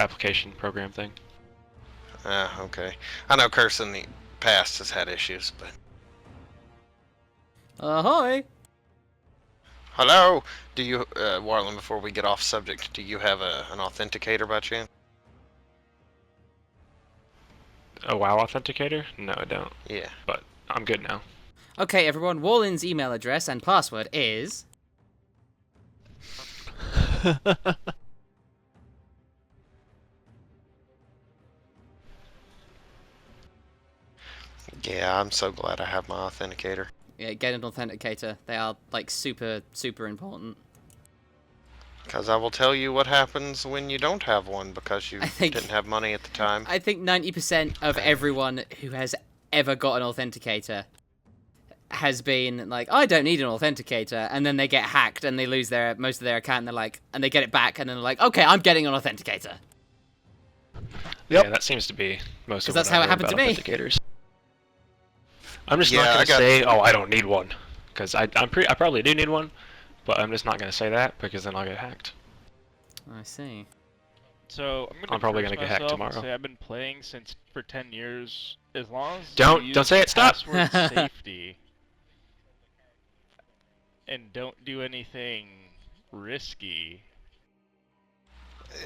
application program thing. Okay. I know Curse in the past has had issues, but... Ahoy! Hello? Do you, Warland, before we get off subject, do you have an authenticator by chance? A WoW authenticator? No, I don't. Yeah. But I'm good now. Okay, everyone, Warlin's email address and password is... Yeah, I'm so glad I have my authenticator. Yeah, get an authenticator. They are, like, super, super important. Because I will tell you what happens when you don't have one because you didn't have money at the time. I think 90% of everyone who has ever got an authenticator has been like, I don't need an authenticator, and then they get hacked and they lose most of their account, and they're like, and they get it back, and then they're like, okay, I'm getting an authenticator. Yep. Yeah, that seems to be most of what that's how it happened to me. Authenticators. I'm just not gonna say, oh, I don't need one, because I probably do need one, but I'm just not gonna say that because then I'll get hacked. I see. So I'm probably gonna get hacked tomorrow. Say I've been playing for 10 years. As long as don't say it. Stop. Password safety, and don't do anything risky.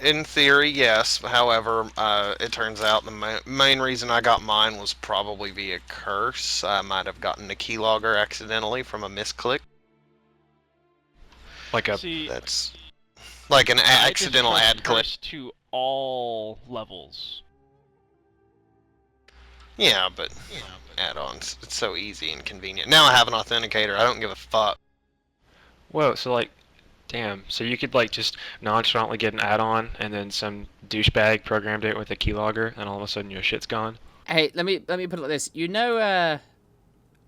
In theory, yes. However, it turns out the main reason I got mine was probably via curse. I might have gotten a keylogger accidentally from a misclick. Like a... That's like an accidental ad click. To all levels. Yeah, but add-ons. It's so easy and convenient. Now I have an authenticator. I don't give a fuck. Whoa, so like, damn. So you could like just nonchalantly get an add-on, and then some douchebag programmed it with a keylogger, and all of a sudden your shit's gone. Hey, let me put it like this. You know,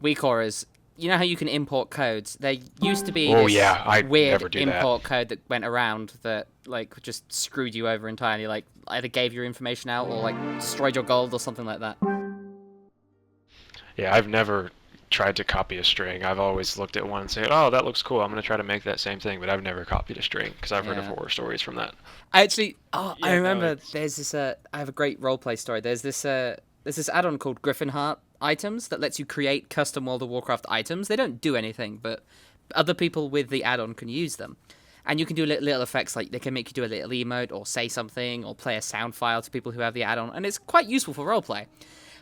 WeCorers, you know how you can import codes? There used to be this weird import code that went around that like just screwed you over entirely, like either gave your information out or like destroyed your gold or something like that. Yeah, I've never tried to copy a string. I've always looked at one and said, oh, that looks cool, I'm going to try to make that same thing, but I've never copied a string, because I've heard of horror stories from that. I remember there's this, I have a great roleplay story. There's this add-on called Griffin Heart Items that lets you create custom World of Warcraft items. They don't do anything, but other people with the add-on can use them. And you can do little effects, like they can make you do a little emote, or say something, or play a sound file to people who have the add-on, and it's quite useful for roleplay.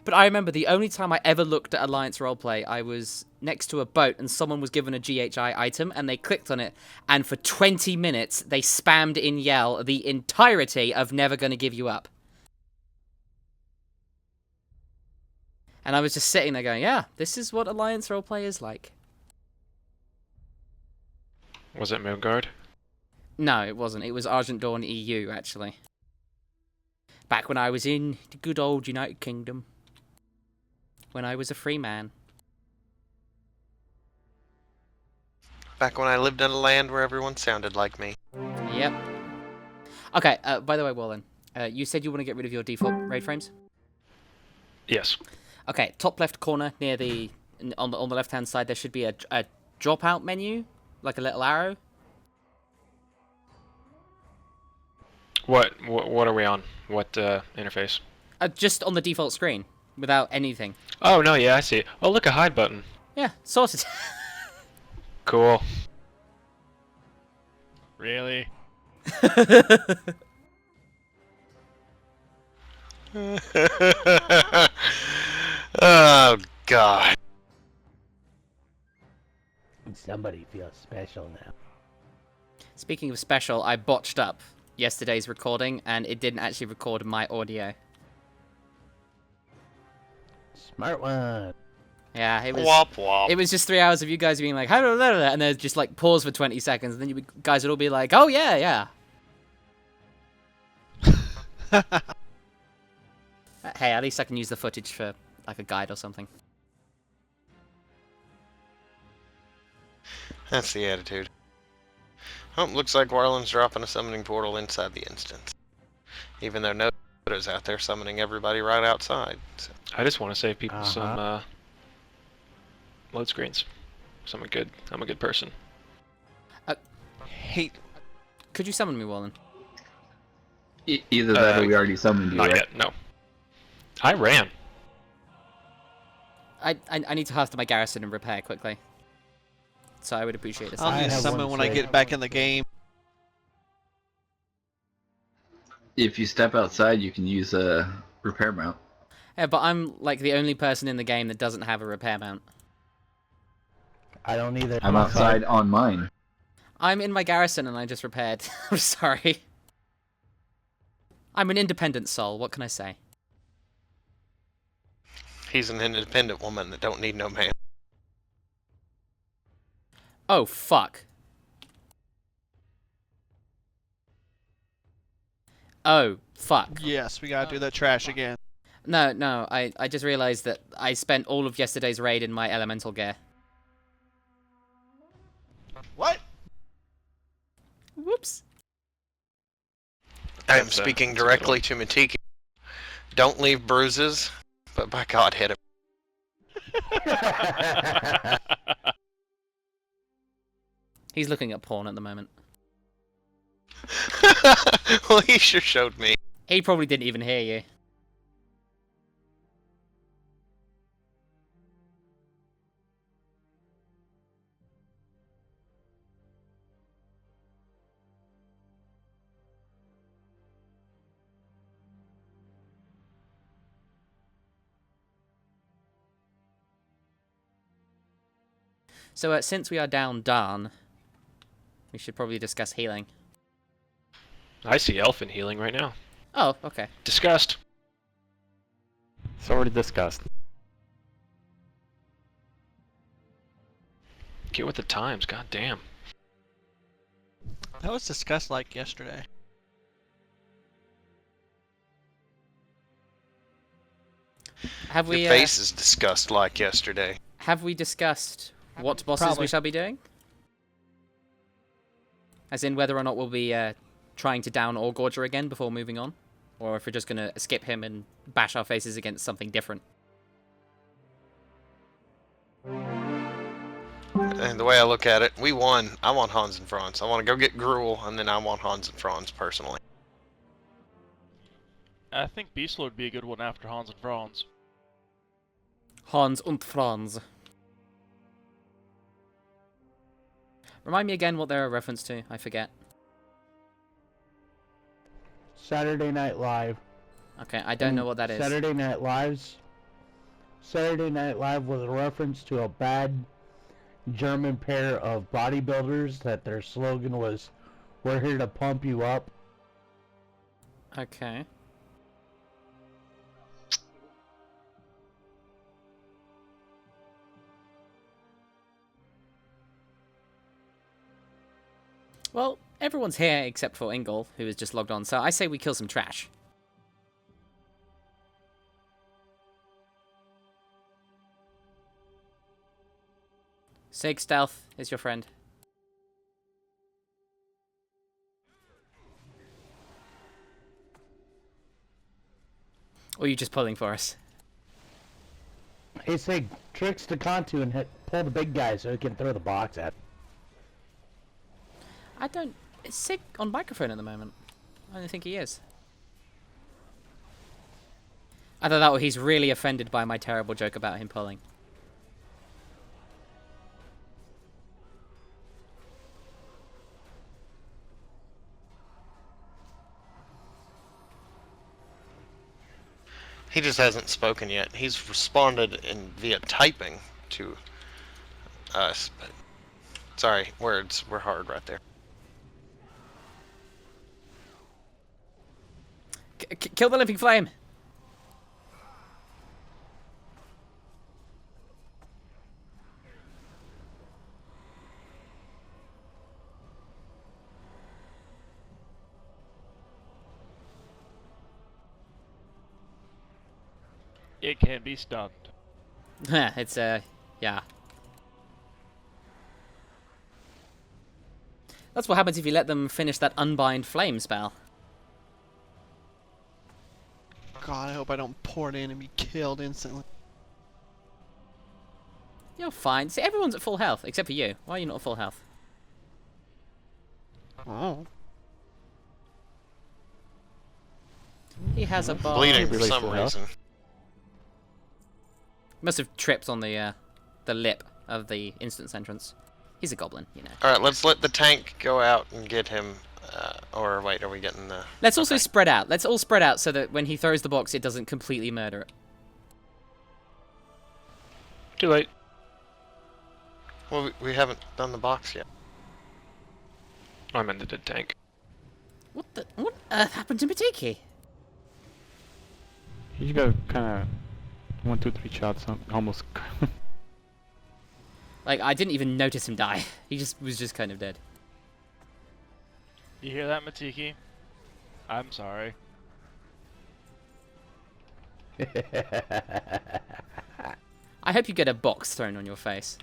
But I remember the only time I ever looked at Alliance Roleplay, I was next to a boat and someone was given a GHI item and they clicked on it, and for 20 minutes they spammed in yell the entirety of Never Gonna Give You Up. And I was just sitting there going, yeah, this is what Alliance Roleplay is like. Was it Moonguard? No, it wasn't. It was Argent Dawn EU, actually. Back when I was in the good old United Kingdom. When I was a free man. Back when I lived in a land where everyone sounded like me. Yep. Okay, by the way, Wallen, you said you want to get rid of your default raid frames? Yes. Okay, top left corner near the... On the left-hand side, there should be a drop-out menu, like a little arrow. What are we on? What interface? Just on the default screen, without anything. Oh, no, yeah, I see it. Oh, look, a hide button. Yeah, sorted. Cool. Really? Oh, God. Somebody feels special now. Speaking of special, I botched up yesterday's recording, and it didn't actually record my audio. Smart one. Yeah, it was. Wop wop. It was just 3 hours of you guys being like, and then just like pause for 20 seconds, and then you guys would all be like, oh yeah. Hey, at least I can use the footage for like a guide or something. That's the attitude. Oh, looks like Warland's dropping a summoning portal inside the instance. Even though Noto's out there summoning everybody right outside. So. I just want to save people some load screens. So I'm a good person. Hey, could you summon me, Wallen? Either that or we already summoned you, Not right? yet, no. I ran. I need to health to my garrison and repair quickly. So I would appreciate this. I'll I just have summon one when I say. get back in the game. If you step outside, you can use a repair mount. Yeah, but I'm like the only person in the game that doesn't have a repair mount. I don't either. I'm outside on mine. I'm in my garrison and I just repaired. I'm sorry. I'm an independent soul, what can I say? He's an independent woman that don't need no man. Oh, fuck. Oh, fuck. Yes, we gotta do that trash again. No, I just realized that I spent all of yesterday's raid in my elemental gear. What? Whoops. I am That's, speaking that's a good directly to Matiki. Don't leave bruises, but by God, hit him. He's looking at porn at the moment. Well, he sure showed me. He probably didn't even hear you. So, since we are down Darn, we should probably discuss healing. I see Elfin healing right now. Oh, okay. Disgust. It's already discussed. Get with the times, god damn. That was discussed like yesterday. Have we Your face is discussed like yesterday. have we discussed what bosses we Probably. shall be doing? As in whether or not we'll be trying to down Oregorger again before moving on? Or if we're just going to skip him and bash our faces against something different? And the way I look at it, we won. I want Hans and Franz. I want to go get Gruel, and then I want Hans and Franz personally. I think Beast Lord would be a good one after Hans and Franz. Hans und Franz. Remind me again what they're a reference to. I forget. Saturday Night Live. Okay, I don't know what that is. Saturday Night Live was a reference to a bad German pair of bodybuilders that their slogan was, "We're here to pump you up." Okay. Well, everyone's here except for Ingol, who is just logged on, so I say we kill some trash. Sig Stealth is your friend. Or are you just pulling for us? Hey, say tricks to Kantu and pull the big guy so he can throw the box at. I don't... Is Sig on microphone at the moment? I don't think he is. Either that or he's really offended by my terrible joke about him pulling. He just hasn't spoken yet. He's responded via typing to us, but sorry, words were hard right there. Kill the Limping Flame! It can be stunned. It's, yeah. That's what happens if you let them finish that Unbind Flame spell. God, I hope I don't port in and be killed instantly. You're fine. See, everyone's at full health, except for you. Why are you not at full health? Oh. He has a bar. Bleeding for Really some full health. reason. Must have tripped on the lip of the instance entrance. He's a goblin, you know. Alright, let's let the tank go out and get him. Or wait, are we getting the... Let's also okay. spread out. Let's all spread out so that when he throws the box, it doesn't completely murder it. Too late. Well, we haven't done the box yet. I'm in the dead tank. What earth happened to Matiki? You got kind of 1, 2, 3 shots on almost. Like, I didn't even notice him die. He was just kind of dead. You hear that, Matiki? I'm sorry. I hope you get a box thrown on your face.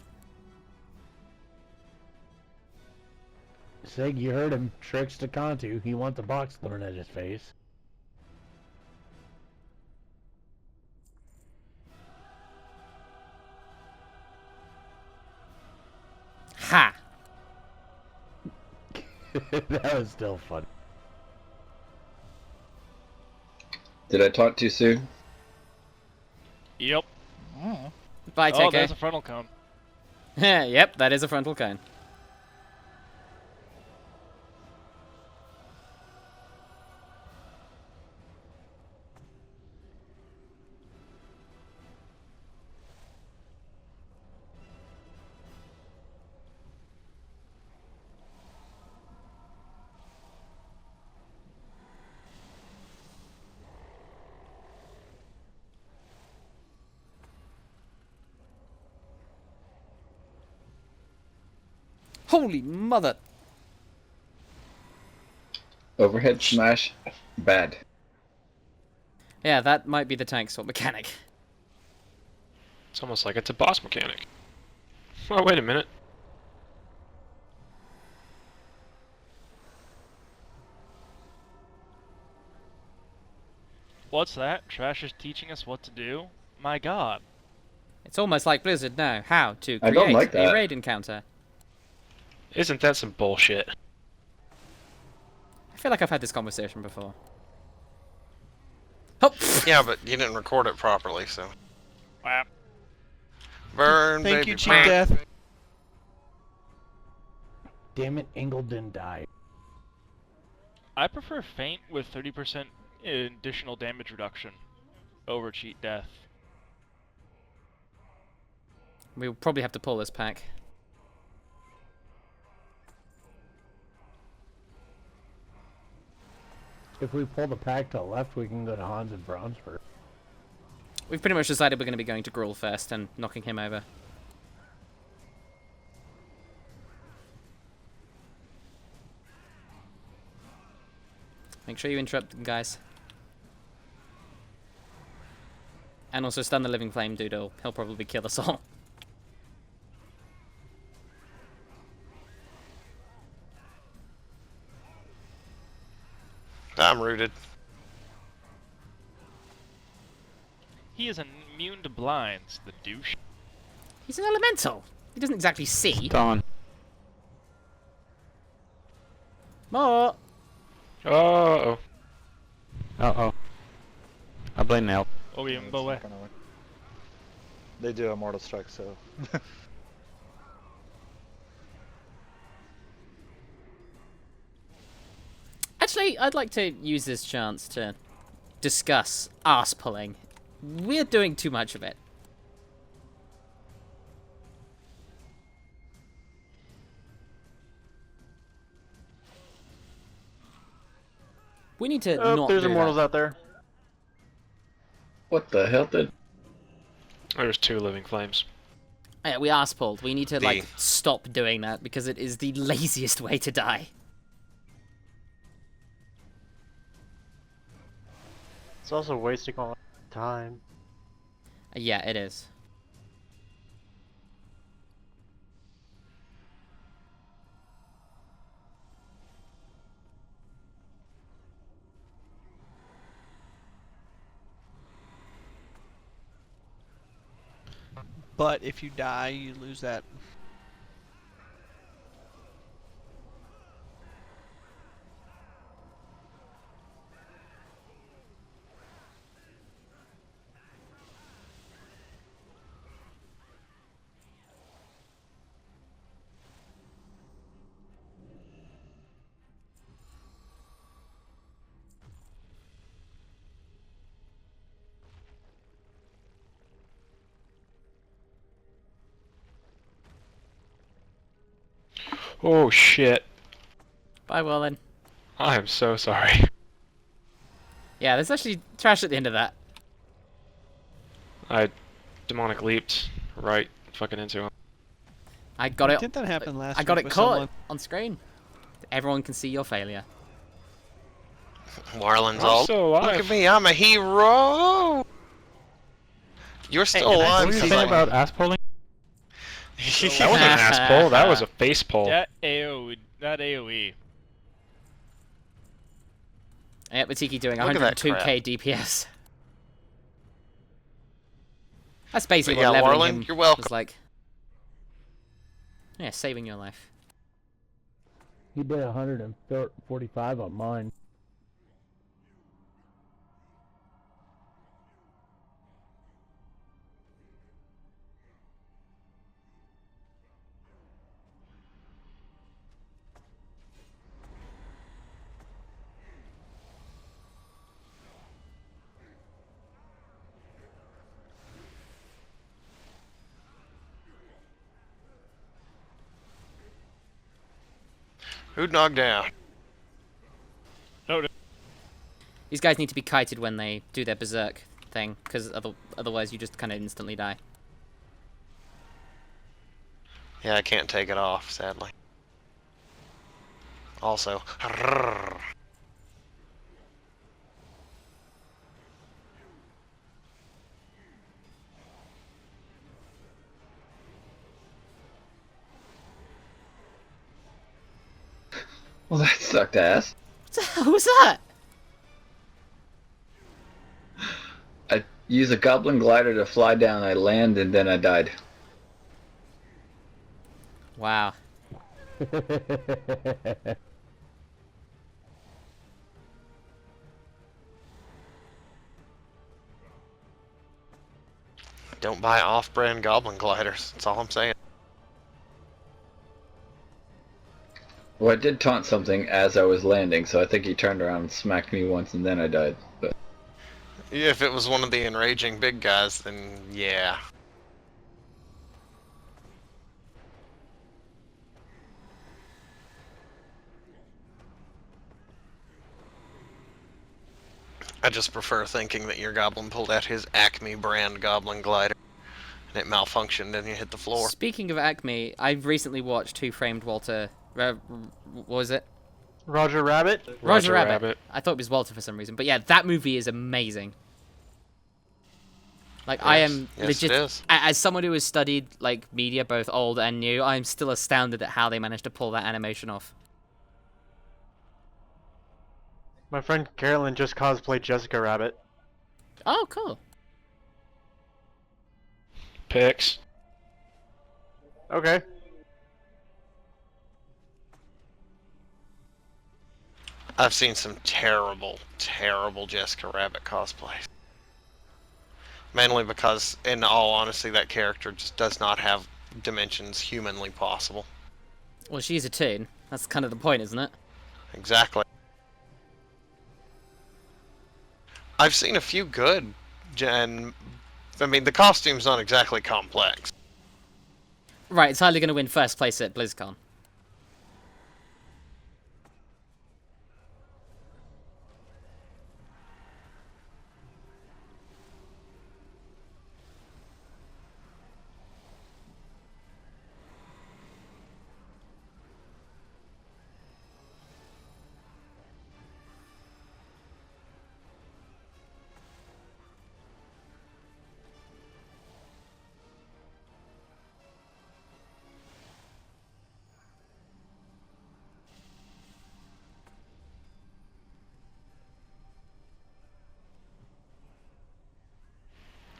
Sig, you heard him. Tricks to Kantu. He wants the box thrown at his face. Ha! That was still fun. Did I talk too soon? Yep. Bye, Oh, Teke. there's a frontal cone. Yep, that is a frontal cone. Holy mother! Overhead smash, bad. Yeah, that might be the tank swap mechanic. It's almost like it's a boss mechanic. Oh, wait a minute. What's that? Trash is teaching us what to do? My god. It's almost like Blizzard know how to I don't create like a that. raid encounter. Isn't that some bullshit? I feel like I've had this conversation before. Oh! Yeah, but you didn't record it properly, so... Wow. Burn, Thank baby, you, Chief burn. Death. Damn it, Engel didn't die. I prefer Feint with 30% additional damage reduction over Cheat Death. We'll probably have to pull this pack. If we pull the pack to the left, we can go to Hans and Franz first. We've pretty much decided we're going to be going to Gruul first and knocking him over. Make sure you interrupt them, guys. And also stun the Living Flame dude, he'll probably kill us all. I'm rooted. He is immune to blinds, the douche. He's an elemental. He doesn't exactly see. Dawn. More. Oh. Uh-oh. I blame Nell. Oh, yeah, It's but not gonna work. They do a mortal strike, so Actually, I'd like to use this chance to discuss arse pulling. We're doing too much of it. We need to not there's do immortals that. out there. What the hell did... There's 2 living flames. Yeah, we arse pulled. We need to D. like stop doing that because it is the laziest way to die. It's also wasting all time. Yeah, it is. But if you die, you lose that. Oh shit. Bye, Willin. I am so sorry. Yeah, there's actually trash at the end of that. I demonic leaped right fucking into him. I got it. Didn't that happen last I got week it with caught someone? on screen. Everyone can see your failure. Marlon's I'm all, still look alive. at me, I'm a hero! You're still can I alive What were you see because saying something? about ass pulling? That wasn't an ass pull, that was a face pull. That AoE. That AoE. Yep, Matiki doing Look at that 102k DPS. That's basically But what yeah, leveling Marlon, him you're welcome. was like. Yeah, saving your life. He did 145 on mine. Who'd knock down? No, These guys need to be kited when they do their berserk thing, because otherwise you just kind of instantly die. Yeah, I can't take it off, sadly. Also, Well, that sucked ass. What the hell was that? I use a goblin glider to fly down. I land and then I died. Wow. don't buy off-brand goblin gliders. That's all I'm saying. Well, I did taunt something as I was landing, so I think he turned around and smacked me once and then I died. But If it was one of the enraging big guys, then yeah. I just prefer thinking that your goblin pulled out his Acme brand goblin glider and it malfunctioned and you hit the floor. Speaking of Acme, I've recently watched Who Framed Walter. What was it? Roger Rabbit? Roger Rabbit. I thought it was Walter for some reason, but yeah, that movie is amazing. Like I am Yes, legit it is. as someone who has studied like media, both old and new. I'm still astounded at how they managed to pull that animation off. My friend Carolyn just cosplayed Jessica Rabbit. Oh, cool. Picks. Okay. I've seen some terrible, terrible Jessica Rabbit cosplays. Mainly because, in all honesty, that character just does not have dimensions humanly possible. Well, she's a toon. That's kind of the point, isn't it? Exactly. I've seen a few good, and I mean, the costume's not exactly complex. Right, it's hardly going to win first place at BlizzCon.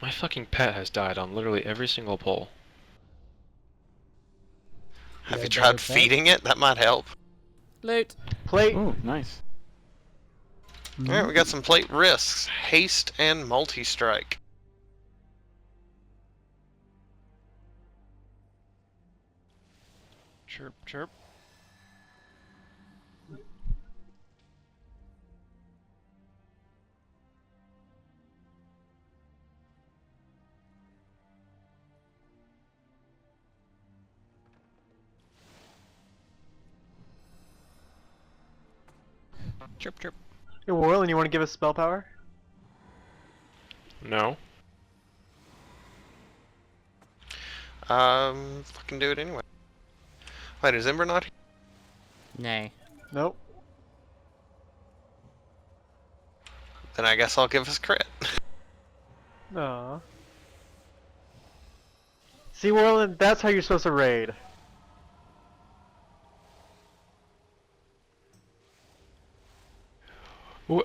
My fucking pet has died on literally every single pull. Have Yeah, you tried that- feeding it? That might help. Loot. Plate. Ooh, nice. Alright, we got some plate risks. Haste and multi-strike. chirp, chirp. Chirp chirp. Hey, Warlin, you want to give us spell power? No. Fucking do it anyway. Wait, is Ember not here? Nay. Nope. Then I guess I'll give us crit. Aw. See, Warlin, that's how you're supposed to raid. Where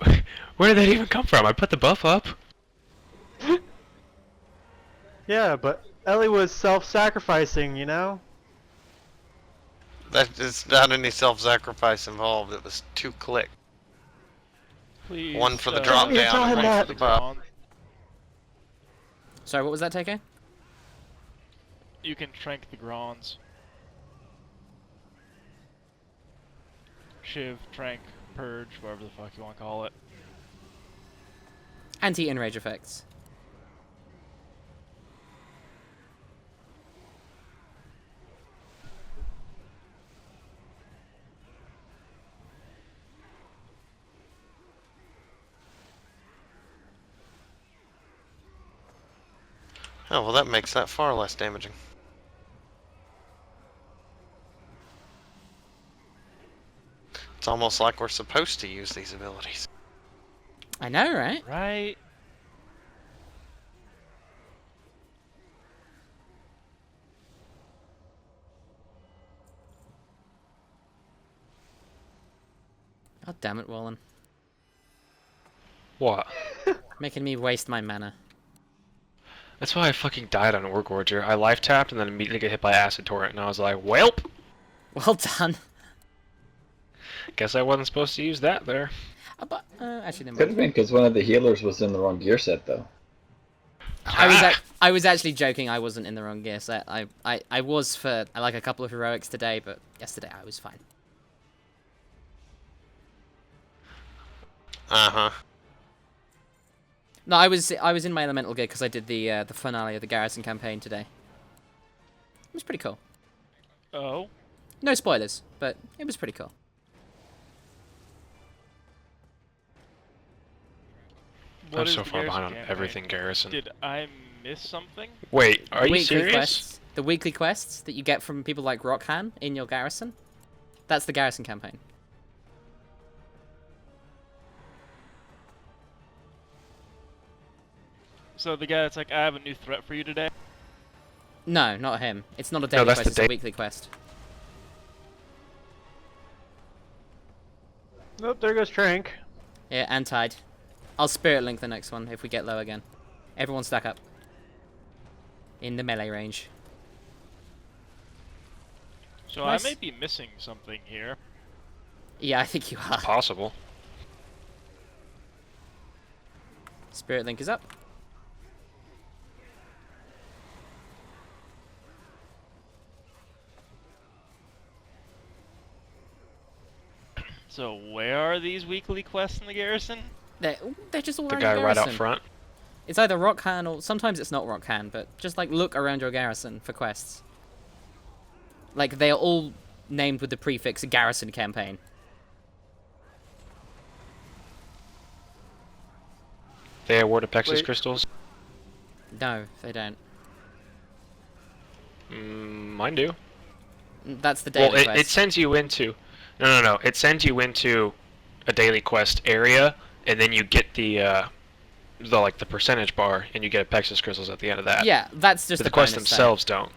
did that even come from? I put the buff up. Yeah, but Ellie was self-sacrificing, you know? There's not any self-sacrifice involved. It was 2 click. Please. One for the drop you tell down him and one that. for the buff. Sorry, what was that, TK? You can trank the Grons. Shiv, trank, purge, whatever the fuck you want to call it. Anti-enrage effects. Oh, well that makes that far less damaging. It's almost like we're supposed to use these abilities. I know, right? Right? God damn it, Wallen. What? Making me waste my mana. That's why I fucking died on Oregorger. I life tapped and then immediately get hit by Acid Torrent, and I was like, welp! Well done. Guess I wasn't supposed to use that there. But, actually, never Could have mind. been because one of the healers was in the wrong gear set, though. I was actually joking. I wasn't in the wrong gear set. I was for like a couple of heroics today, but yesterday I was fine. Uh-huh. No, I was in my elemental gear because I did the finale of the Garrison campaign today. It was pretty cool. Oh? No spoilers, but it was pretty cool. What I'm is so the far Garrison behind on campaign? everything Garrison. Did I miss something? Wait, are you Weekly serious? quests, the weekly quests that you get from people like Rockhan in your Garrison. That's the Garrison campaign. So the guy that's like, I have a new threat for you today? No, not him. It's not a daily that's quest, the it's a day- weekly quest. Nope, there goes Trank. Yeah, and Tide. I'll Spirit Link the next one if we get low again. Everyone stack up. In the melee range. So Nice. I may be missing something here. Yeah, I think you are. Possible. Spirit Link is up. So where are these weekly quests in the Garrison? They're just all The around guy your right out Garrison. front. It's either Rockhan or sometimes it's not Rockhan, but just like look around your Garrison for quests. Like they are all named with the prefix Garrison campaign. They award Apexis Wait. crystals. No, they don't. Mine do. That's the daily Well, quest. it sends you into... No. It sends you into a daily quest area, and then you get the percentage bar, and you get Apexis crystals at the end of that. Yeah, that's just But the the quests bonus themselves don't.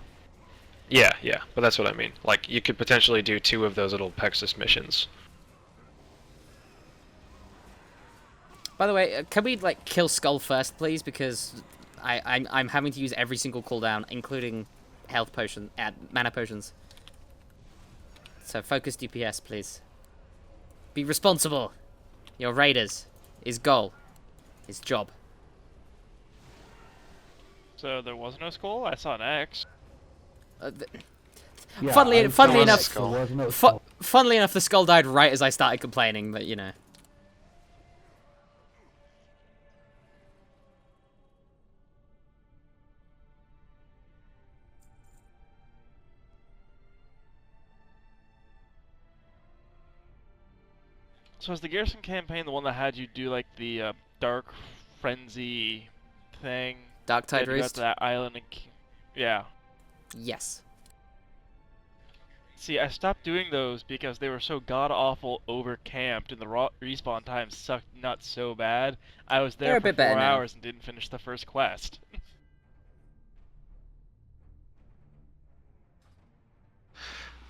Yeah, but that's what I mean. Like, you could potentially do 2 of those little Apexis missions. By the way, can we like kill Skull first, please? Because I'm having to use every single cooldown, including health potion, mana potions. So focus DPS, please. Be responsible. Your raiders. His goal. His job. So there was no skull? I saw an X. Yeah, Funnily I- enough, there was no skull. funnily enough, the skull died right as I started complaining, but you know. So is the Garrison campaign the one that had you do like the dark frenzy thing? Dark Tide You got Roost? to that island and yeah. Yes. See, I stopped doing those because they were so god-awful over-camped and the respawn time sucked nuts so bad. I was They're there a for bit better 4 now. hours and didn't finish the first quest.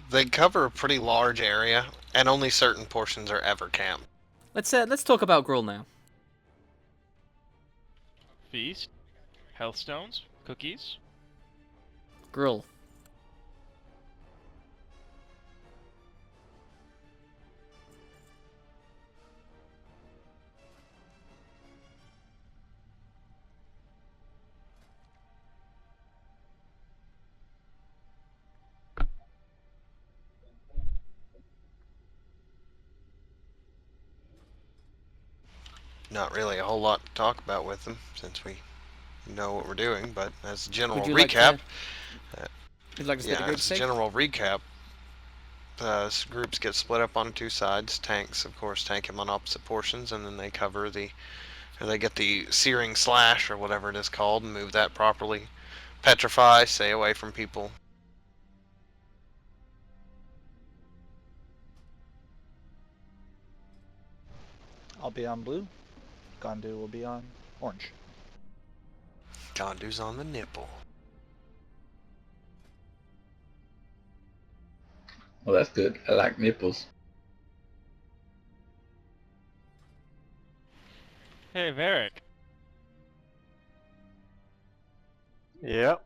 They cover a pretty large area, and only certain portions are ever camped. Let's talk about Gruul now. Feast, health stones, cookies. Gruul. Not really a whole lot to talk about with them, since we know what we're doing, but as a general Would you like recap... would you like to split the yeah, group, as a Sig? general recap, groups get split up on 2 sides. Tanks, of course, tank them on opposite portions, and then they cover the... or they get the searing slash, or whatever it is called, and move that properly. Petrify, stay away from people. I'll be on blue. Gondu will be on orange. Gondu's on the nipple. Well, that's good. I like nipples. Hey, Varric. Yep.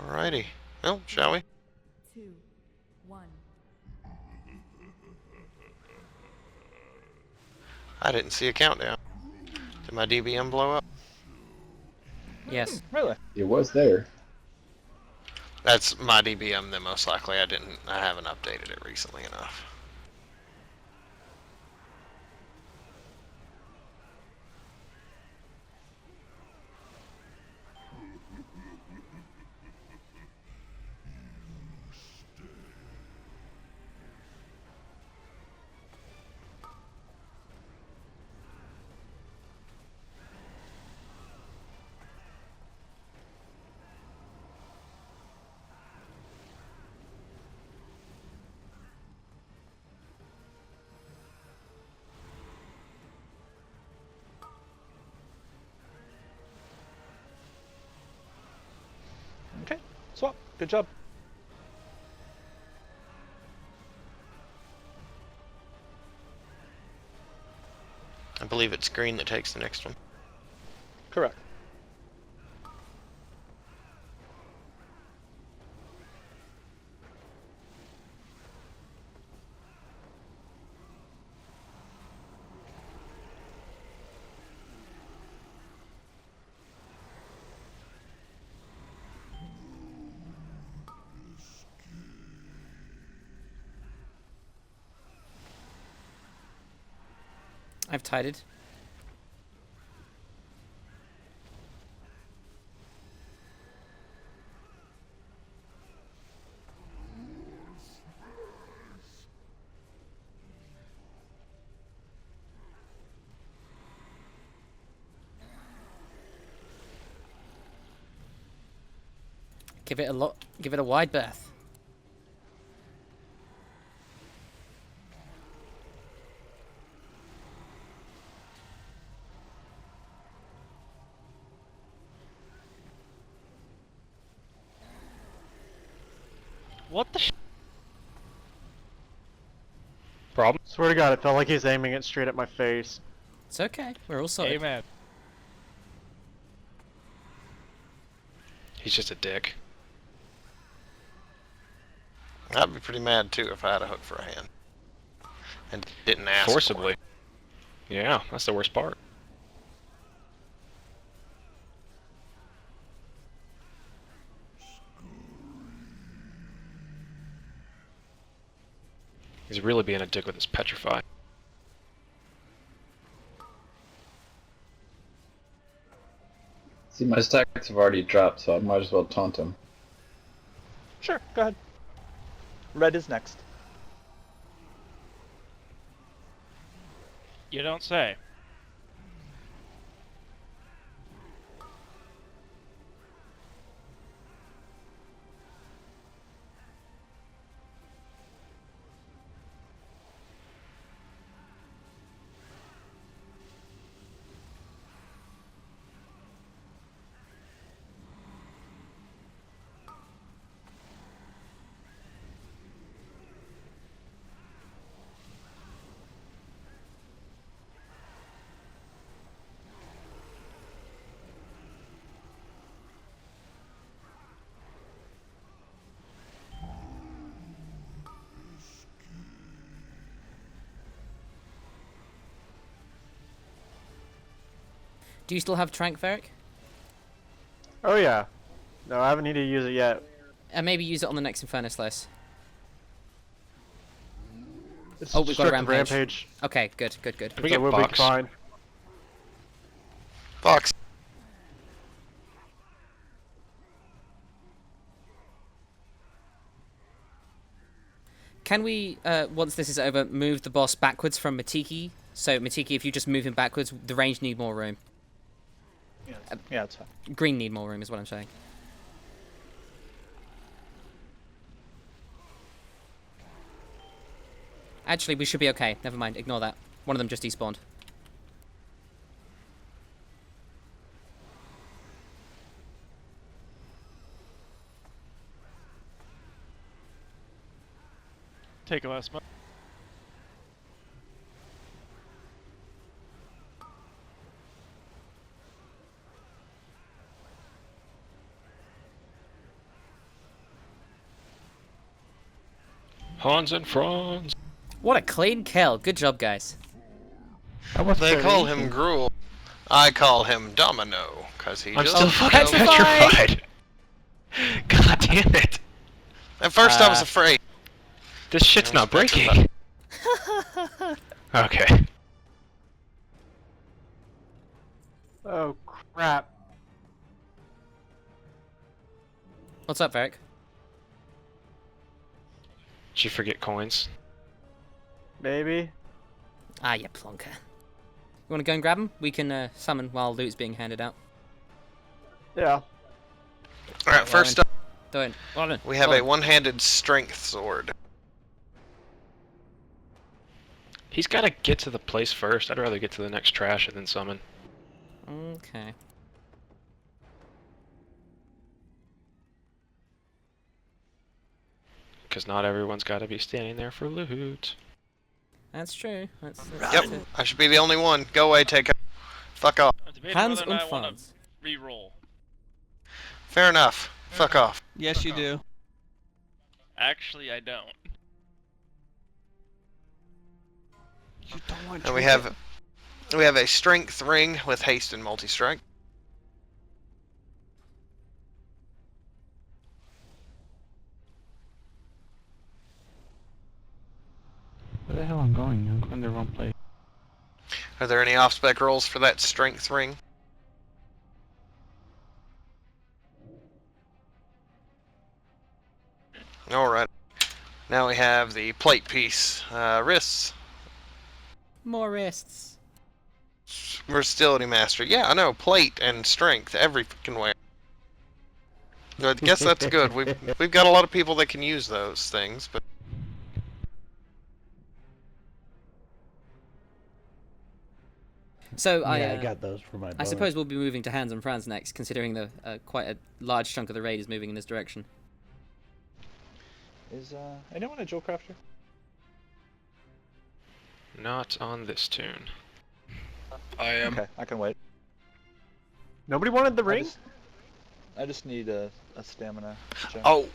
Alrighty. Well, shall we? 2, 1. I didn't see a countdown. Did my DBM blow up? Yes. Really? It was there. That's my DBM then, most likely. I haven't updated it recently enough. Okay. Swap. Good job. I believe it's green that takes the next one. Correct. I've tided. Give it a wide berth. What the Problem? Swear to God, it felt like he's aiming it straight at my face. It's okay. We're all sorted. Amen. He's just a dick. I'd be pretty mad too if I had a hook for a hand and didn't ask Forcibly. for it. Yeah, that's the worst part. He's really being a dick with his petrify. See, my stacks have already dropped, so I might as well taunt him. Sure, go ahead. Red is next. You don't say. Do you still have Trank, Varric? Oh yeah. No, I haven't needed to use it yet. And maybe use it on the next Inferno Slice. It's Oh, we've got a destructive rampage. Okay, good. Can we So get we'll Fox? be fine. Fox. Can we, once this is over, move the boss backwards from Matiki? So, Matiki, if you just move him backwards, the range need more room. Yeah, it's fine. Green need more room, is what I'm saying. Actually, we should be okay. Never mind, ignore that. One of them just despawned. Take a last month. Hans and Franz. What a clean kill. Good job, guys. They call him Gruel. I call him Domino, because he I'm just still fucking petrified. God damn it. At first I was afraid. This shit's not breaking. Okay. Oh crap. What's up, Varric? Did you forget coins? Maybe. Ah, you plonker. You want to go and grab him? We can summon while loot's being handed out. Yeah. Alright, first up, we have a one-handed strength sword. He's got to get to the place first. I'd rather get to the next trash and then summon. Okay. Because not everyone's got to be standing there for loot. That's true. That's Yep, I should be the only one. Go away, take it. Fuck off. I'm debating Hans whether or not und I want to Franz. re-roll. Fair enough. Fuck off. Yes, you do. Actually, I don't. You don't want And we have a strength ring with haste and multi-strike. Where the hell I'm going? I'm going the wrong place. Are there any off-spec rolls for that strength ring? Alright. Now we have the plate piece. Wrists. More wrists. Versatility master. Yeah, I know. Plate and strength. Every fucking way. I guess that's good. We've got a lot of people that can use those things, but So Yeah, I got those for my I bonus. suppose we'll be moving to Hans and Franz next, considering the quite a large chunk of the raid is moving in this direction. Is anyone a jewel crafter? Not on this tune. I am. Okay, I can wait. Nobody wanted the ring? I just need a stamina gem. oh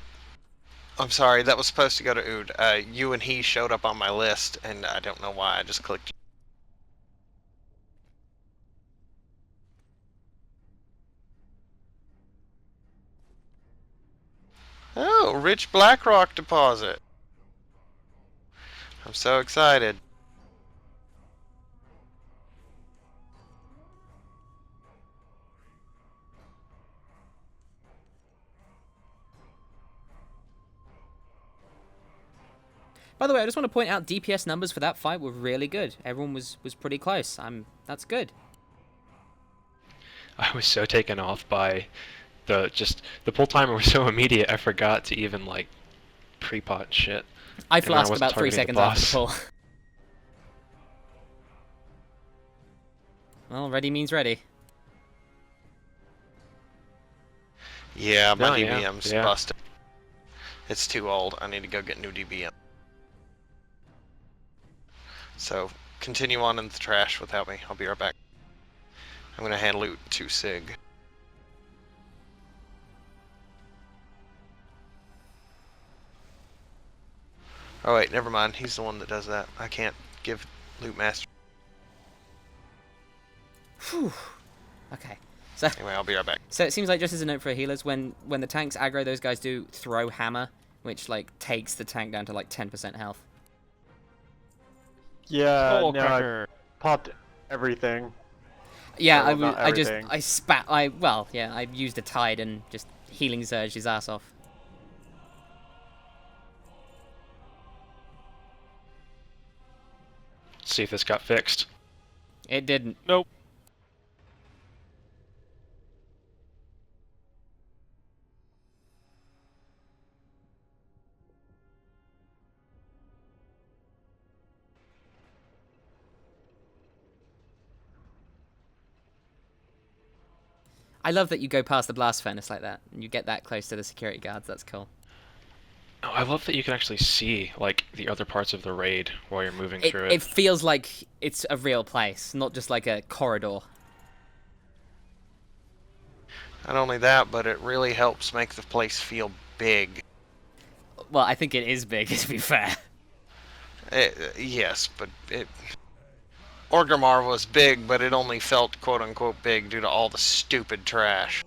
I'm sorry, that was supposed to go to Ood. You and he showed up on my list, and I don't know why. I just clicked. Oh, rich Blackrock deposit. I'm so excited. By the way, I just want to point out DPS numbers for that fight were really good. Everyone was pretty close. That's good. I was so taken off by the pull timer was so immediate. I forgot to even like pre-pot shit. I And then flasked wasn't about 3 targeting the seconds after the boss. pull. Well, ready means ready. Yeah, my No, yeah, DBM's yeah. busted. It's too old. I need to go get new DBM. So, continue on in the trash without me. I'll be right back. I'm gonna hand loot 2 Sig. Oh wait, never mind. He's the one that does that. I can't give loot master. Whew. Okay. So Anyway, I'll be right back. So it seems like, just as a note for healers, when the tanks aggro, those guys do throw hammer, which like takes the tank down to like 10% health. Yeah, no, I Skullcracker. popped everything. Yeah, Well, not I everything. I used a tide and just healing surged his ass off. See if this got fixed. It didn't. Nope. I love that you go past the blast furnace like that, and you get that close to the security guards. That's cool. Oh, I love that you can actually see like the other parts of the raid while you're moving through it. It feels like it's a real place, not just like a corridor. Not only that, but it really helps make the place feel big. Well, I think it is big, to be fair. Yes, but Oregorger was big, but it only felt quote-unquote big due to all the stupid trash.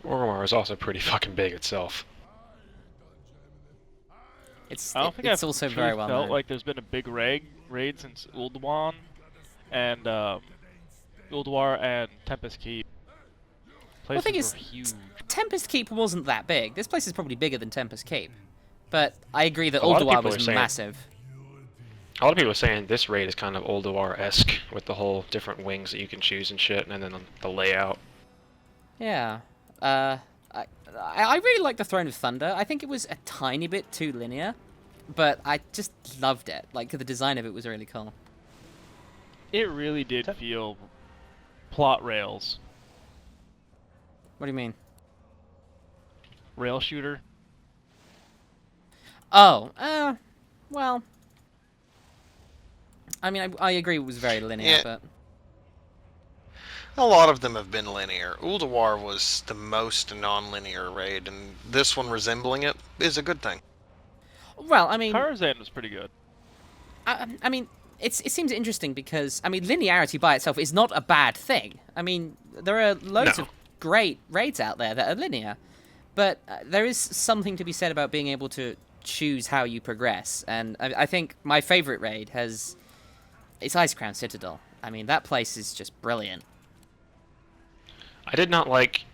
Oregorger is also pretty fucking big itself. It's I don't think it's I've also truly very well felt known. like there's been a big raid since Ulduar and Ulduar and Tempest Keep. Well, the Places thing is, were huge. Tempest Keep wasn't that big. This place is probably bigger than Tempest Keep. But I agree that A lot of Ulduar people was are saying- massive. A lot of people are saying this raid is kind of Ulduar-esque with the whole different wings that you can choose and shit, and then the layout. Yeah. I really like the Throne of Thunder. I think it was a tiny bit too linear, but I just loved it. Like, the design of it was really cool. It really did feel plot rails. What do you mean? Rail shooter. Oh, well. I mean, I agree it was very linear, Yeah. but... A lot of them have been linear. Ulduar was the most non-linear raid, and this one resembling it is a good thing. Well, I mean... Tarzan was pretty good. I mean, it seems interesting because, I mean, linearity by itself is not a bad thing. I mean, there are loads of great raids out there that are linear, but there is something to be said about being able to choose how you progress, and I think my favorite raid it's Icecrown Citadel. I mean, that place is just brilliant. I did not like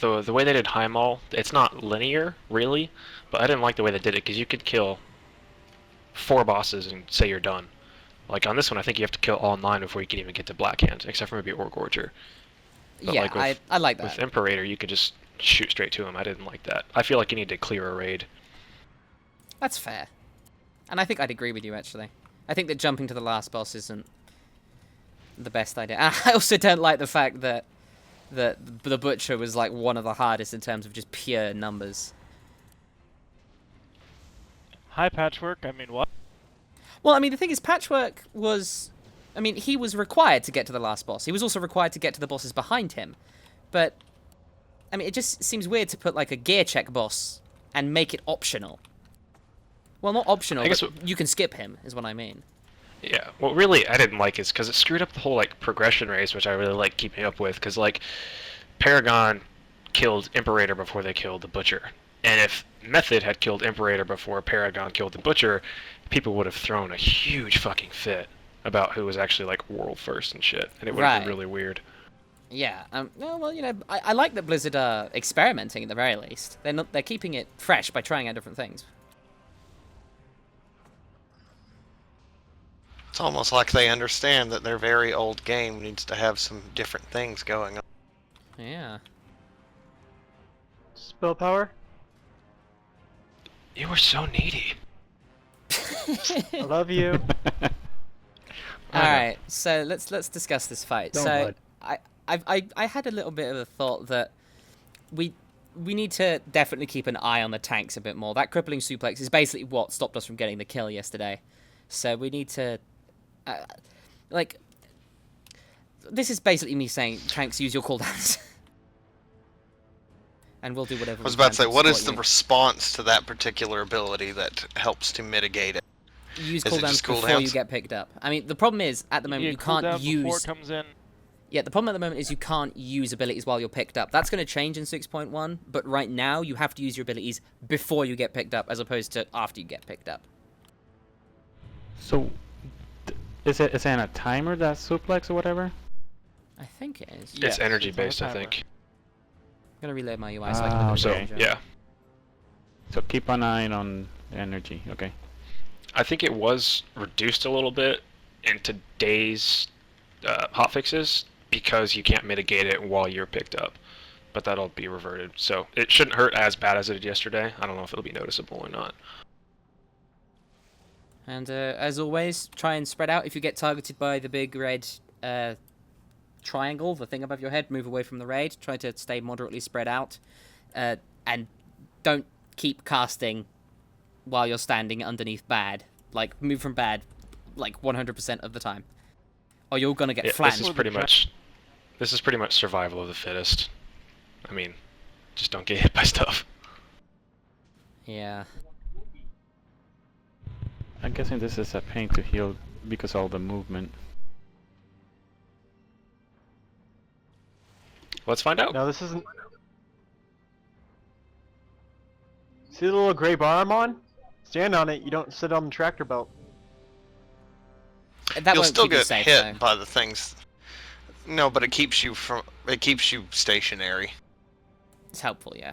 the way they did Heimdall. It's not linear, really, but I didn't like the way they did it, because you could kill 4 bosses and say you're done. Like, on this one, I think you have to kill all 9 before you can even get to Blackhand, except for maybe Oregorger. But Yeah, like with, I like that. With Imperator, you could just shoot straight to him. I didn't like that. I feel like you need to clear a raid. That's fair. And I think I'd agree with you, actually. I think that jumping to the last boss isn't the best idea. I also don't like the fact that the Butcher was like one of the hardest in terms of just pure numbers. Hi, Patchwork. I mean, what? Well, I mean, the thing is, Patchwork was... I mean, he was required to get to the last boss. He was also required to get to the bosses behind him. But I mean, it just seems weird to put like a gear check boss and make it optional. Well, not optional, I guess but you can skip him, is what I mean. Yeah, what really I didn't like is because it screwed up the whole like progression race, which I really like keeping up with. Because like Paragon killed Imperator before they killed the Butcher, and if Method had killed Imperator before Paragon killed the Butcher, people would have thrown a huge fucking fit about who was actually like world first and shit, and it would have been really weird. Yeah. No, well, you know, I like that Blizzard are experimenting at the very least. They're keeping it fresh by trying out different things. It's almost like they understand that their very old game needs to have some different things going on. Yeah. Spell power. You were so needy. I love you. All right, so let's discuss this fight. Don't so bud. I had a little bit of a thought that we need to definitely keep an eye on the tanks a bit more. That crippling suplex is basically what stopped us from getting the kill yesterday. So we need to like, this is basically me saying, tanks, use your cooldowns. And we'll do whatever. I was about to say, what is the response to that particular ability that helps to mitigate it? Use Is it cooldowns just before cooldowns? you get picked up. I mean, the problem is, at the moment, you can't cooldown use... before it comes in. Yeah, the problem at the moment is you can't use abilities while you're picked up. That's going to change in 6.1, but right now you have to use your abilities before you get picked up, as opposed to after you get picked up. So, is it in a timer, that suplex or whatever? I think it is. It's energy it's on a based, I timer. think. I'm going to reload my UI so I can look So at the yeah, So keep an eye on energy, okay. I think it was reduced a little bit in today's hotfixes because you can't mitigate it while you're picked up, but that'll be reverted. So it shouldn't hurt as bad as it did yesterday. I don't know if it'll be noticeable or not. And as always, try and spread out. If you get targeted by the big red triangle, the thing above your head, move away from the raid. Try to stay moderately spread out. And don't keep casting while you're standing underneath bad. Like, move from bad, like, 100% of the time. Or you're gonna get flattened. This is pretty much survival of the fittest. I mean, just don't get hit by stuff. Yeah. I'm guessing this is a pain to heal because of all the movement. Let's find out. No, this isn't. See the little gray bar I'm on? Stand on it. You don't sit on the tractor belt. That You'll won't still keep you get safe, hit though. by the things. No, but it keeps you stationary. It's helpful, yeah.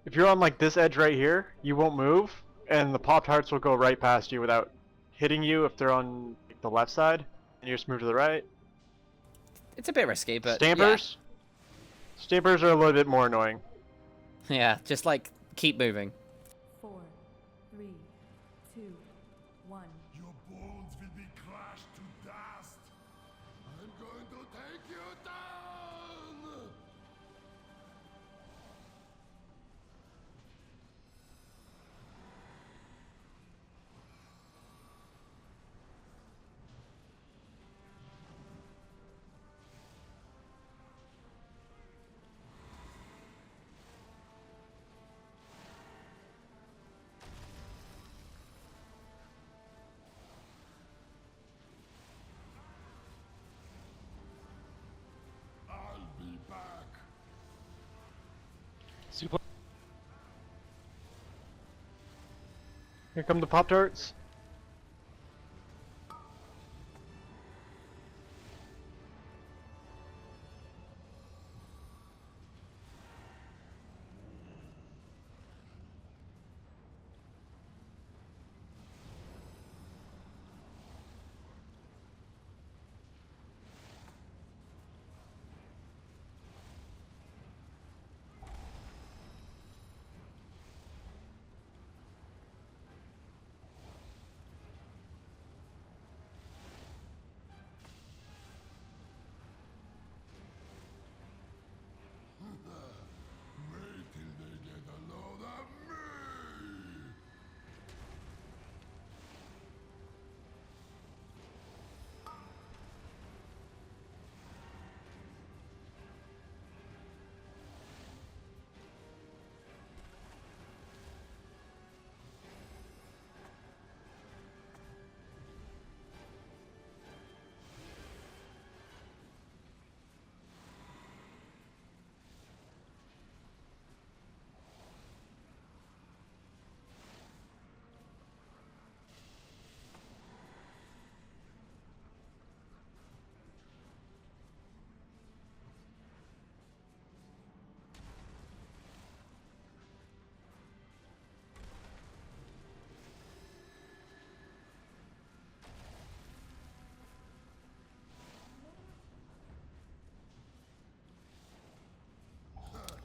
If you're on like this edge right here, you won't move, and the popped hearts will go right past you without hitting you if they're on the left side, and you just move to the right. It's a bit risky, but Stampers? Stampers are a little bit more annoying. Yeah, just like keep moving. 4, 3, 2, 1. Your bones will be crushed to dust. I'm going to take you down. I'll be back. Super. Here come the pop darts.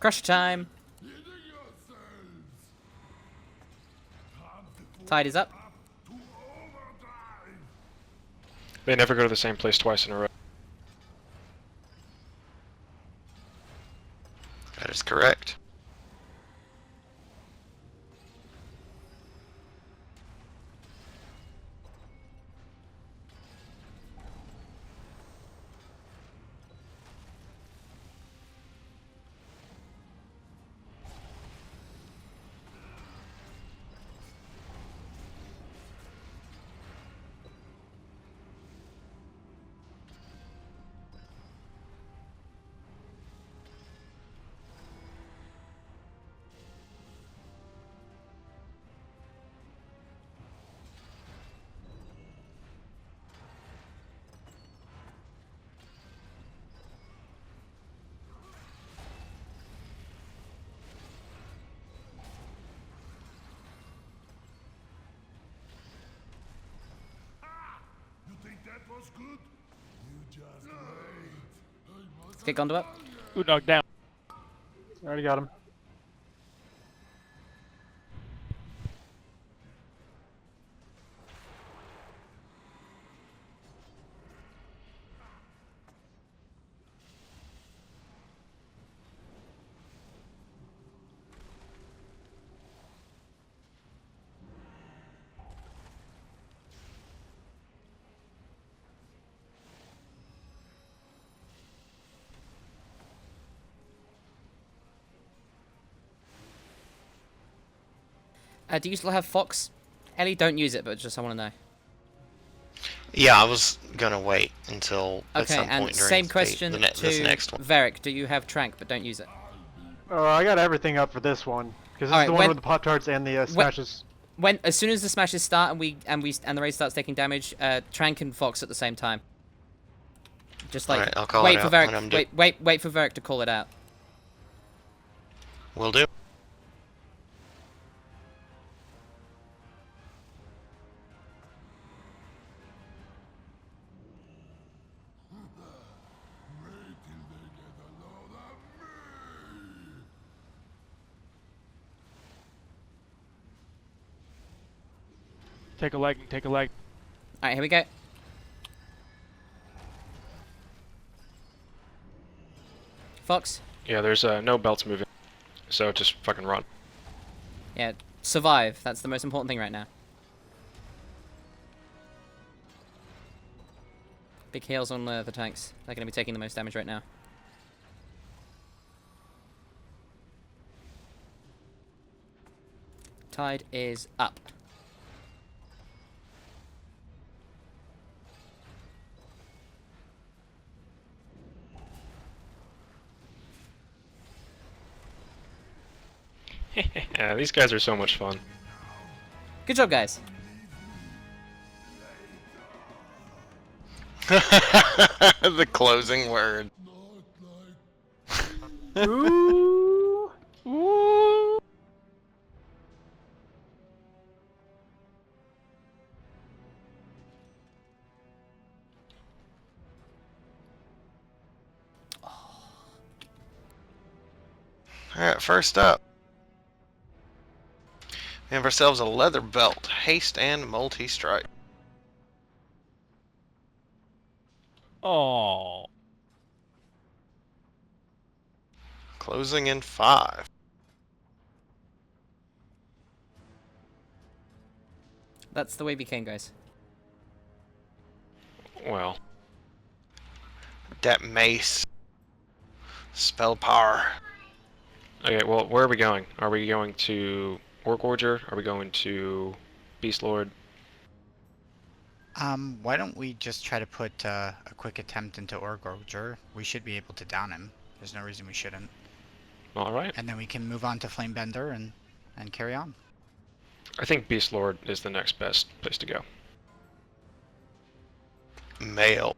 Crusher time. Tide is up. They never go to the same place twice in a row. That is correct. You think that was good? You just wait. Let's get Gondo up. Ooh, knocked down. Already got him. Do you still have Fox? Ellie, don't use it, but just I want to know. Yeah, I was gonna wait until at Okay, some point and during same question this to next one. Varric. Do you have Trank, but don't use it? Oh, I got everything up for this one because this Alright, is the one when- with the Pop Tarts and the smashes. As soon as the smashes start and the raid starts taking damage, Trank and Fox at the same time. Just like Alright, I'll call wait it for out Varric. when I'm done. Wait for Varric to call it out. Will do. Take a leg. Take a leg. All right, here we go. Fox. Yeah, there's no belts moving, so just fucking run. Yeah, survive. That's the most important thing right now. Big heals on the tanks. They're going to be taking the most damage right now. Tide is up. Yeah, these guys are so much fun. Good job, guys. The closing word. Ooh. Ooh. Alright, first up. We have ourselves a leather belt, haste and multi-strike. Oh. Closing in 5. That's the way we came, guys. Well, That mace. Spell power. okay, well, where are we going? Are we going to Oregorger? Are we going to Beast Lord? Why don't we just try to put a quick attempt into Oregorger? We should be able to down him. There's no reason we shouldn't. Alright. And then we can move on to Flamebender and carry on. I think Beast Lord is the next best place to go. Male.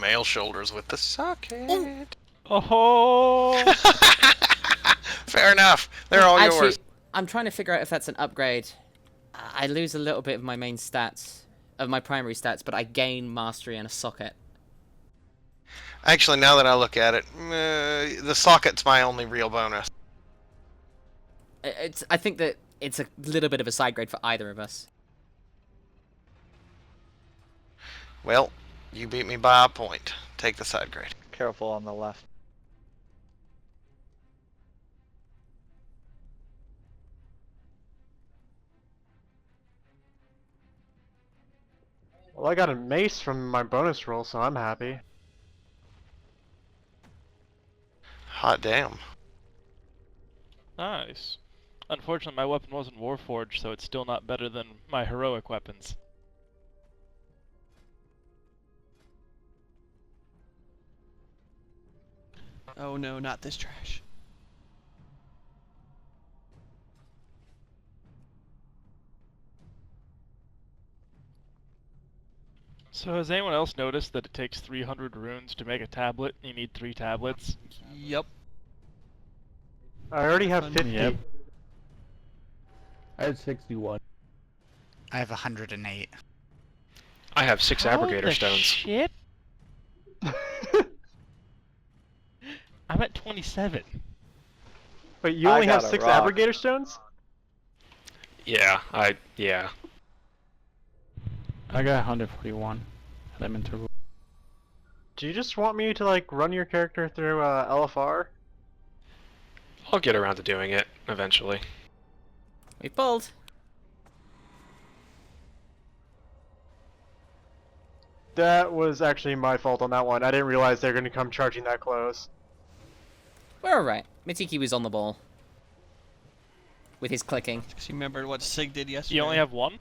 Male shoulders with the socket. Oh. Fair enough. They're all Actually, yours. I'm trying to figure out if that's an upgrade. I lose a little bit of my main stats, of my primary stats, but I gain mastery and a socket. Actually, now that I look at it, the socket's my only real bonus. I think that it's a little bit of a side grade for either of us. Well, you beat me by a point. Take the side grade. Careful on the left. Well, I got a mace from my bonus roll, so I'm happy. Hot damn. Nice. Unfortunately, my weapon wasn't Warforged, so it's still not better than my heroic weapons. Oh no, not this trash. So has anyone else noticed that it takes 300 runes to make a tablet? You need 3 tablets. Yep. I already have 50. Yep. I had 61. I have 108. I have 6 abrogator stones. Shit. I'm at 27. Wait, you I only have got a 6 rock. abrogator stones? Yeah, I got 141 elemental. Do you just want me to like run your character through LFR? I'll get around to doing it eventually. We pulled. That was actually my fault on that one. I didn't realize they were going to come charging that close. We're alright. Mitiki was on the ball. With his clicking. Because you remembered what Sig did yesterday. You only have 1?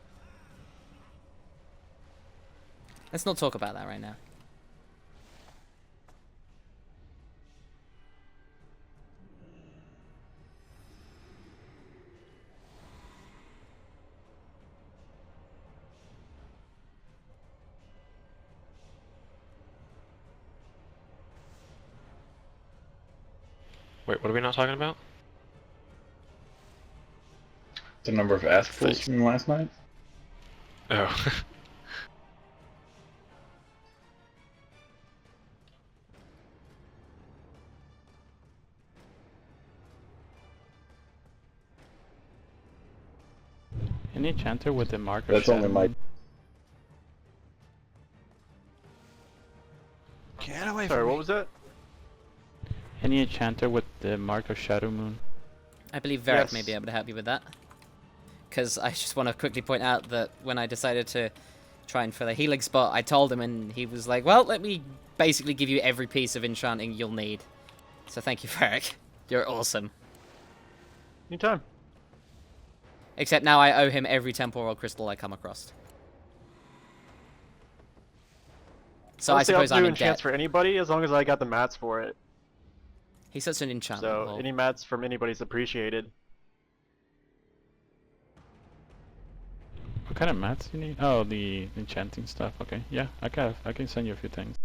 Let's not talk about that right now. Wait, what are we not talking about? The number of asphols from last night? Oh. Any enchanter with the marker? That's only my. Get away Sorry, from what me. was that? Any enchanter with the mark of Shadow Moon? I believe Varric Yes. may be able to help you with that. Because I just want to quickly point out that when I decided to try and fill a healing spot, I told him and he was like, well, let me basically give you every piece of enchanting you'll need. So thank you, Varric. You're awesome. Anytime. Except now I owe him every temporal crystal I come across. So Honestly, I suppose I'll I'm do in enchants debt. for anybody as long as I got the mats for it. He's such an enchantment So hole. any mats from anybody's appreciated. What kind of mats you need? Oh, the enchanting stuff. Okay, yeah, I can send you a few things.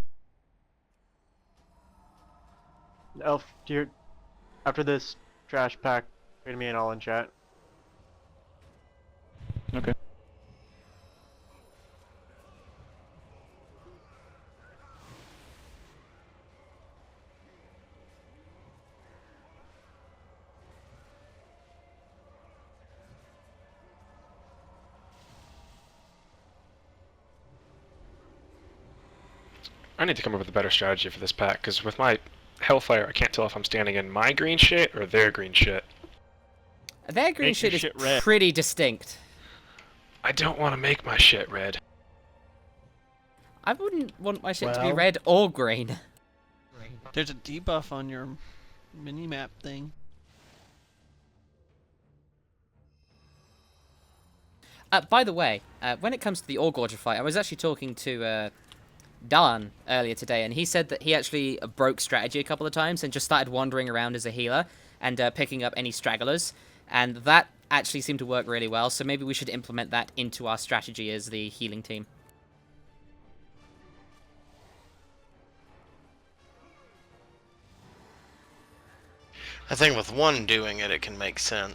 Elf, do you, after this trash pack, trade me and I'll in chat. Okay. I need to come up with a better strategy for this pack, because with my Hellfire, I can't tell if I'm standing in my green shit or their green shit. Their green Make your shit is shit red. pretty distinct. I don't want to make my shit red. I wouldn't want my shit to be Well- red or green. There's a debuff on your mini-map thing. By the way, when it comes to the Oregorger fight, I was actually talking to Dan earlier today, and he said that he actually broke strategy a couple of times and just started wandering around as a healer and picking up any stragglers, and that actually seemed to work really well, so maybe we should implement that into our strategy as the healing team. I think with one doing it, it can make sense.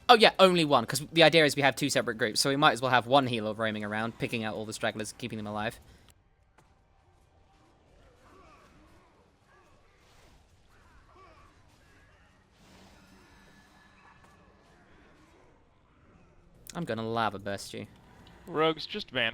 Oh yeah, only one, because the idea is we have 2 separate groups, so we might as well have one healer roaming around, picking out all the stragglers, keeping them alive. I'm gonna lava burst you. Rogues, just van.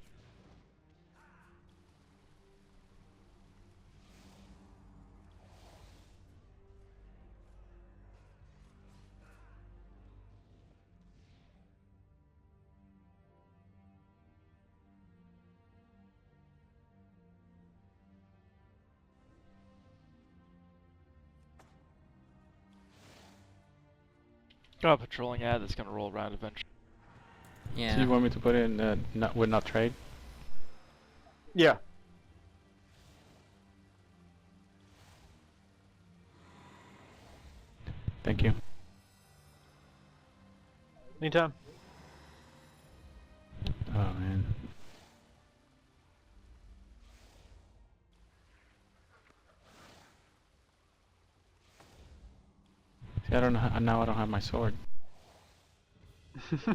Got a patrolling ad that's gonna roll around eventually. Yeah. So you want me to put in would not trade? Yeah. Thank you. Anytime. Oh man. See, I don't know. Now I don't have my sword.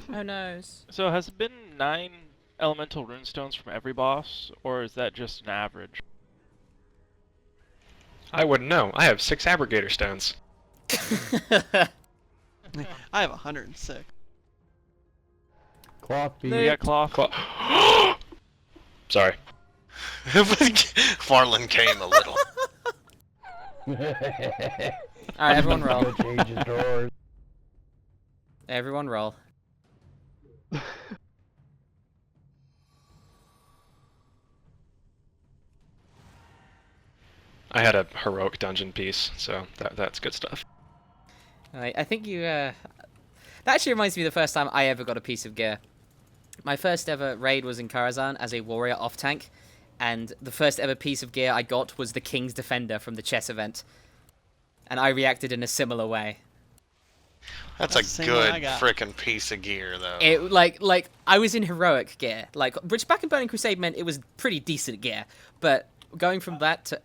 Who knows? So has it been 9 elemental runestones from every boss, or is that just an average? I wouldn't know. I have 6 abrogator stones. I have 106. Cloth We bead. got cloth. Sorry. Farland came a little. Alright, everyone roll. Change his drawers. Everyone roll. I had a heroic dungeon piece, so that's good stuff. Alright, I think you, That actually reminds me of the first time I ever got a piece of gear. My first ever raid was in Karazhan as a warrior off-tank, and the first ever piece of gear I got was the King's Defender from the chess event. And I reacted in a similar way. That's the a same good one I got. frickin' piece of gear, though. It, like, I was in heroic gear, like, which back in Burning Crusade meant it was pretty decent gear, but going from that to...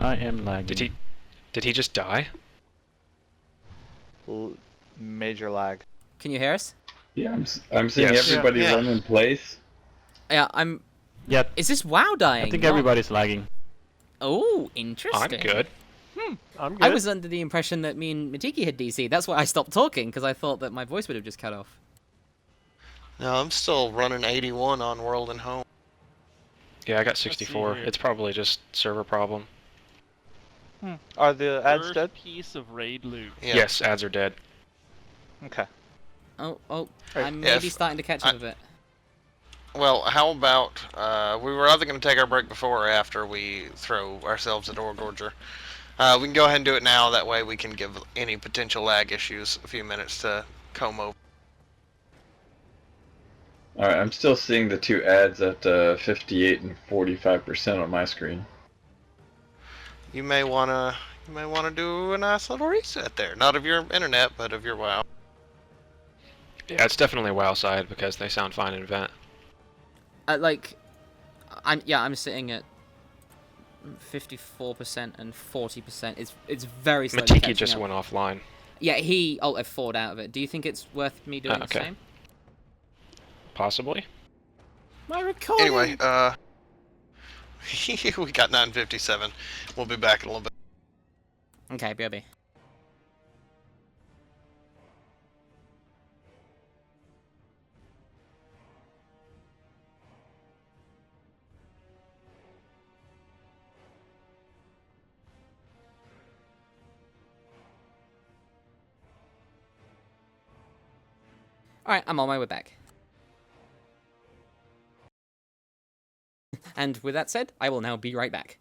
I am lagging. Did he just die? Major lag. Can you hear us? Yeah, I'm seeing Yes. everybody Yeah. run in place. Yeah, I'm... Yeah, Is this WoW dying? I think Not- everybody's lagging. Oh, interesting. I'm good. I'm good. I was under the impression that me and Matiki had DC. That's why I stopped talking, because I thought that my voice would have just cut off. No, I'm still running 81 on World and Home. Yeah, I got 64. here. It's probably just server problem. Are the ads First dead? piece of raid loot. Yeah. Yes, ads are dead. Okay. Oh, Right. I'm maybe If starting to catch up a bit. Well, how about, we were either going to take our break before or after we throw ourselves at Oregorger. We can go ahead and do it now, that way we can give any potential lag issues a few minutes to comb over. Alright, I'm still seeing the 2 ads at 58 and 45% on my screen. You may wanna do a nice little reset there. Not of your internet, but of your WoW. Yeah, it's definitely WoW side because they sound fine in Vent. I'm sitting at 54% and 40%. It's very slowly Matiki catching just up. went offline. Yeah, he Alt F4'd out of it. Do you think it's worth me doing the Okay. same? Possibly. My recording. Anyway, we got 9:57. We'll be back in a little bit. Okay, BRB. Alright, I'm on my way back. And with that said, I will now be right back.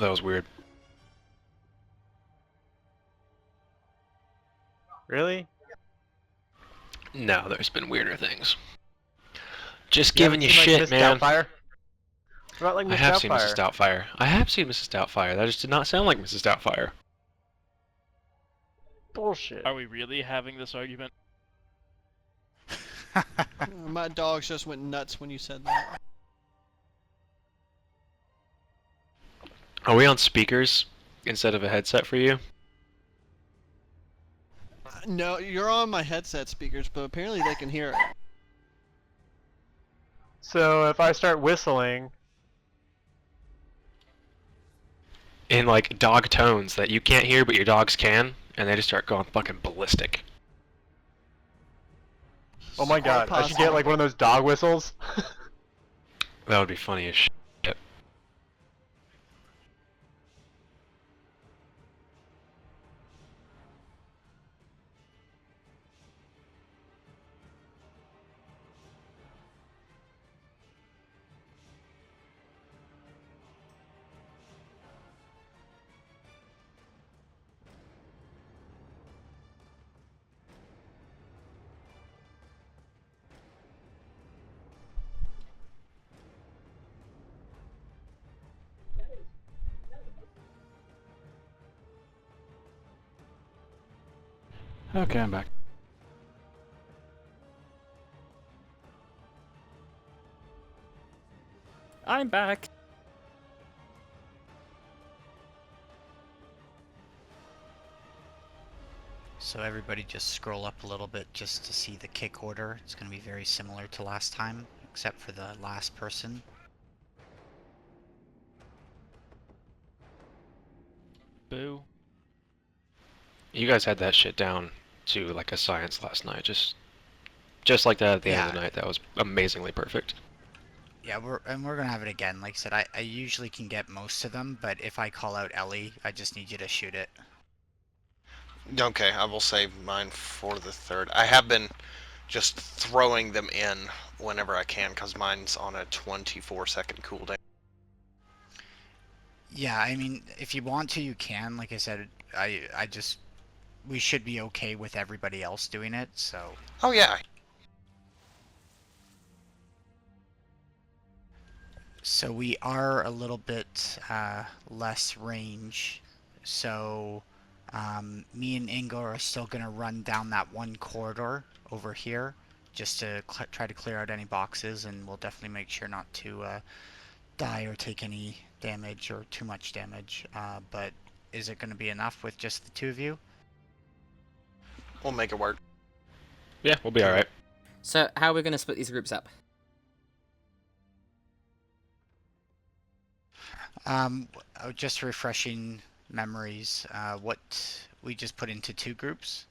That was weird. Really? No, there's been weirder things. Just You haven't giving you seen, like, shit, Miss man. Doubtfire? What about like I Miss have seen Mrs. Doubtfire? Doubtfire. I have seen Mrs. Doubtfire. That just did not sound like Mrs. Doubtfire. Bullshit. Are we really having this argument? My dogs just went nuts when you said that. Are we on speakers instead of a headset for you? No, you're on my headset speakers, but apparently they can hear it. So if I start whistling, In like dog tones that you can't hear but your dogs can, and they just start going fucking ballistic. oh my god, I should get like one of those dog whistles. That would be funny as shit. Okay, I'm back. I'm back. So everybody just scroll up a little bit just to see the kick order. It's going to be very similar to last time, except for the last person. Boo. You guys had that shit down to like a science last night. Just like that at the end of the night. That was amazingly perfect. Yeah, we're gonna have it again. Like I said, I usually can get most of them, but if I call out Ellie, I just need you to shoot it. Okay, I will save mine for the third. I have been just throwing them in whenever I can because mine's on a 24-second cooldown. Yeah, I mean, if you want to, you can. Like I said, we should be okay with everybody else doing it, so... Oh, yeah. So we are a little bit less range, so me and Ingo are still going to run down that one corridor over here just to try to clear out any boxes, and we'll definitely make sure not to die or take any damage or too much damage. But is it going to be enough with just the two of you? We'll make it work. Yeah, we'll be alright. So, how are we going to split these groups up? Just refreshing memories. What we just put into two groups?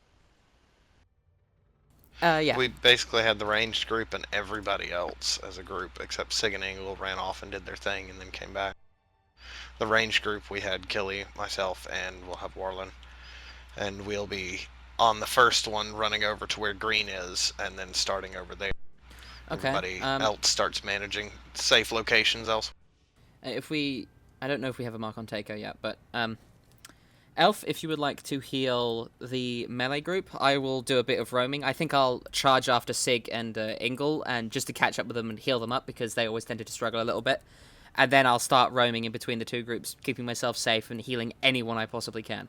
Yeah. We basically had the ranged group and everybody else as a group, except Sig and Engel ran off and did their thing and then came back. The ranged group, we had Killy, myself, and we'll have Warlin. And we'll be on the first one running over to where green is and then starting over there. Okay. Everybody else starts managing safe locations elsewhere. I don't know if we have a mark on Takeo yet, but Elf, if you would like to heal the melee group, I will do a bit of roaming. I think I'll charge after Sig and Ingel, and just to catch up with them and heal them up, because they always tended to struggle a little bit. And then I'll start roaming in between the two groups, keeping myself safe and healing anyone I possibly can.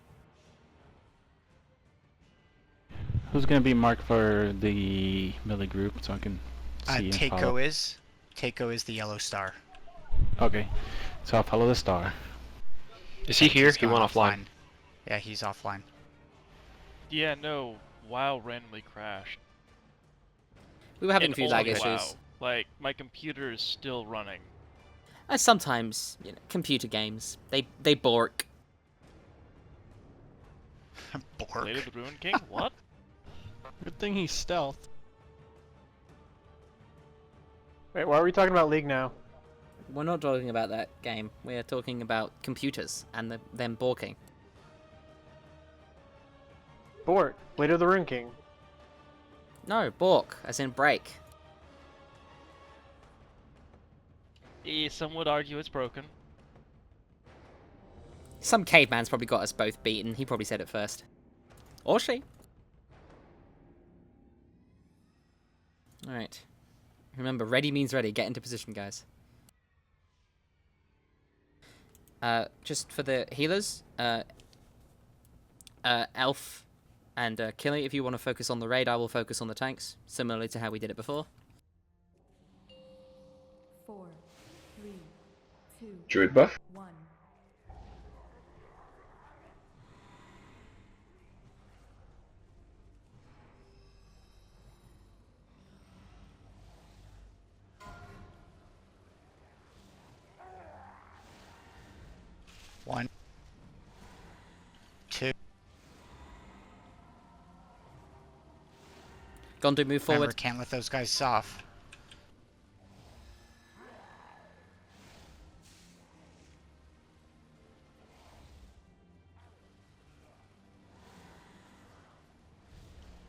Who's gonna be marked for the melee group so I can see and follow? Takeo is. Takeo is the yellow star. Okay, so I'll follow the star. Is he here? He's He gone went offline. Yeah, he's offline. Yeah, no. WoW randomly crashed. We were having a In few lag only issues. WoW. Like, my computer is still running. Sometimes, computer games, they bork. Bork. Blade of the Ruin King? What? Good thing he's stealth. wait, why are we talking about League now? We're not talking about that game. We're talking about computers and them borking. Bork, Blade of the Rune King. No, bork, as in break. Some would argue it's broken. Some caveman's probably got us both beaten. He probably said it first. Or she. Alright. Remember, ready means ready. Get into position, guys. Just for the healers, Elf and Killy, if you want to focus on the raid, I will focus on the tanks, similarly to how we did it before. 4, 3, 2, Druid buff? 1. One, two. Gondu, move forward. Remember, can't let those guys off.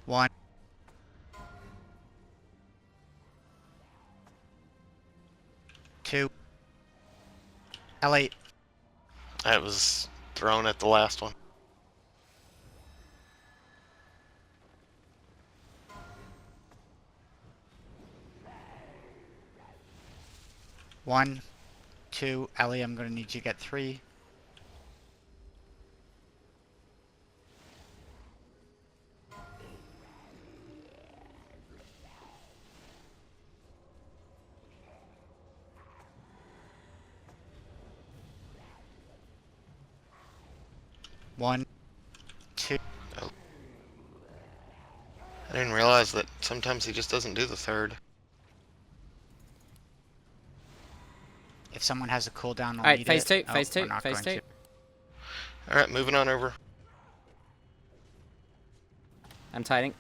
One. Two. L8. That was thrown at the last one. One, two. Ellie, I'm going to need you to get 3. One, two. Oh. I didn't realize that sometimes he just doesn't do the third. If someone has a cooldown, I'll Alright, need phase it. 2, phase we're 2, not phase going 2. to. Alright, moving on over. I'm tiding.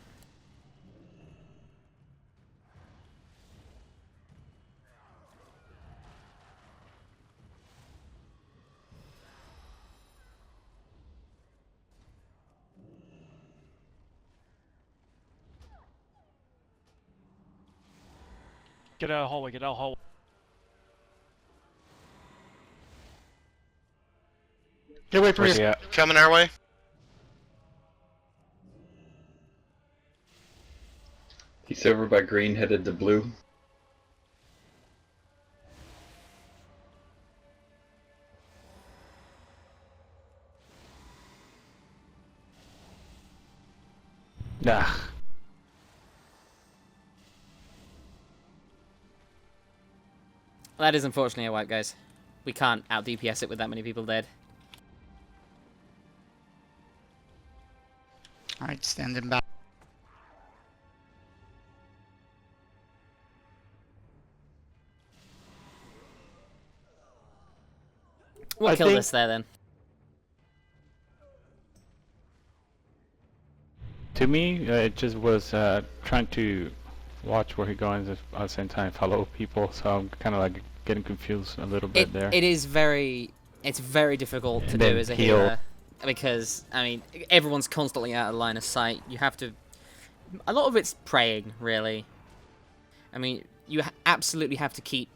Get out of the hallway, get out of the hallway. Get away from Where's me. he at? Coming our way. He's over by green, headed to blue. Nah. That is unfortunately a wipe, guys. We can't out DPS it with that many people dead. Alright, standing back. We'll kill this there then. To me, it just was trying to watch where he goes at the same time follow people, so I'm kind of like getting confused a little bit there. It is very, it's very difficult to And do then as a heal. healer because I mean everyone's constantly out of line of sight. You have to, a lot of it's praying really. I mean you absolutely have to keep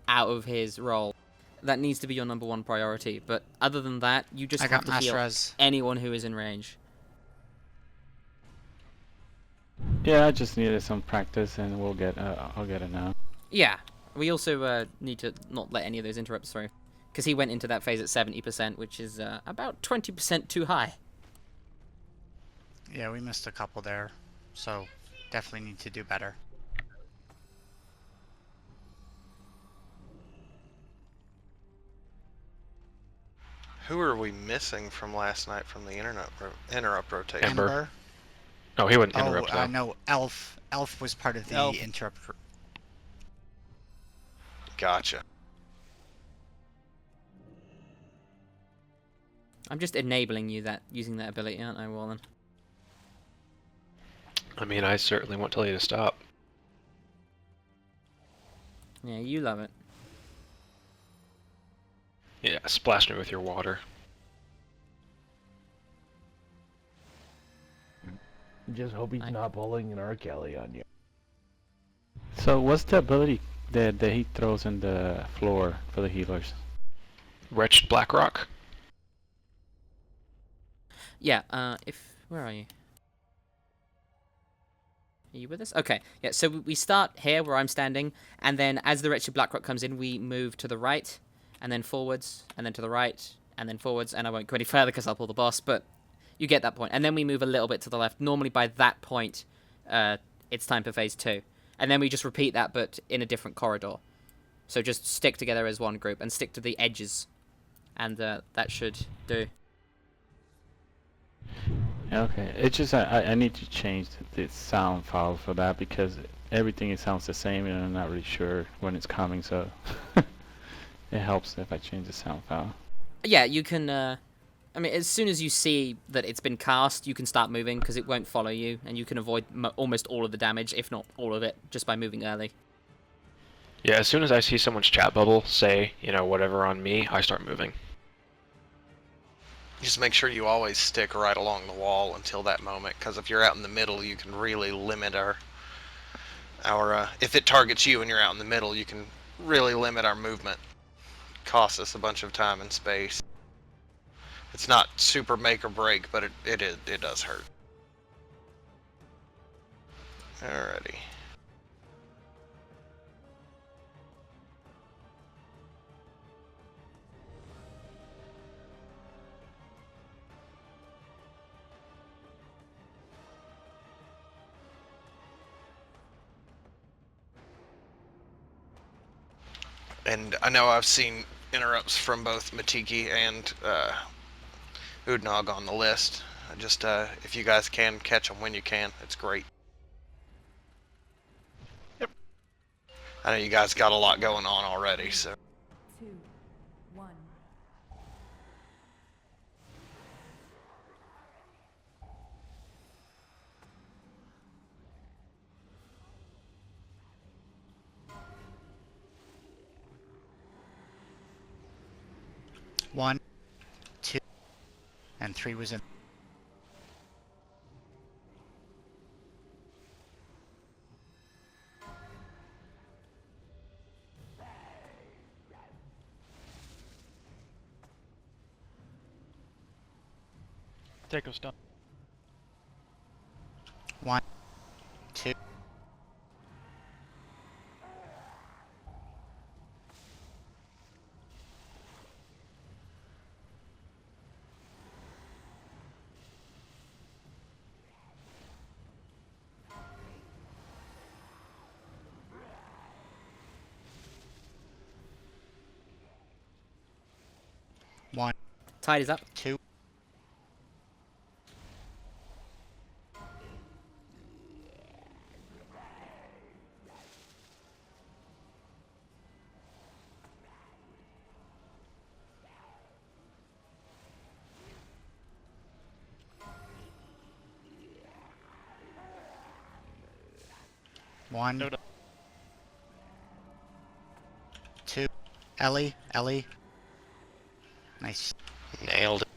out of his role. That needs to be your #1 priority. But other than that, you just I have got to mass heal res. anyone who is in range. Yeah, I just needed some practice, and we'll get. I'll get it now. Yeah, we also need to not let any of those interrupts through, because he went into that phase at 70%, which is about 20% too high. Yeah, we missed a couple there, so definitely need to do better. Who are we missing from last night from the interrupt rotation? Ember. Oh, he wouldn't interrupt though. No, Elf. Elf was part of the Elf. interrupt. Gotcha. I'm just enabling you that using that ability, aren't I, Wallen? I mean, I certainly won't tell you to stop. Yeah, you love it. Yeah, splash me with your water. Just hope he's not pulling an R. Kelly on you. So what's the ability that he throws in the floor for the healers? Wretched Blackrock. Yeah, where are you? Are you with us? Okay, yeah, so we start here where I'm standing, and then as the Wretched Blackrock comes in, we move to the right, and then forwards, and then to the right, and then forwards, and I won't go any further because I'll pull the boss, but you get that point. And then we move a little bit to the left. Normally by that point, it's time for phase 2. And then we just repeat that, but in a different corridor. So just stick together as one group, and stick to the edges, and that should do. Okay, it's just I need to change the sound file for that because everything sounds the same and I'm not really sure when it's coming, so it helps if I change the sound file. Yeah, you can, I mean, as soon as you see that it's been cast, you can start moving because it won't follow you, and you can avoid almost all of the damage, if not all of it, just by moving early. Yeah, as soon as I see someone's chat bubble say, you know, whatever on me, I start moving. Just make sure you always stick right along the wall until that moment, because if you're out in the middle, you can really limit our if it targets you and you're out in the middle, you can really limit our movement. Costs us a bunch of time and space. It's not super make or break, but it does hurt. Alrighty. And I know I've seen interrupts from both Matiki and Udnog on the list. Just if you guys can catch them when you can, it's great. Yep. I know you guys got a lot going on already, so. 2, 1. One, 2, and 3 was in. Take a stun. 1, 2. One, Tide is up. 2. One, No, no. 2. Ellie. Nice. Nailed it.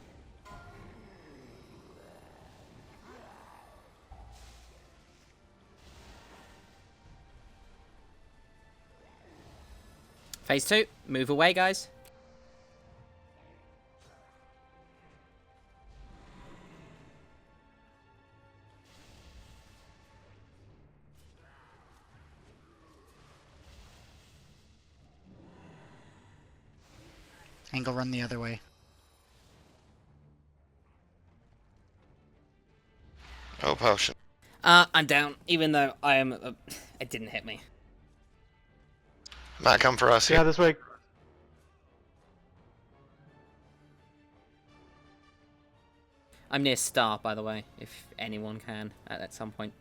Phase 2. Move away, guys. Angle run the other way. Oh, potion. I'm down, even though I am. It didn't hit me. Might come for us Yeah, here. this way. I'm near Star, by the way, if anyone can at some point.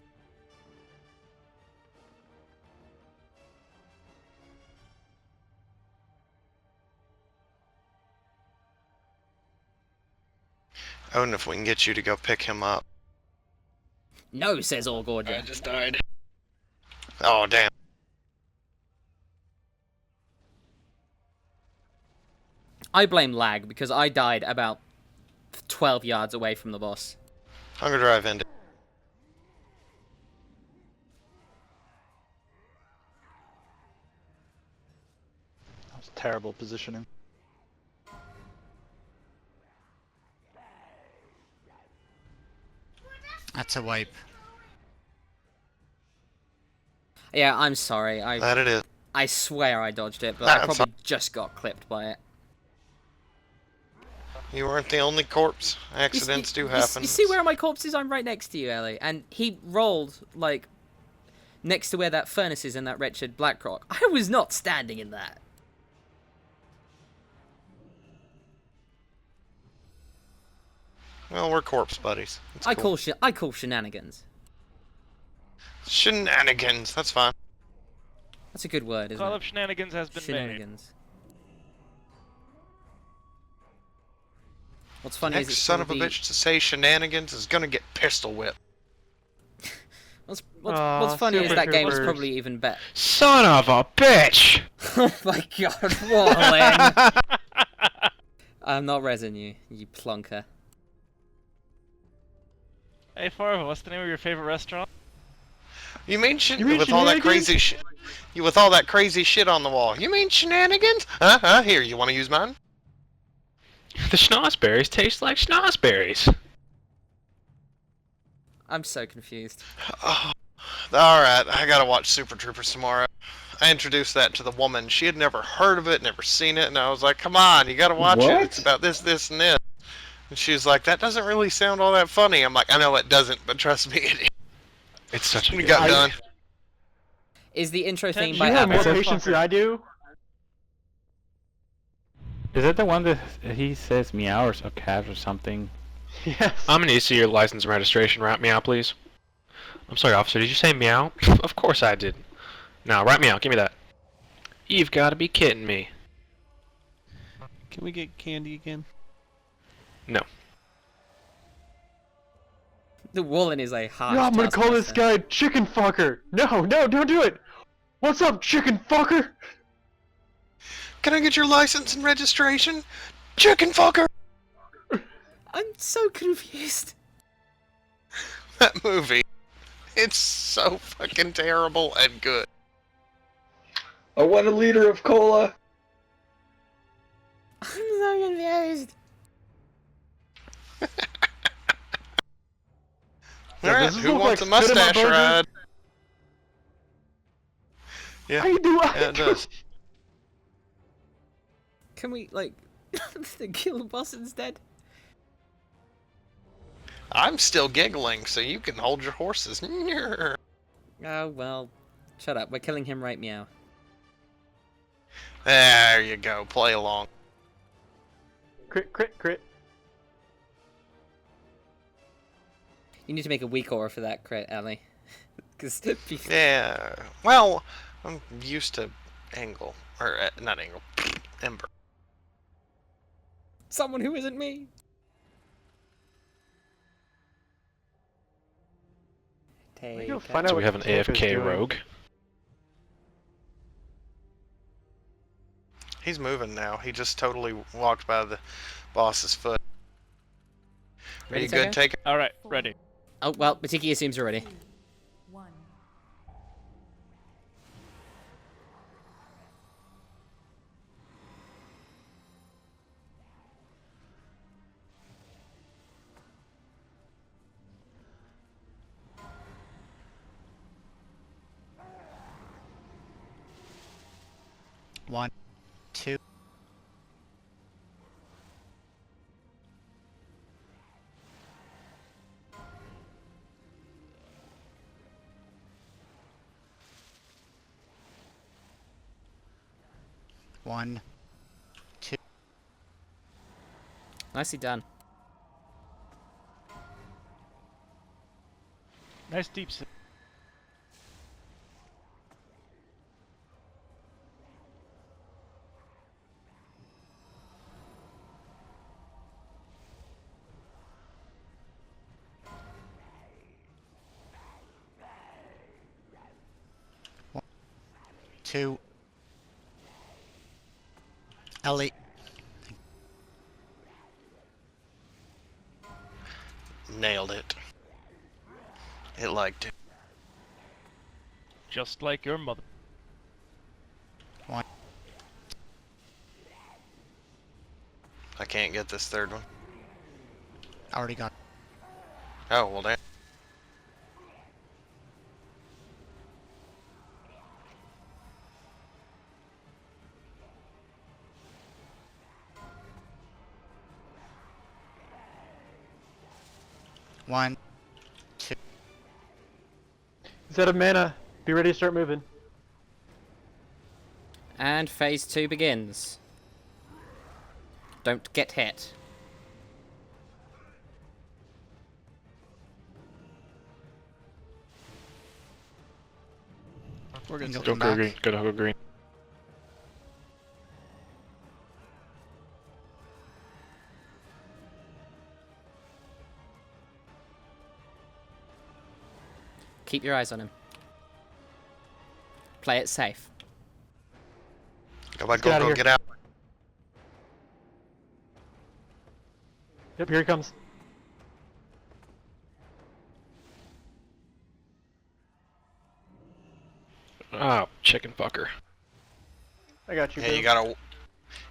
Oh, and if we can get you to go pick him up. No, says Oregorger. I just died. Oh, damn. I blame lag because I died about 12 yards away from the boss. Hunger drive ended. That was terrible positioning. That's a wipe. Yeah, I'm sorry. That it is. I swear I dodged it, but Nah, I I'm probably just got clipped by it. You weren't the only corpse. Accidents do happen. You see where my corpse is? I'm right next to you, Ellie. And he rolled, like, next to where that furnace is in that wretched Blackrock. I was not standing in that. Well, we're corpse buddies. It's cool. I call shenanigans. Shenanigans. That's fine. That's a good word, isn't Call it? of shenanigans has been Shenanigans. What's funny Next is it's son of a probably- bitch to say shenanigans is gonna get pistol whipped. What's funny is Super that game is Troopers. probably even better. Son of a bitch! Oh my god, Warren! I'm not resin you, you plonker. Hey Farva, what's the name of your favorite restaurant? You mean You mean with all that shenanigans? crazy shit? You with all that crazy shit on the wall? You mean shenanigans? Huh? Here, you want to use mine? The schnozberries taste like schnozberries. I'm so confused. Oh, alright, I gotta watch Super Troopers tomorrow. I introduced that to the woman. She had never heard of it, never seen it, and I was like, come on, you gotta watch it. It's about this, this, and this. And she was like, that doesn't really sound all that funny. I'm like, I know it doesn't, but trust me, it is. It's such a We good got done. Is the intro theme You by have more Apple? patience than I do. Is that the one that he says meow or cat or something? Yes. I'm gonna need to see your license and registration. Write meow, please. I'm sorry, officer. Did you say meow? Of course I did. Now, write meow. Give me that. You've got to be kidding me. Can we get candy again? No. The Woolen is a hard. No, I'm gonna call this guy chicken fucker. No, no, don't do it. What's up, chicken fucker? Can I get your license and registration? Chicken fucker! I'm so confused. That movie. It's so fucking terrible and good. I want a liter of cola. I'm so confused. Alright, does this who look wants like a mustache spit in my burger? ride? Yeah, How you do? yeah, it does. Can we, like, kill the boss instead? I'm still giggling, so you can hold your horses. Oh, well. Shut up. We're killing him right meow. There you go. Play along. Crit, crit, crit. You need to make a weak aura for that crit, Ellie. Because Yeah. Well, I'm used to angle. Or, not angle. Ember. someone who isn't me. Take go find out Do we what have an Tank is AFK doing. rogue? He's moving now. He just totally walked by the boss's foot. Are Ready, you good, Tuskeh? take it? Alright, ready. Oh, well, Matiki assumes you're ready. 1. One, two. One, two. Nicely done. Nice deep sit. Two. Ellie. Nailed it. It liked it. Just like your mother. One. I can't get this third one. Already got. Oh, well, damn. 1, 2. He's out of mana. Be ready to start moving. And phase 2 begins. Don't get hit. We're gonna Go green. Go green. Keep your eyes on him. Play it safe. Go back, go, get out. Yep, here he comes. Ah, chicken fucker. I got you. Yeah, bro. you gotta.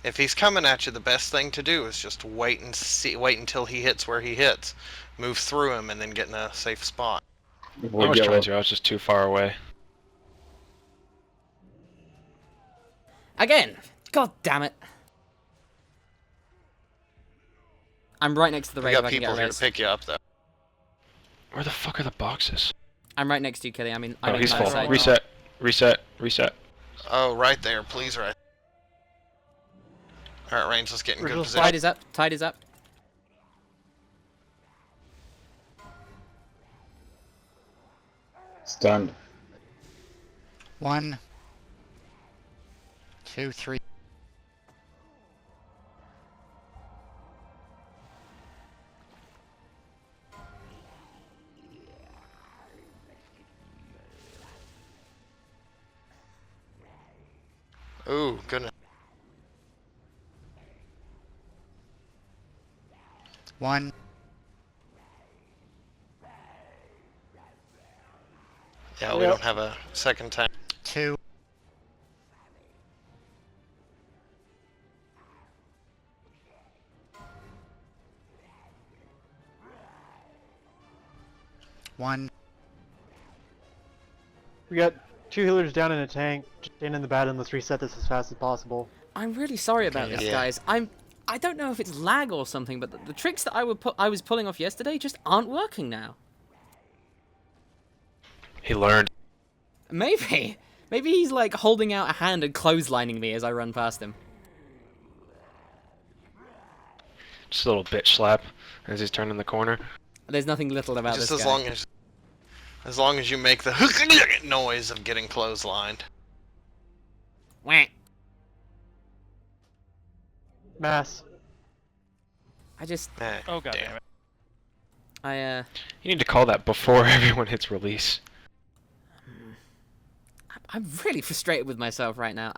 If he's coming at you, the best thing to do is just wait and see. Wait until he hits where he hits. Move through him and then get in a safe spot. I was trying to. I was just too far away. Again! God damn it. I'm right next to the We raid if got I can people get a here raise. to pick you up, though. Where the fuck are the boxes? I'm right next to you, Kelly. I mean, Oh, he's on full. my side. Reset. Reset. Reset. Oh, right there, please, right. Alright, Range, let's get in good position. Tide is up. Tide is up. Stunned. 1, 2, 3. Ooh, goodness. 1, Yeah, we don't have a second time. 2. 1. We got 2 healers down in a tank. Just stand in the bat and let's reset this as fast as possible. I'm really sorry about this, guys. I don't know if it's lag or something, but the tricks that I was pulling off yesterday just aren't working now. He learned. Maybe. Maybe he's like holding out a hand and clotheslining me as I run past him. Just a little bitch slap as he's turning the corner. There's nothing little about Just this as guy. as long as you make the noise of getting clotheslined. Wah. Mass. I just... Oh god damn it. You need to call that before everyone hits release. I'm really frustrated with myself right now.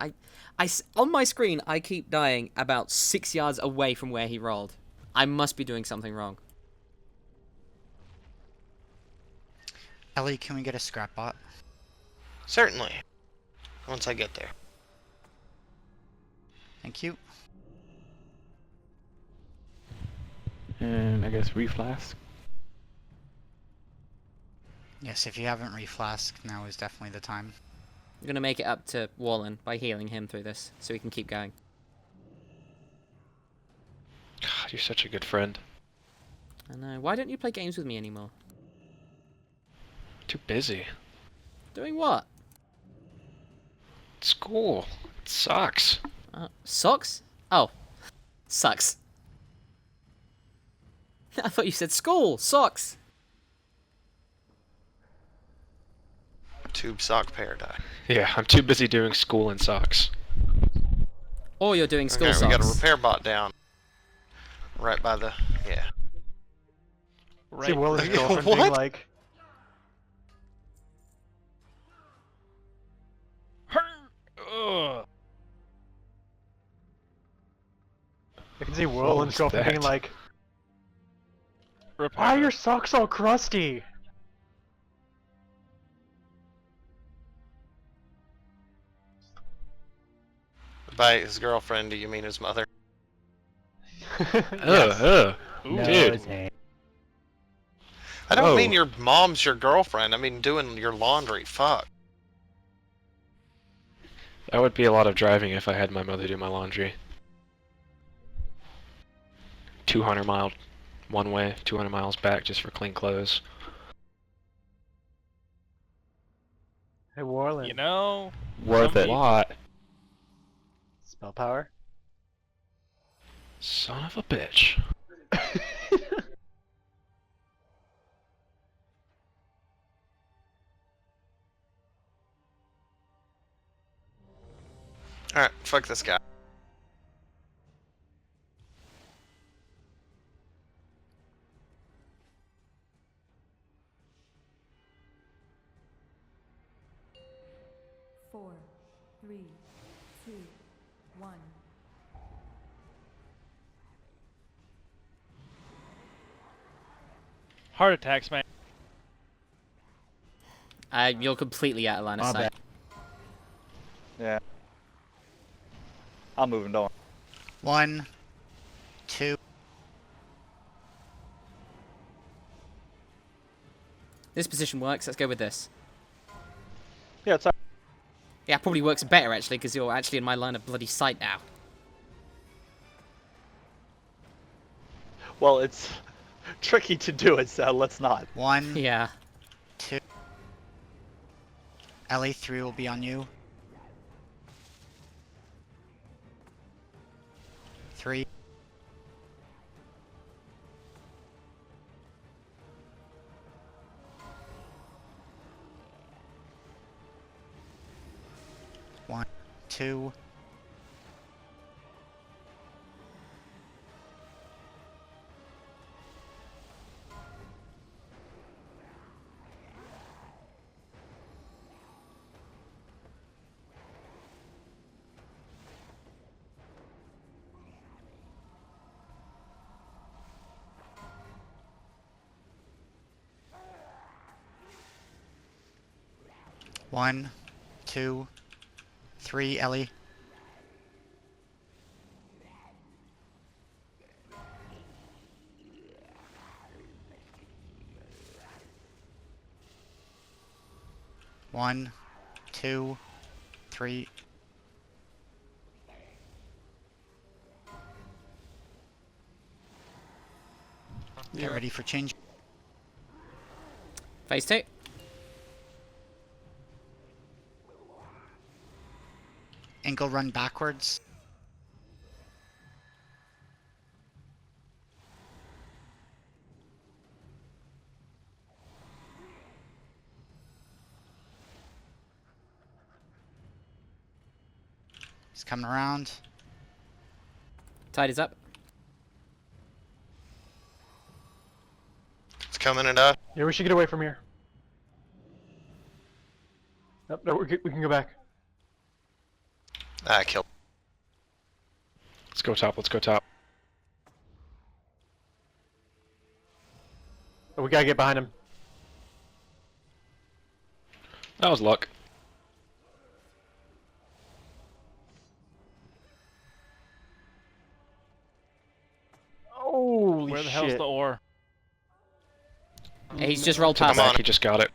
On my screen, I keep dying about 6 yards away from where he rolled. I must be doing something wrong. Ellie, can we get a scrap bot? Certainly. Once I get there. Thank you. And I guess reflask. Yes, if you haven't reflasked, now is definitely the time. I'm gonna make it up to Wallen by healing him through this, so he can keep going. God, you're such a good friend. I know. Why don't you play games with me anymore? Too busy. Doing what? School. It sucks. Socks? Oh. Sucks. I thought you said school. Socks. Tube sock paradise. Yeah, I'm too busy doing school and socks. Or you're doing school Okay, socks. we got a repair bot down. Right by the... yeah. See Will's girlfriend being What? like... Ugh. I can see Will and his girlfriend being like... Repair. Why are your socks all crusty? By his girlfriend, do you mean his mother? Ooh, No, dude. it's him. I don't Whoa. mean your mom's your girlfriend. I mean doing your laundry. Fuck. That would be a lot of driving if I had my mother do my laundry. 200-mile one way, 200 miles back, just for clean clothes. Hey, Warland. You know, Worth some it. people- What? Spell power. Son of a bitch. Alright, fuck this guy. Four, three, two, one. heart attacks, man. You're completely out of line of sight. Yeah. I'll move him, don't worry. 1, 2. This position works. Let's go with this. Yeah, it's alright. Yeah, probably works better actually because you're actually in my line of bloody sight now. Well, it's tricky to do it, so let's not. 1, Yeah. 2. Ellie, 3 will be on you. 3. 1, 2. 1, 2, 3, Ellie. 1, 2, 3. Get ready for change. Phase 2. Ankle run backwards. He's coming around. Tide is up. It's coming at us. Yeah, we should get away from here. Nope, no, we can go back. Ah, killed. Let's go top, let's go top. Oh, we gotta get behind him. That was luck. Holy Where the shit. hell's the ore? He's just rolled To the past. back, he just got it.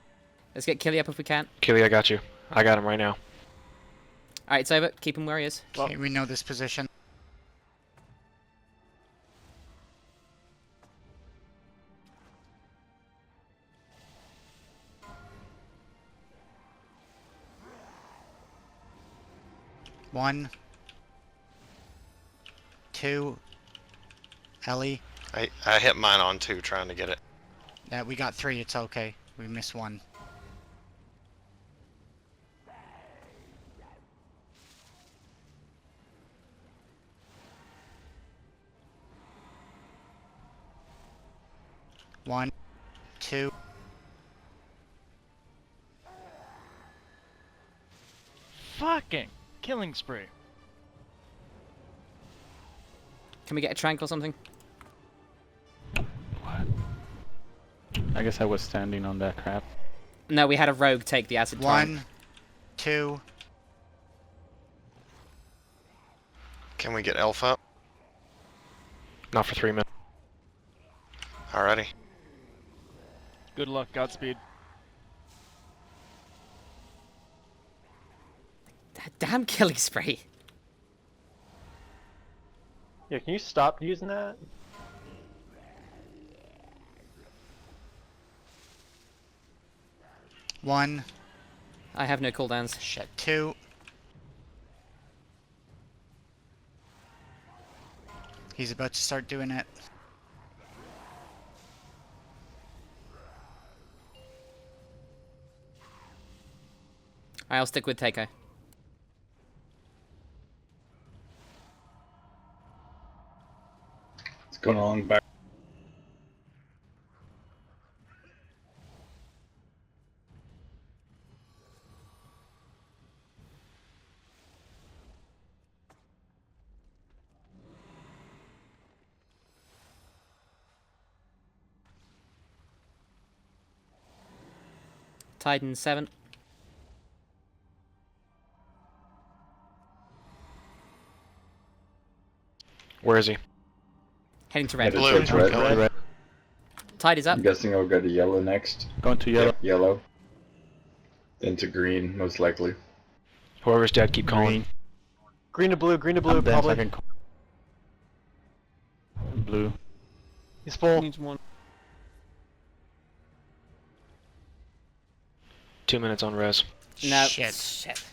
Let's get Killy up if we can. Killy, I got you. I got him right now. Alright, it's over. Keep him where he is. Okay, we know this position. One, 2, Ellie. I hit mine on 2 trying to get it. Yeah, we got 3. It's okay. We missed 1. One, 2. Fucking killing spree. Can we get a trank or something? What? I guess I was standing on that crap. No, we had a rogue take the acid torrent. 1, 2. Can we get Elf up? Not for 3 minutes. Alrighty. Good luck, Godspeed. That damn killing spree. Yeah, can you stop using that? 1. I have no cooldowns. Shit. 2. He's about to start doing it. I'll stick with Takeo. It's going along back. Titan 7. Where is he? Heading to red. Headed towards red. Tide is up. I'm guessing I'll go to yellow next. Going to yellow. Yep, yellow. Then to green, most likely. Whoever's dead, keep calling. Green to blue, I'm dead, so I probably. can blue. He's full. Needs one. 2 minutes on res. No. Shit.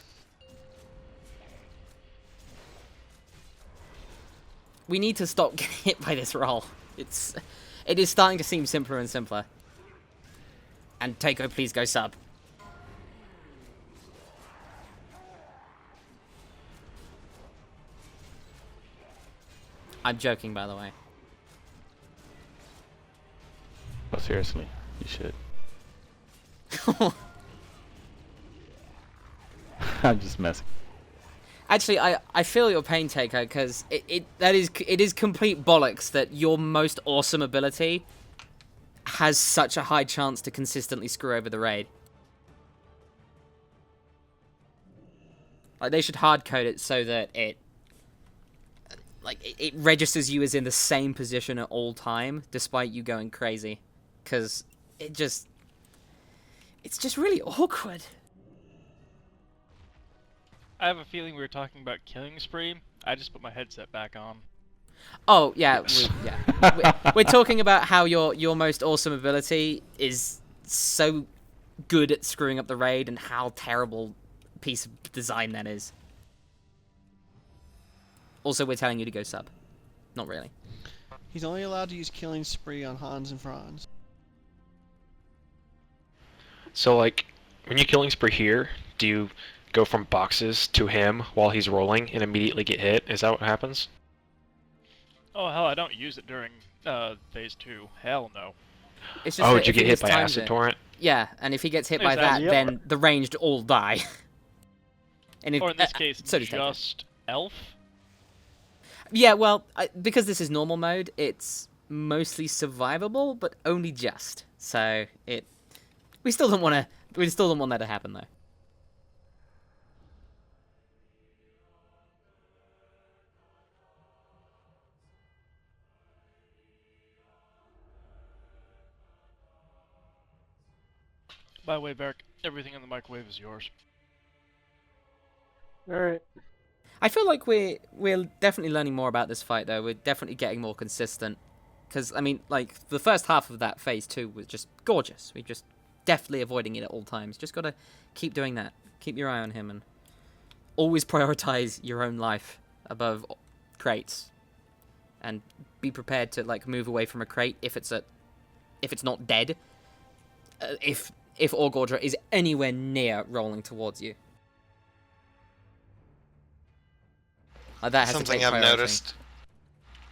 We need to stop getting hit by this roll. It is starting to seem simpler and simpler. And Takeo, please go sub. I'm joking, by the way. Oh, seriously, you should. I'm just messing. Actually, I feel your pain, Takeo, because it is complete bollocks that your most awesome ability has such a high chance to consistently screw over the raid. Like, they should hard code it so that it registers you as in the same position at all time, despite you going crazy, because it's just really awkward. I have a feeling we were talking about killing spree. I just put my headset back on. Oh yeah, we're talking about how your most awesome ability is so good at screwing up the raid, and how terrible piece of design that is. Also, we're telling you to go sub. Not really. He's only allowed to use killing spree on Hans and Franz. So, like, when you're killing spree here, do you go from boxes to him while he's rolling and immediately get hit? Is that what happens? Oh hell, I don't use it during phase 2. Hell no. It's just Oh, that did you if he get hit by mistimes acid it- torrent? Yeah, and if he gets hit by that, Exactly. then the ranged all die. And if, Or in this case, so does Takeo. just elf. Yeah, well, because this is normal mode, it's mostly survivable, but only just. So we still don't want that to happen though. By the way, Varric, everything in the microwave is yours. Alright. I feel like we're definitely learning more about this fight though. We're definitely getting more consistent. Because, I mean, like, the first half of that phase 2 was just gorgeous. We're just definitely avoiding it at all times. Just gotta keep doing that. Keep your eye on him and always prioritize your own life above crates. And be prepared to, like, move away from a crate if it's not dead. If Oregorger is anywhere near rolling towards you. That has Something to take I've priority. noticed.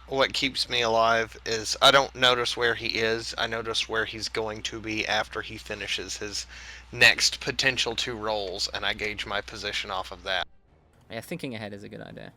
What keeps me alive is I don't notice where he is. I notice where he's going to be after he finishes his next potential 2 rolls, and I gauge my position off of that. Yeah, thinking ahead is a good idea.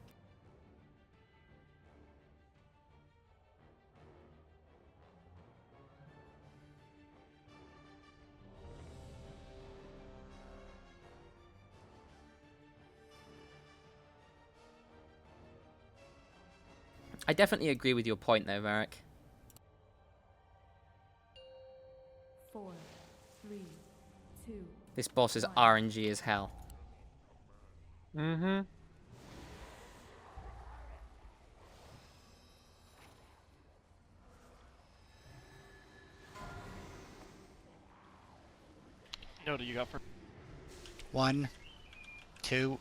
I definitely agree with your point though, Varric. 4, 3, 2. This boss is RNG as hell. Mm-hmm. No, do you got for 1, 2.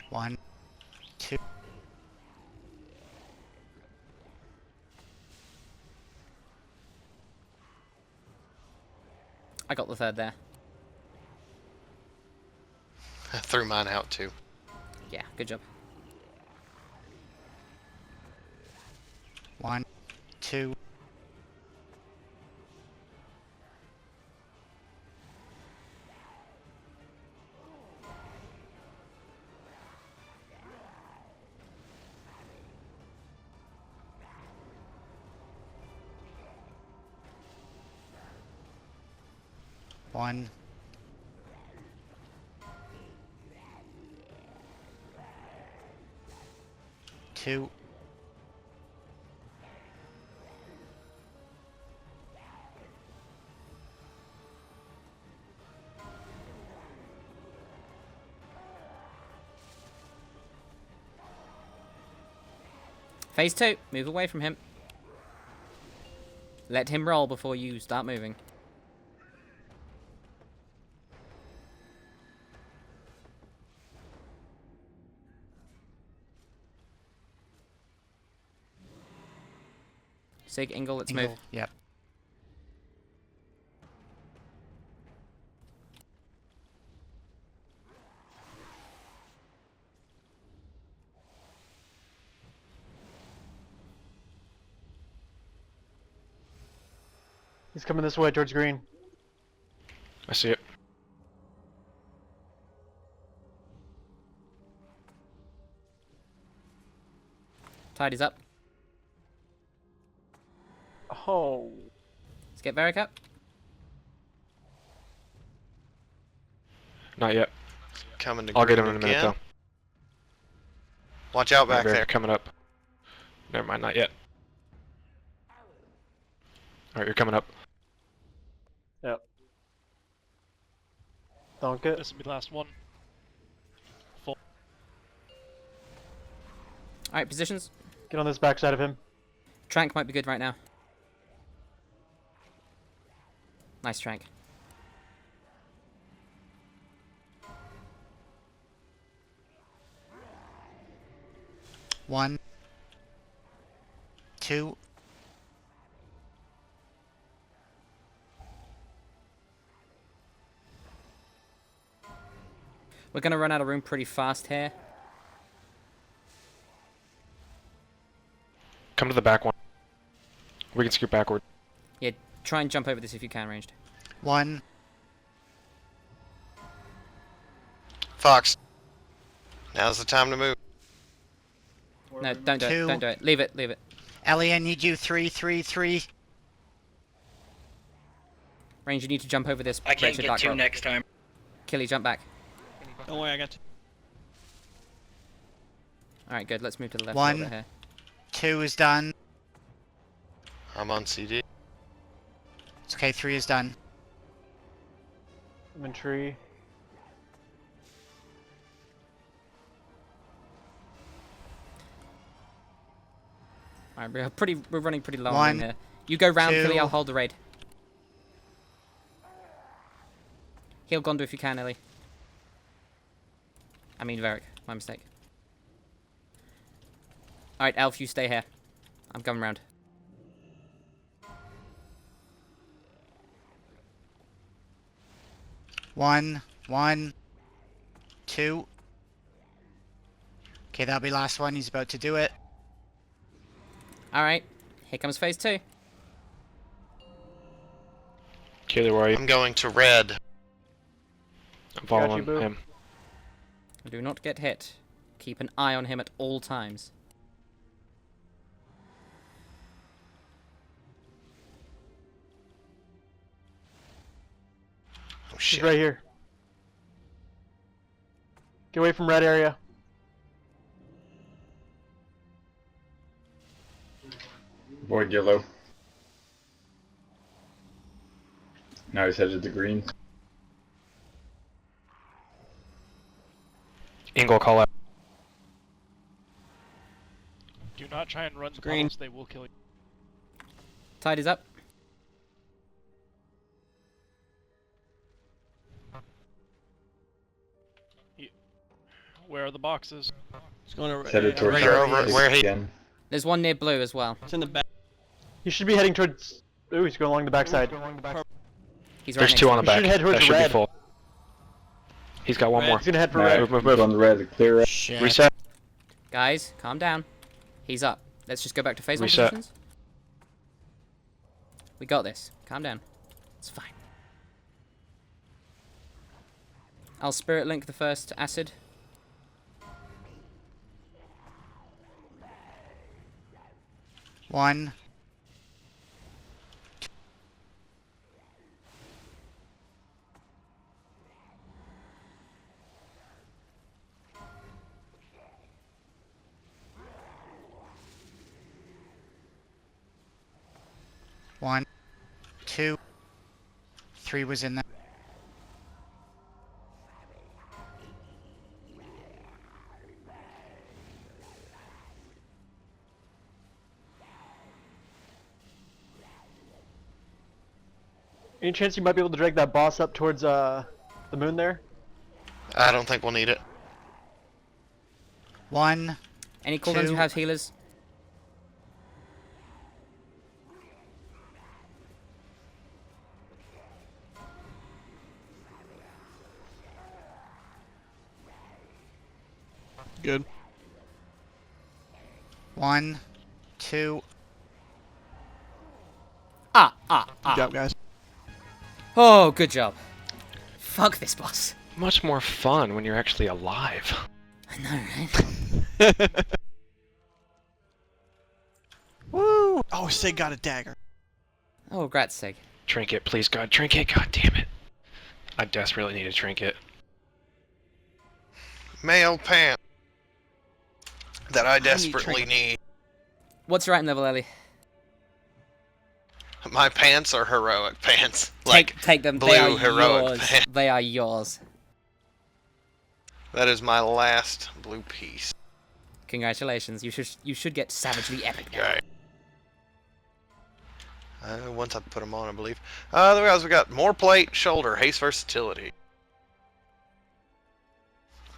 One, 2. I got the third there. I threw mine out too. Yeah, good job. 1, 2. One, 2. Phase 2. Move away from him. Let him roll before you start moving. Sig, Ingle, let's move. Yep. He's coming this way towards green. I see it. Tide is up. Oh. Let's get Varric up. Not yet. Coming to I'll get green him in a minute again. though. Watch out back Right, there. coming up. Never mind, not yet. Alright, you're coming up. Yep. Don't get. this will be the last one. Full. Alright, positions. Get on this backside of him. Trank might be good right now. Nice Trank. One, 2. We're gonna run out of room pretty fast here. Come to the back one. We can scoot backward. Yeah, try and jump over this if you can, ranged. 1, Fox. Now's the time to move. No, don't do it. 2. Don't do it. Leave it. Leave it. Ellie, I need you 3, 3, 3. Range, you need to jump over this. I can't wretched get dark 2 rock. next time. Killy, jump back. Don't worry, I got 2. Alright, good. Let's move to the left 1, a little bit here. 2 is done. I'm on CD. It's okay, 3 is done. Infantry. Alright, we're running pretty low on 1, room here. You go round, 2. Killy, I'll hold the raid. Heal Gondor if you can, Ellie. I mean Varric, my mistake. Alright, Elf, you stay here. I'm coming round. One, 2. Okay, that'll be last one. He's about to do it. Alright, here comes phase 2. Kaylee, where are you? I'm going to red. I'm following Boo. him. Do not get hit. Keep an eye on him at all times. Oh She's shit. right here. Get away from red area. Void yellow. Now he's headed to green. Ingle, call out. Do not try and run the Green. tunnels, they will kill you. Tide is up. Where are the boxes? It's going to Headed towards You're over six where he. again. There's one near blue as well. It's in the back. He should be heading towards. Ooh, he's going along the backside. He's right There's next two to on the me. You back. should head towards That should red. be full. He's got one Red. more. He's gonna head for Alright, red. Move, he's on the red, clear red. Shit. Reset. Guys, calm down. He's up. Let's just go back to phase one Reset. positions. We got this. Calm down. It's fine. I'll spirit link the first acid. One. One, two, three was in there. Any chance you might be able to drag that boss up towards the moon there? I don't think we'll need it. One. Any cooldowns Two. you have, healers? Good. One, two. Good job, guys. Oh, good job. Fuck this boss. Much more fun when you're actually alive. I know, right? Woo! Oh, Sig got a dagger. Oh, grats, Sig. Trinket, please, God. Trinket, God damn it. I desperately need a trinket. Male pant. That I desperately need. What's your item level, Ellie? My pants are heroic pants. Take them. blue They are heroic yours. pants. They are yours. That is my last blue piece. Congratulations. You should get savagely epic now. Okay. Once I put them on, I believe. Otherwise, we got more plate, shoulder, haste, versatility.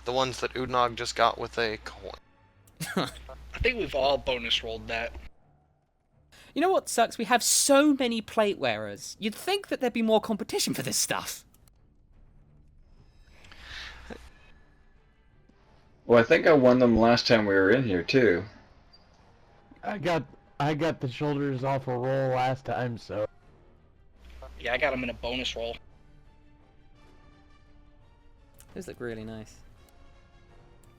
The ones that Udnog just got with a coin. I think we've all bonus rolled that. You know what sucks? We have so many plate wearers. You'd think that there'd be more competition for this stuff. Well, I think I won them last time we were in here too. I got the shoulders off a roll last time, so. Yeah, I got them in a bonus roll. Those look really nice.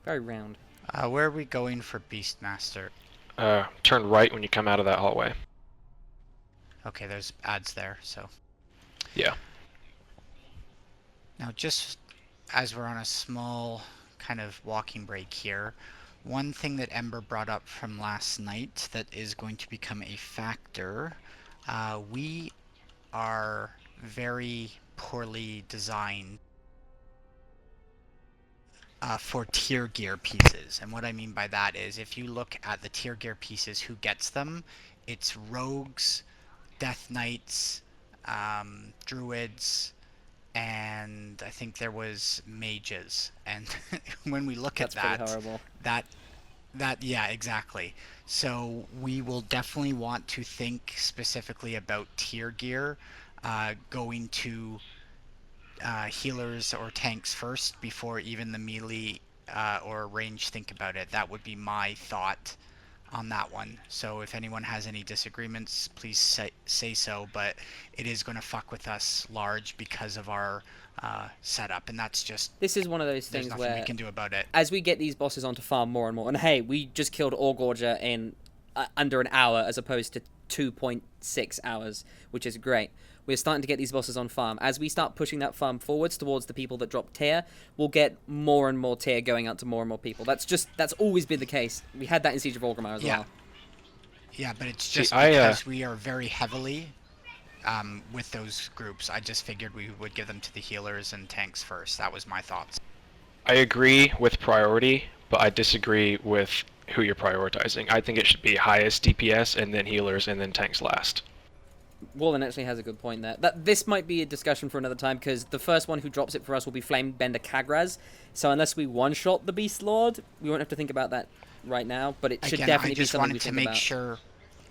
Very round. Where are we going for Beastmaster? Turn right when you come out of that hallway. Okay, there's ads there, so. Yeah. Now, just as we're on a small kind of walking break here, one thing that Ember brought up from last night that is going to become a factor, we are very poorly designed for tier gear pieces. And what I mean by that is if you look at the tier gear pieces, who gets them, it's rogues, death knights, druids, and I think there was mages. And when we look That's at pretty that, horrible. yeah, exactly. So we will definitely want to think specifically about tier gear, going to healers or tanks first before even the melee or range think about it. That would be my thought on that one. So if anyone has any disagreements, please say so, but it is going to fuck with us large because of our setup, and that's just... This is one of those there's things nothing where we can do about it. as we get these bosses onto farm more and more, and hey, we just killed Oregorger in under an hour as opposed to 2.6 hours, which is great. We're starting to get these bosses on farm. As we start pushing that farm forwards towards the people that drop tier, we'll get more and more tier going out to more and more people. That's always been the case. We had that in Siege of Orgrimmar as well. Yeah, but it's just See, because we are very heavily with those groups. I just figured we would give them to the healers and tanks first. That was my thoughts. I agree with priority, but I disagree with who you're prioritizing. I think it should be highest DPS and then healers and then tanks last. Wallen actually has a good point there. This might be a discussion for another time, because the first one who drops it for us will be Flamebender Kagraz. So unless we one-shot the Beast Lord, we won't have to think about that right now. But it should definitely be something we think about. I just wanted to make sure.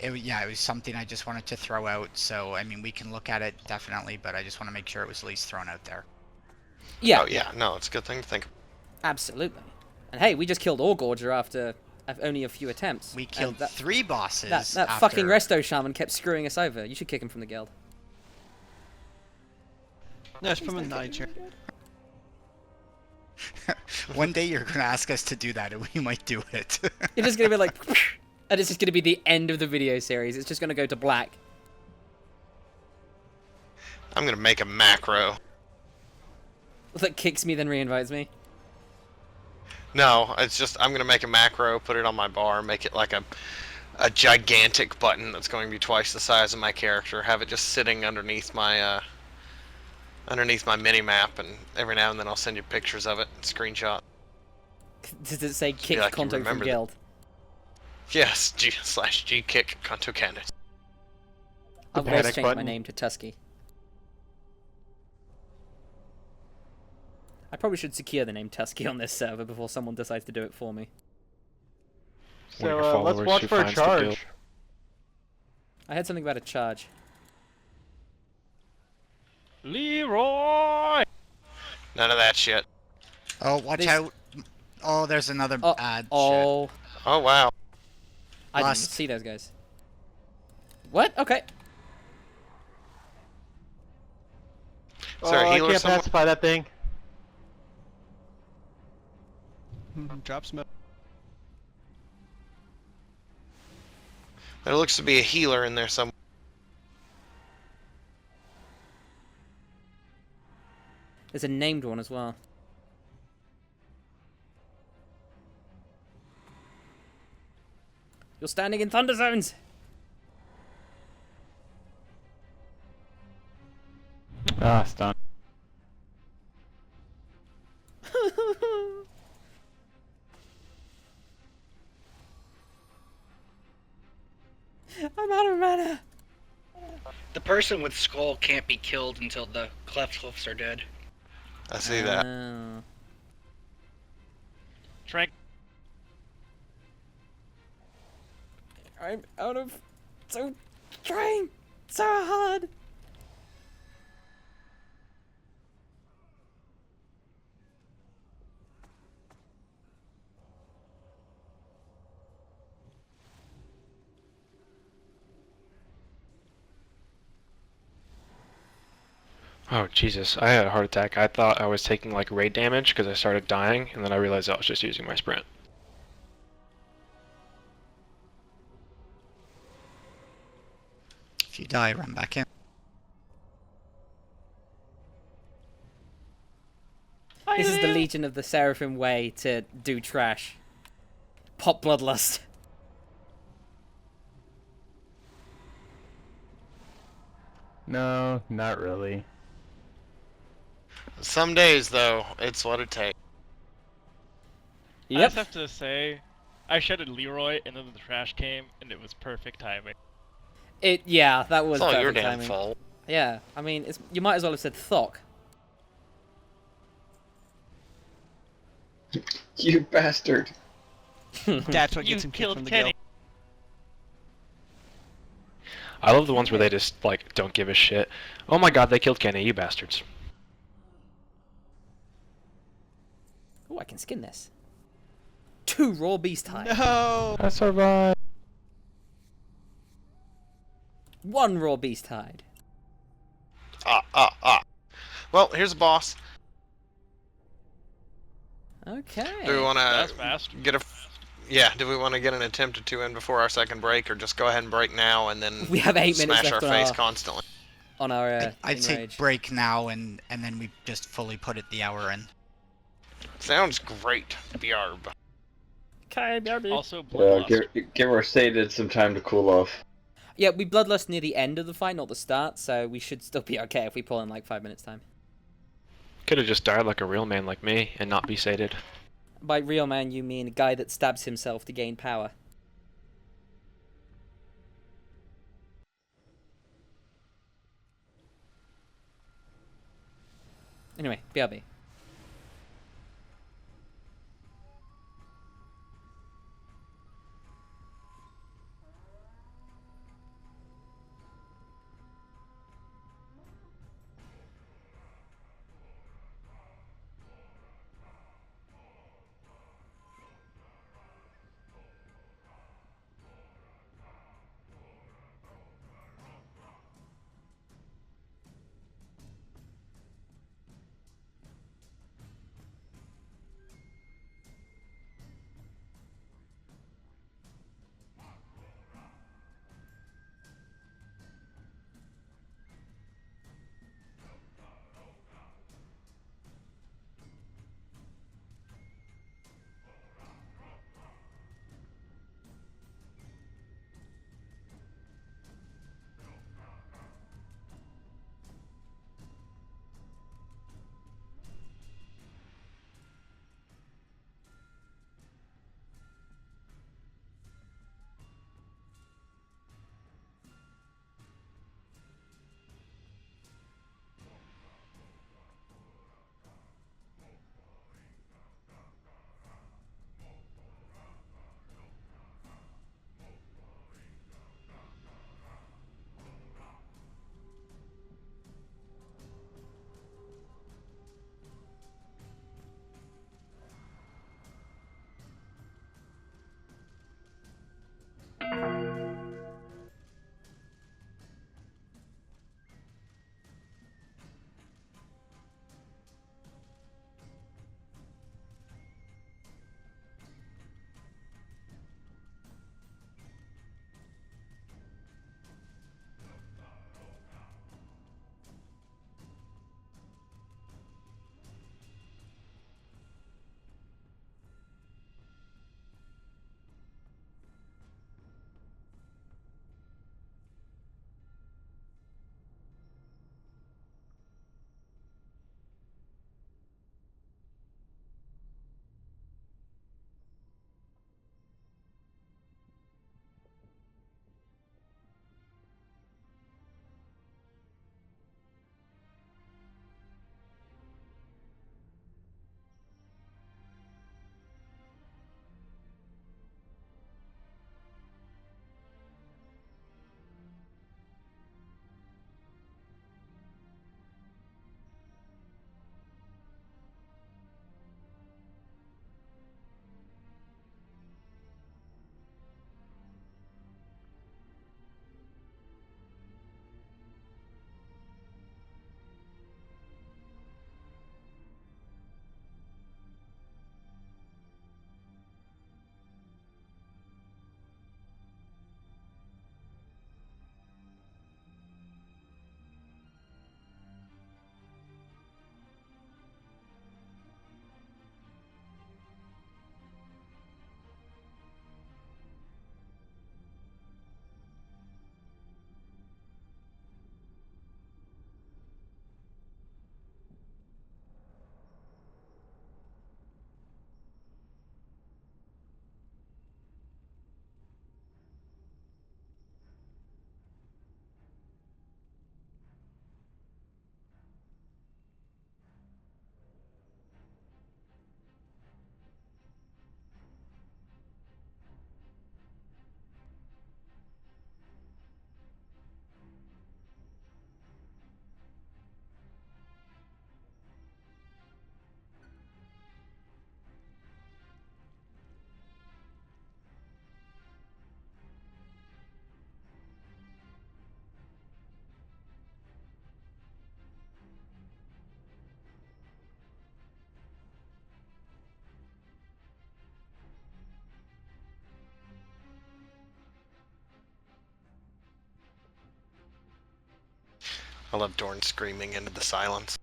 It was something I just wanted to throw out. So I mean, we can look at it definitely, but I just want to make sure it was at least thrown out there. Yeah. Oh yeah, no, it's a good thing to think. Absolutely. And hey, we just killed Oregorger after only a few attempts. We killed 3 bosses. That fucking Resto Shaman kept screwing us over. You should kick him from the guild. No, it's from Niger. One day you're gonna ask us to do that, and we might do it. You're just gonna be like, and it's just gonna be the end of the video series. It's just gonna go to black. I'm gonna make a macro. That kicks me, then reinvites me. No, it's just I'm gonna make a macro, put it on my bar, make it like a gigantic button that's going to be twice the size of my character. Have it just sitting underneath my mini map, and every now and then I'll send you pictures of it, screenshot. Does it say kick like Konto from guild? Yes, G/G kick Konto Candace. I've always changed my name to Tuskeh. I probably should secure the name Tuskeh on this server before someone decides to do it for me. So let's watch for a charge. I heard something about a charge. Leroy! None of that shit. Oh, watch out. Oh, there's another ad. Oh. Shit. Oh, wow. I didn't see those guys. What? Okay. Sorry, I can't pacify that thing. Drop smoke. There looks to be a healer in there somewhere. There's a named one as well. You're standing in thunder zones. Ah, stun. I'm out of mana. The person with skull can't be killed until the cleft hoofs are dead. I see that. Trank. I'm out of... trying so hard. Oh, Jesus. I had a heart attack. I thought I was taking, like, raid damage because I started dying, and then I realized I was just using my sprint. If you die, run back in. This is the Legion of the Seraphim way to do trash. Pop Bloodlust. No, not really. Some days, though, it's what it takes. I just have to say, I shouted Leroy, and then the trash came, and it was perfect timing. Yeah, that was It's all perfect your damn timing. fault. Yeah, I mean, you might as well have said Thok. You bastard. That's what gets him killed from the guild. I love the ones where they just, like, don't give a shit. Oh my god, they killed Kenny, you bastards. Oh, I can skin this. 2 raw beast hide. No! I survived. 1 raw beast hide. Well, here's a boss. Okay. Do we want That's to fast. get a... Yeah, do we want to get an attempt or 2 in before our second break, or just go ahead and break now and then We have 8 minutes smash our left face on constantly? On our I'd say enrage. break now, and then we just fully put it the hour in. Sounds great, Bjarb. Okay, BRB. Also, Well, Bloodlust. give Mercedes some time to cool off. Yeah, we bloodlust near the end of the fight, not the start, so we should still be okay if we pull in like 5 minutes time. Could have just died like a real man like me and not be sated. By real man, you mean a guy that stabs himself to gain power. Anyway, BRB. I love Dorn screaming into the silence.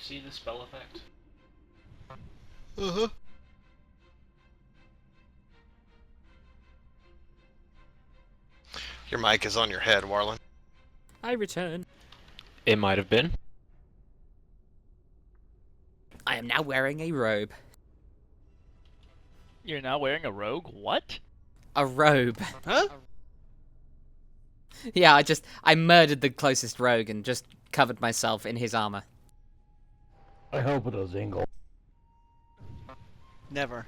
see the spell effect? Uh-huh. Your mic is on your head, Warlin. I return. It might have been. I am now wearing a robe. You're now wearing a rogue? What? A robe. Huh? Yeah, I murdered the closest rogue and just covered myself in his armor. I hope it was Ingle. Never.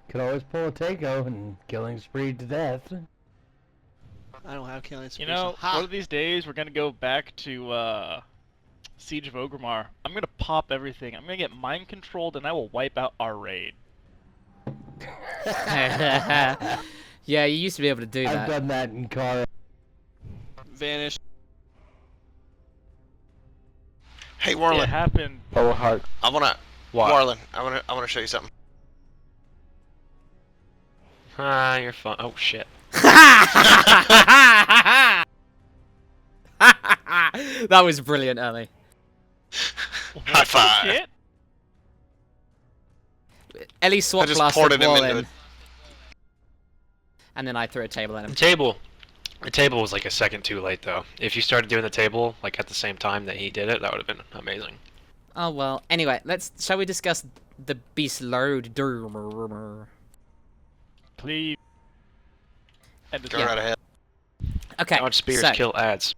Could always pull a Takeo and killing spree to death. I don't have killing spree. You know, so one of these days we're gonna go back to Siege of Orgrimmar. I'm gonna pop everything. I'm gonna get mind controlled and I will wipe out our raid. Yeah, you used to be able to do that. I've done that in car. Vanish. Hey, Warlin. It happened. Oh, heart. Warlin, I wanna show you something. Ah, you're fun. Oh shit. That was brilliant, Ellie. High five. Shit? Ellie swap I just blasted ported him Wall into in, and then I threw a table at him. The table was like a second too late though. If you started doing the table like at the same time that he did it, that would have been amazing. Oh well. Anyway, shall we discuss the beast Lord Dak? Please. And Go right ahead. Okay. How much spears so, kill ads?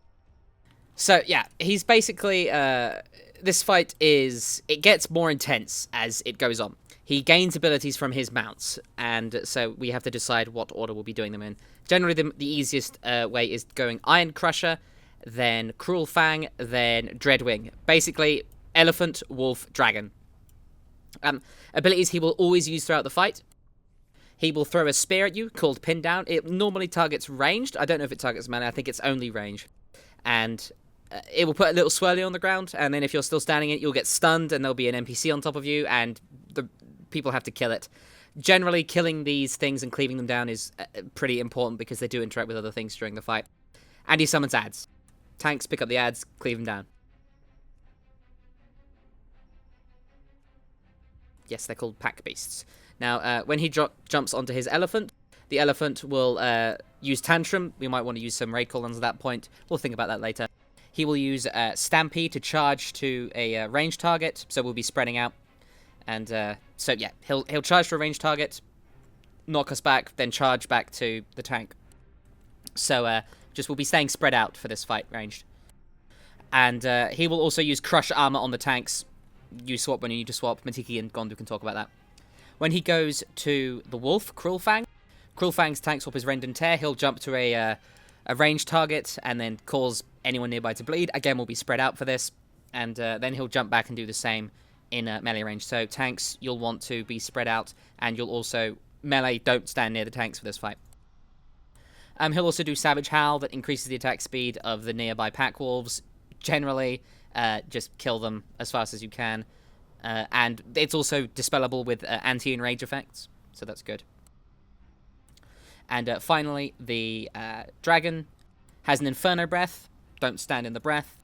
So yeah, he's basically this fight it gets more intense as it goes on. He gains abilities from his mounts, and so we have to decide what order we'll be doing them in. Generally, the easiest way is going Iron Crusher, then Cruel Fang, then Dreadwing. Basically, Elephant, Wolf, Dragon. Abilities he will always use throughout the fight. He will throw a spear at you called Pin Down. It normally targets ranged. I don't know if it targets melee. I think it's only range. And it will put a little swirly on the ground, and then if you're still standing in it, you'll get stunned, and there'll be an NPC on top of you, and the people have to kill it. Generally, killing these things and cleaving them down is pretty important because they do interact with other things during the fight. And he summons ads. Tanks pick up the ads, cleave them down. Yes, they're called pack beasts. Now, when he jumps onto his elephant, the elephant will use Tantrum. We might want to use some raid call-ons at that point. We'll think about that later. He will use Stampede to charge to a range target, so we'll be spreading out. And so yeah, he'll charge to a range target, knock us back, then charge back to the tank. So just we'll be staying spread out for this fight, ranged. And he will also use Crush Armor on the tanks. You swap when you need to swap. Matiki and Gondu can talk about that. When he goes to the Wolf, Cruel Fang, Cruel Fang's tank swap is Rend and Tear. He'll jump to a range target and then cause anyone nearby to bleed. Again, we'll be spread out for this. And then he'll jump back and do the same in melee range. So tanks, you'll want to be spread out, and you'll also melee, don't stand near the tanks for this fight. He'll also do Savage Howl that increases the attack speed of the nearby pack wolves. Generally, just kill them as fast as you can. And it's also dispellable with anti-enrage effects, so that's good. And finally, the dragon has an Inferno Breath. Don't stand in the breath.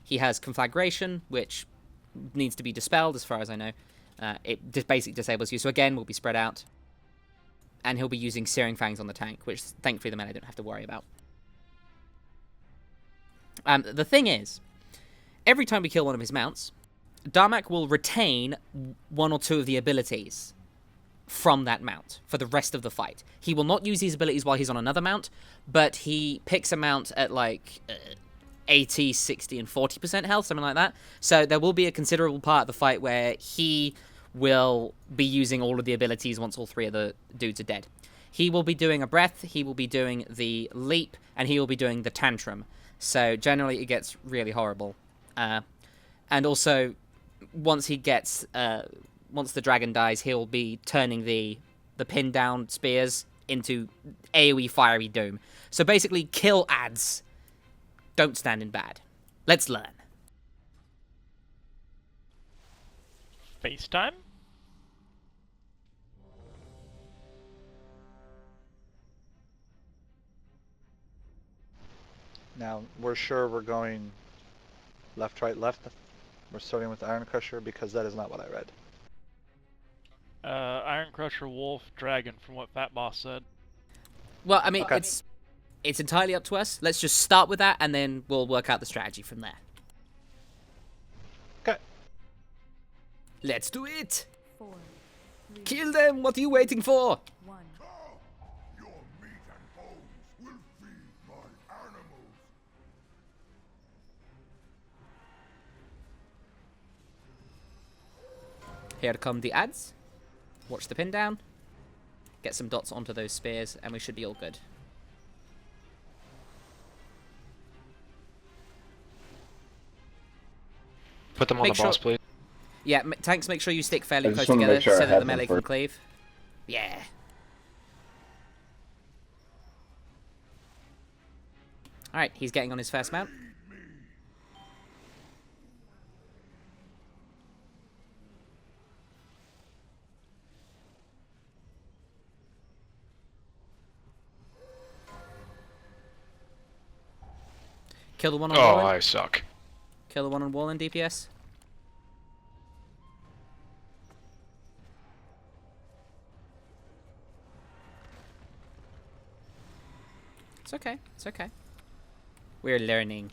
He has Conflagration, which needs to be dispelled, as far as I know. It just basically disables you, so again, we'll be spread out. And he'll be using Searing Fangs on the tank, which thankfully the melee don't have to worry about. The thing is, every time we kill one of his mounts, Darmak will retain one or two of the abilities from that mount for the rest of the fight. He will not use these abilities while he's on another mount, but he picks a mount at like 80, 60, and 40% health, something like that. So there will be a considerable part of the fight where he will be using all of the abilities once all three of the dudes are dead. He will be doing a breath, he will be doing the leap, and he will be doing the tantrum. So generally it gets really horrible. And also, once he gets, once the dragon dies, he'll be turning the pin down spears into AoE Fiery Doom. So basically, kill ads. Don't stand in bad. Let's learn. FaceTime? Now, we're sure we're going left, right, left. We're starting with Iron Crusher because that is not what I read. Iron Crusher, Wolf, Dragon, from what Fat Boss said. Well, I mean, Okay. it's entirely up to us. Let's just start with that, and then we'll work out the strategy from there. Okay. Let's do it! 4, 3, Kill them! What are you waiting for? 1. Your meat and bones will feed my animals. Here come the ads. Watch the pin down. Get some dots onto those spears, and we should be all good. Put them on Make the boss, sure- please. Yeah, tanks, make sure you stick fairly I close just wanna together make sure I so that have the them melee can first. cleave. Yeah. Alright, he's getting on his first mount. Kill the one on Oh, wall. I suck. Kill the one on wall in DPS. It's okay. It's okay. We're learning.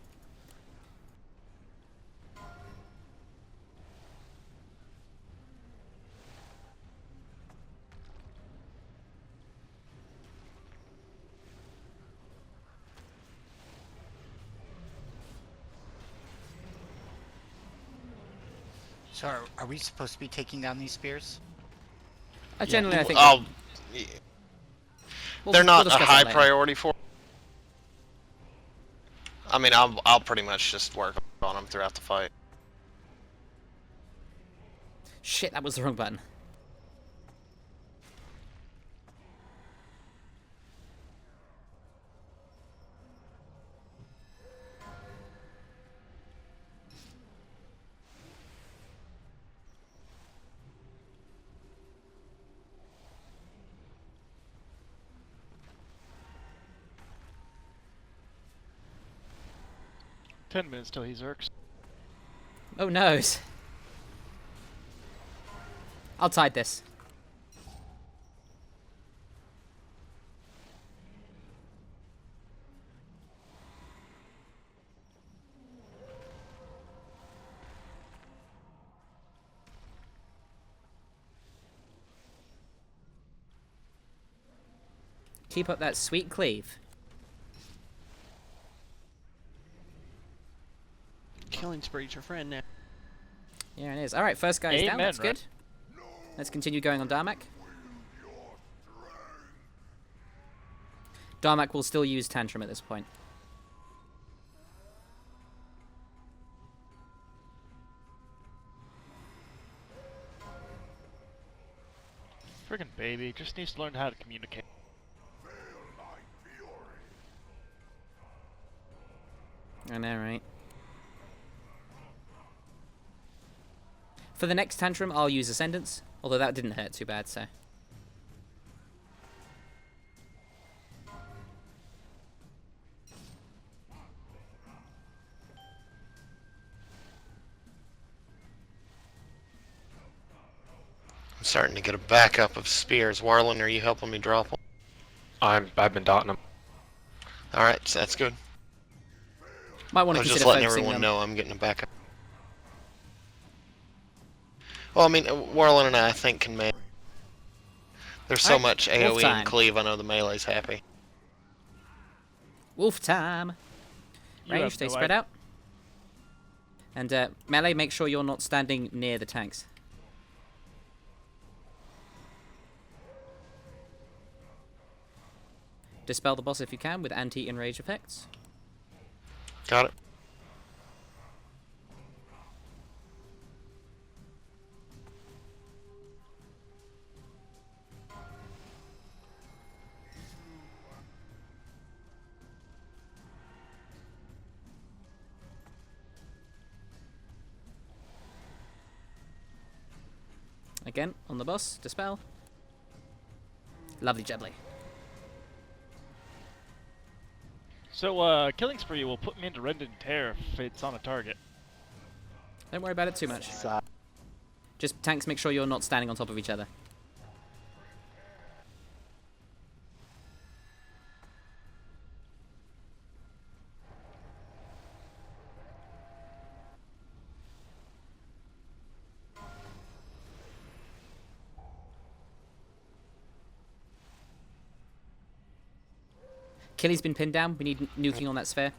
So are we supposed to be taking down these spears? Generally, I think They're not a discuss that high later. priority for. I mean, I'll pretty much just work on them throughout the fight. Shit, that was the wrong button. Ten minutes till he zerks. Oh no. I'll tide this. Keep up that sweet cleave. Killing spree's your friend now. Yeah, it is. Alright, first guy is down. Amen, That's right? good. Let's continue going on Darmak. Darmak will still use Tantrum at this point. Friggin' baby, just needs to learn how to communicate. I know, right? For the next Tantrum, I'll use Ascendance. Although that didn't hurt too bad, so... I'm starting to get a backup of spears. Warlin, are you helping me drop them? I've been dotting them. All right, so that's good. Might want I to was consider just letting focusing everyone them. know I'm getting a backup. Well, I mean, Warlin and I think can make. There's so Alright, much wolf AoE time. and cleave. I know the melee's happy. Wolf time! You Range, have stay no spread idea. out. And melee, make sure you're not standing near the tanks. Dispel the boss if you can with anti-enrage effects. Got it. Again, on the boss, dispel. Lovely jubbly. So, Killing Spree will put me into Rend and Tear if it's on a target. Don't worry about it too much. Just tanks, make sure you're not standing on top of each other. Killy's been pinned down. We need nuking on that sphere.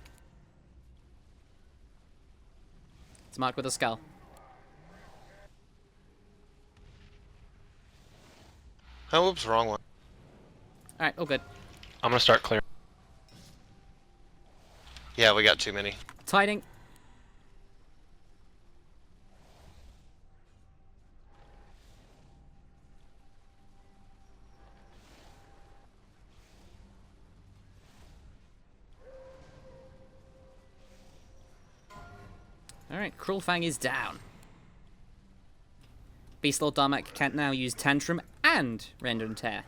It's marked with a skull. Oh, oops, wrong one. Alright, all good. I'm gonna start clearing. Yeah, we got too many. Tiding. Alright, Cruel Fang is down. Beast Lord Darmak can now use Tantrum and Rend and Tear.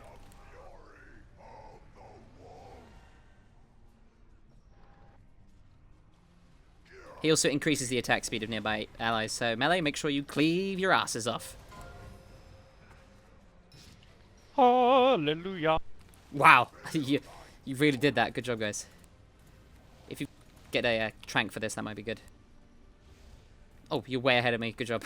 He also increases the attack speed of nearby allies, so melee, make sure you cleave your asses off. Hallelujah. Wow, you really did that. Good job, guys. If you get a trank for this, that might be good. Oh, you're way ahead of me. Good job.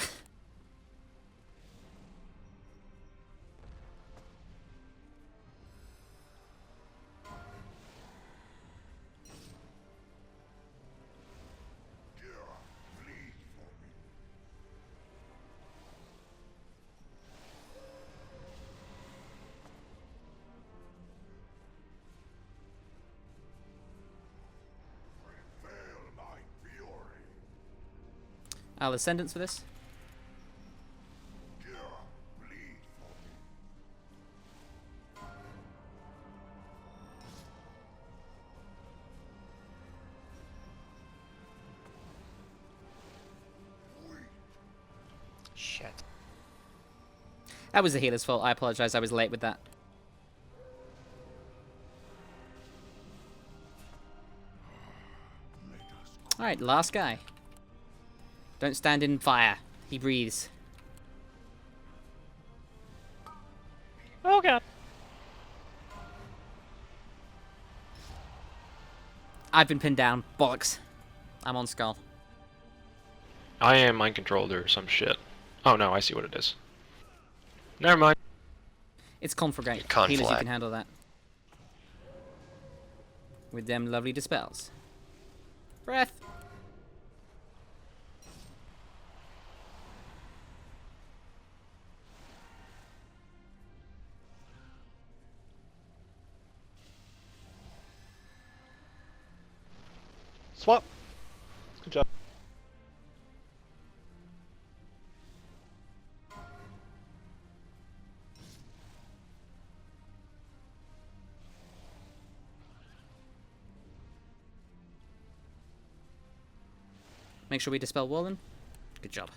I'll Ascendants for this. Shit. That was the healer's fault. I apologize. I was late with that. Alright, last guy. Don't stand in fire. He breathes. Oh god. I've been pinned down. Bollocks. I'm on Skull. I am mind controlled or some shit. Oh no, I see what it is. Never mind. It's Conflagrate. Conflag. Healers, you can handle that. With them lovely dispels. Breath. Swap. Good job. Make sure we dispel Wallen. Good job.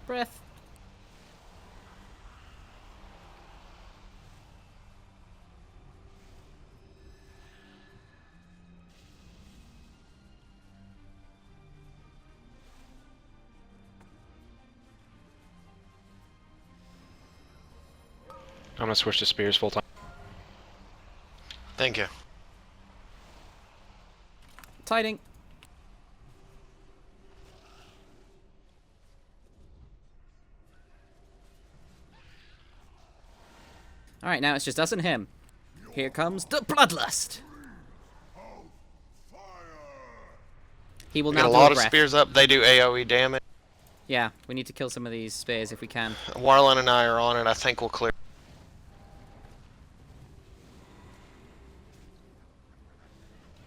Breath. I'm gonna switch to spears full time. Thank you. Tiding. Alright, now it's just us and him. Here comes the Bloodlust. He will We now got a do lot of breath. spears up. They do AoE damage. Yeah, we need to kill some of these spears if we can. Warlin and I are on it. I think we'll clear.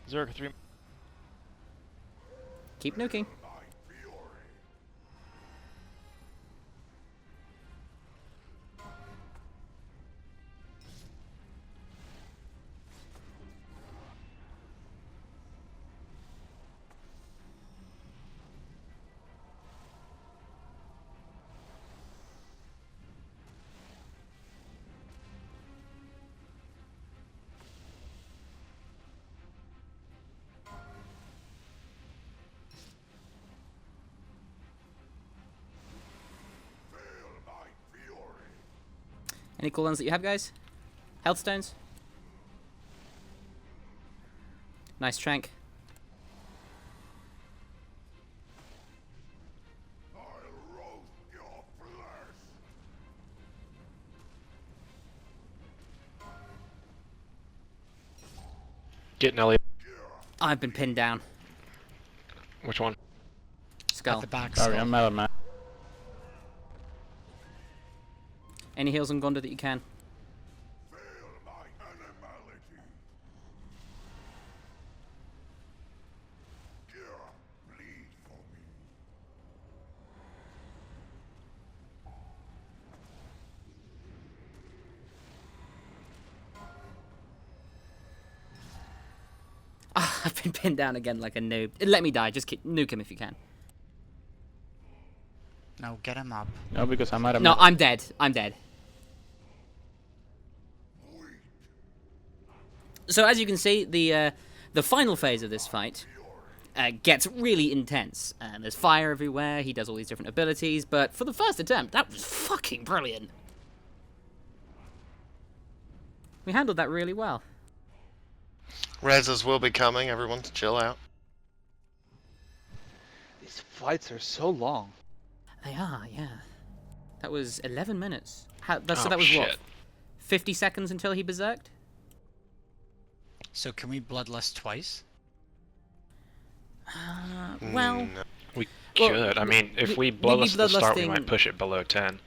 Zerg 3. Keep nuking. Any cooldowns that you have, guys? Health stones? Nice trank. Getting Elliot. I've been pinned down. Which one? Skull. At the back. Sorry, skull. I'm out of mana. Any heals on Gondor that you can? I've been pinned down again like a noob. Let me die. Just nuke him if you can. No, get him up. No, because I'm out of No, mana. I'm dead. I'm dead. So as you can see, the final phase of this fight gets really intense. There's fire everywhere. He does all these different abilities, but for the first attempt, that was fucking brilliant. We handled that really well. Reses will be coming. Everyone chill out. These fights are so long. They are, yeah. That was 11 minutes. So Oh, that was shit. what? 50 seconds until he berserked? So can we bloodlust twice? Well... No. We Well, could. I mean, if we we'd be bloodlust at the start, we bloodlusting- might push it below 10.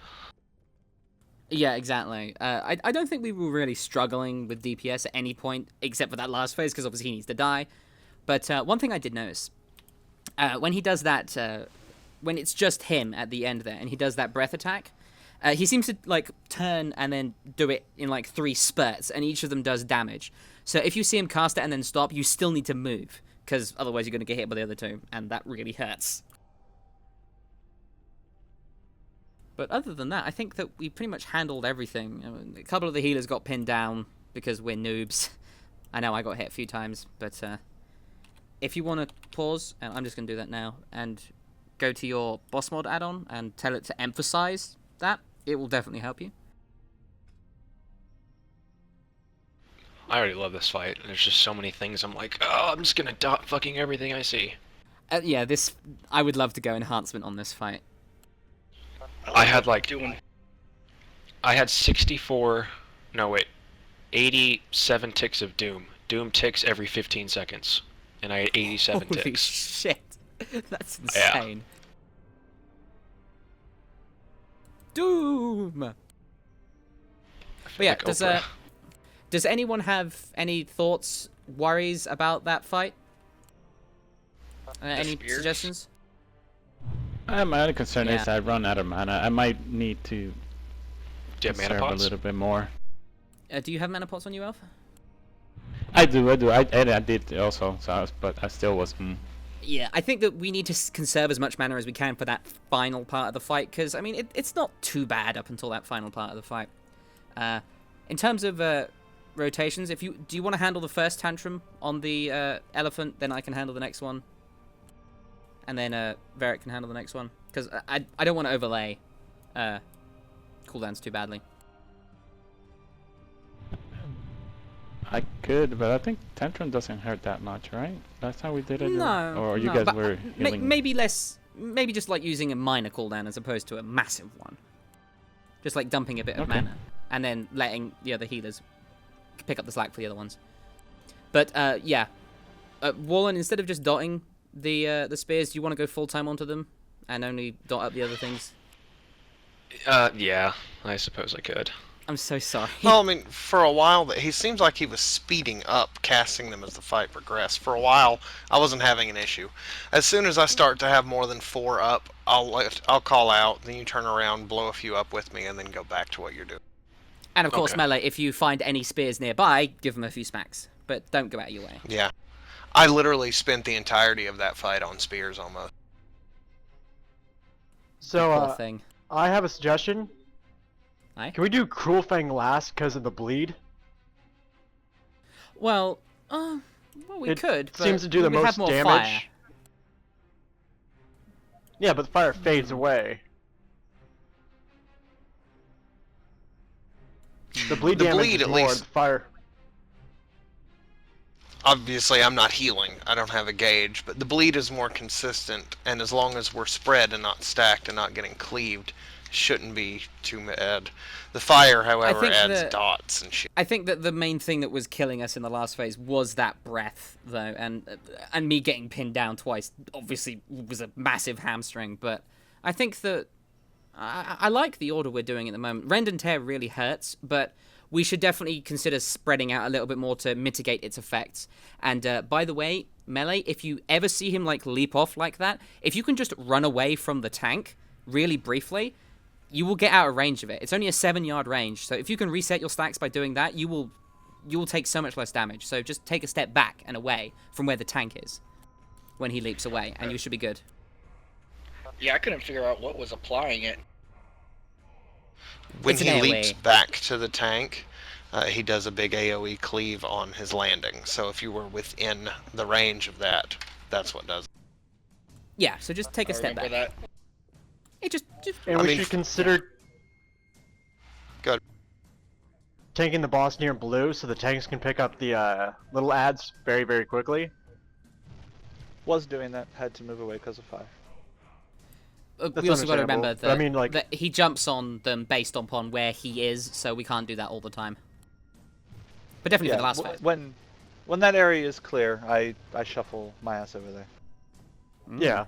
Yeah, exactly. I don't think we were really struggling with DPS at any point, except for that last phase, because obviously he needs to die. But one thing I did notice, when he does that, when it's just him at the end there, and he does that breath attack, he seems to like turn and then do it in like 3 spurts, and each of them does damage. So if you see him cast it and then stop, you still need to move, because otherwise you're going to get hit by the other two, and that really hurts. But other than that, I think that we pretty much handled everything. I mean, a couple of the healers got pinned down because we're noobs. I know I got hit a few times, but if you want to pause, and I'm just going to do that now, and go to your boss mod add-on and tell it to emphasize that, it will definitely help you. I already love this fight. There's just so many things I'm like, oh, I'm just gonna dot fucking everything I see. Yeah, I would love to go enhancement on this fight. I had like... I had 64... No, wait. 87 ticks of Doom. Doom ticks every 15 seconds. And I had 87 Holy ticks. shit. That's Yeah. insane. Doom! But yeah, like Oprah. does anyone have any thoughts, worries about that fight? Any spears? suggestions? My only concern is Yeah. I run out of mana. I might need to Do you have mana conserve a pots? little bit more. Do you have mana pots on you, Elf? I do. I did also, so but I still was. Yeah, I think that we need to conserve as much mana as we can for that final part of the fight, because, I mean, it's not too bad up until that final part of the fight. In terms of rotations, do you want to handle the first tantrum on the elephant, then I can handle the next one. And then Varric can handle the next one. Because I don't want to overlay cooldowns too badly. I could, but I think Tantrum doesn't hurt that much, right? Last time we did it, No, or you no, guys but were healing. maybe less. Maybe just like using a minor cooldown as opposed to a massive one. Just like dumping a bit of Okay. mana and then letting the other healers pick up the slack for the other ones. But yeah, Wallen, instead of just dotting the spears, do you want to go full time onto them and only dot up the other things? Yeah, I suppose I could. I'm so sorry. Well, I mean, for a while, he seems like he was speeding up casting them as the fight progressed. For a while, I wasn't having an issue. As soon as I start to have more than 4 up, I'll call out, then you turn around, blow a few up with me, and then go back to what you're doing. And of course, Okay. melee, if you find any spears nearby, give them a few smacks. But don't go out of your way. Yeah. I literally spent the entirety of that fight on spears almost. So, Poor thing. I have a suggestion. Aye? Can we do Cruel Fang last because of the bleed? Well, we It could. But seems to do we the would have most more damage. Fire. Yeah, but the fire fades away. The bleed The damage bleed, is at more. least- The fire. Obviously, I'm not healing. I don't have a gauge, but the bleed is more consistent, and as long as we're spread and not stacked and not getting cleaved, shouldn't be too bad. The fire, however, think adds that- dots and shit. I think that the main thing that was killing us in the last phase was that breath, though, and me getting pinned down twice obviously was a massive hamstring. But I think that I like the order we're doing at the moment. Rend and Tear really hurts, but we should definitely consider spreading out a little bit more to mitigate its effects. And by the way, Melee, if you ever see him like leap off like that, if you can just run away from the tank really briefly, you will get out of range of it. It's only a 7-yard range, so if you can reset your stacks by doing that, you will take so much less damage. So just take a step back and away from where the tank is when he leaps away, and you should be good. Yeah, I couldn't figure out what was applying it. When It's an he AoE. leaps back to the tank, he does a big AoE cleave on his landing. So if you were within the range of that, that's what does it. Yeah, so just take a step back. That. It just And we should consider Good. tanking the boss near blue so the tanks can pick up the little ads very, very quickly. Was doing that, had to move away because of fire. That's we also got to understandable, remember but I that, mean, like- that he jumps on them based upon where he is, so we can't do that all the time. But definitely for the last phase. When that area is clear, I shuffle my ass over there. Yeah.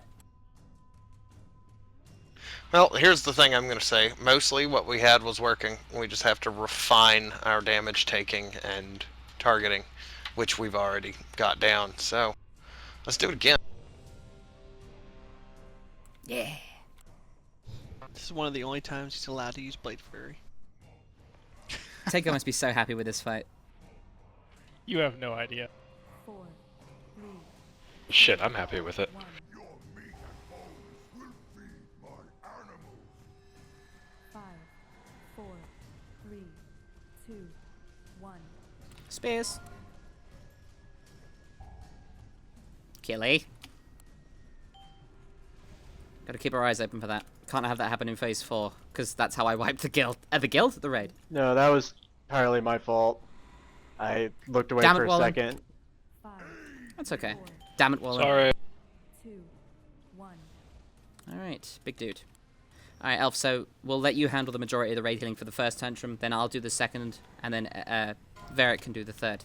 Well, here's the thing I'm going to say. Mostly what we had was working. We just have to refine our damage taking and targeting, which we've already got down. So, let's do it again. Yeah. This is one of the only times he's allowed to use Blade Fury. Taiko must be so happy with this fight. You have no idea. 4, 3, Shit, I'm happy with it. 1. Your meat and bones will feed my animals. 5, 4, 3, 2, 1. Spears. Killy. Gotta keep our eyes open for that. Can't have that happen in phase 4, because that's how I wiped the guild. The guild? The raid. No, that was entirely my fault. I looked away Damn it, for a Wallen. second. 5, That's okay. Damn it, Wallen. Sorry. 2, 1. Alright, big dude. Alright, Elf, so we'll let you handle the majority of the raid healing for the first tantrum, then I'll do the second, and then Varric can do the third.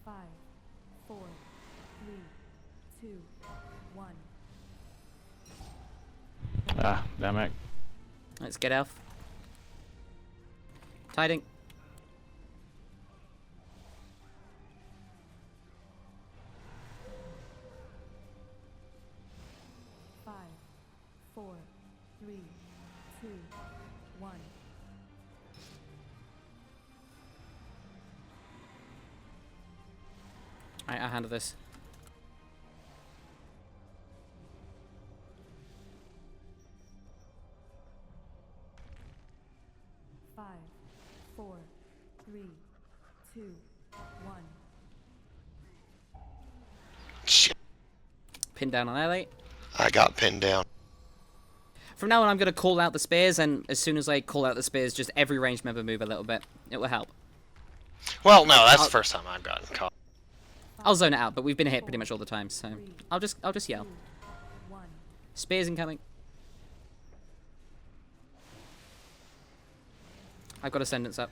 Five, 4, 3, 2, 1. Ah, damn it. Let's get Elf. Tiding. 5, 4, 3, 2, 1. Alright, I'll handle this. Five, 4, 3, 2, 1. Shit, Pin down on Ellie. I got pinned down. From now on, I'm going to call out the spears, and as soon as I call out the spears, just every ranged member move a little bit. It will help. Well, no, that's the first time I've gotten caught. I'll zone it out, but we've been hit pretty much all the time, so I'll just yell. 1. Spears incoming. I've got Ascendance up.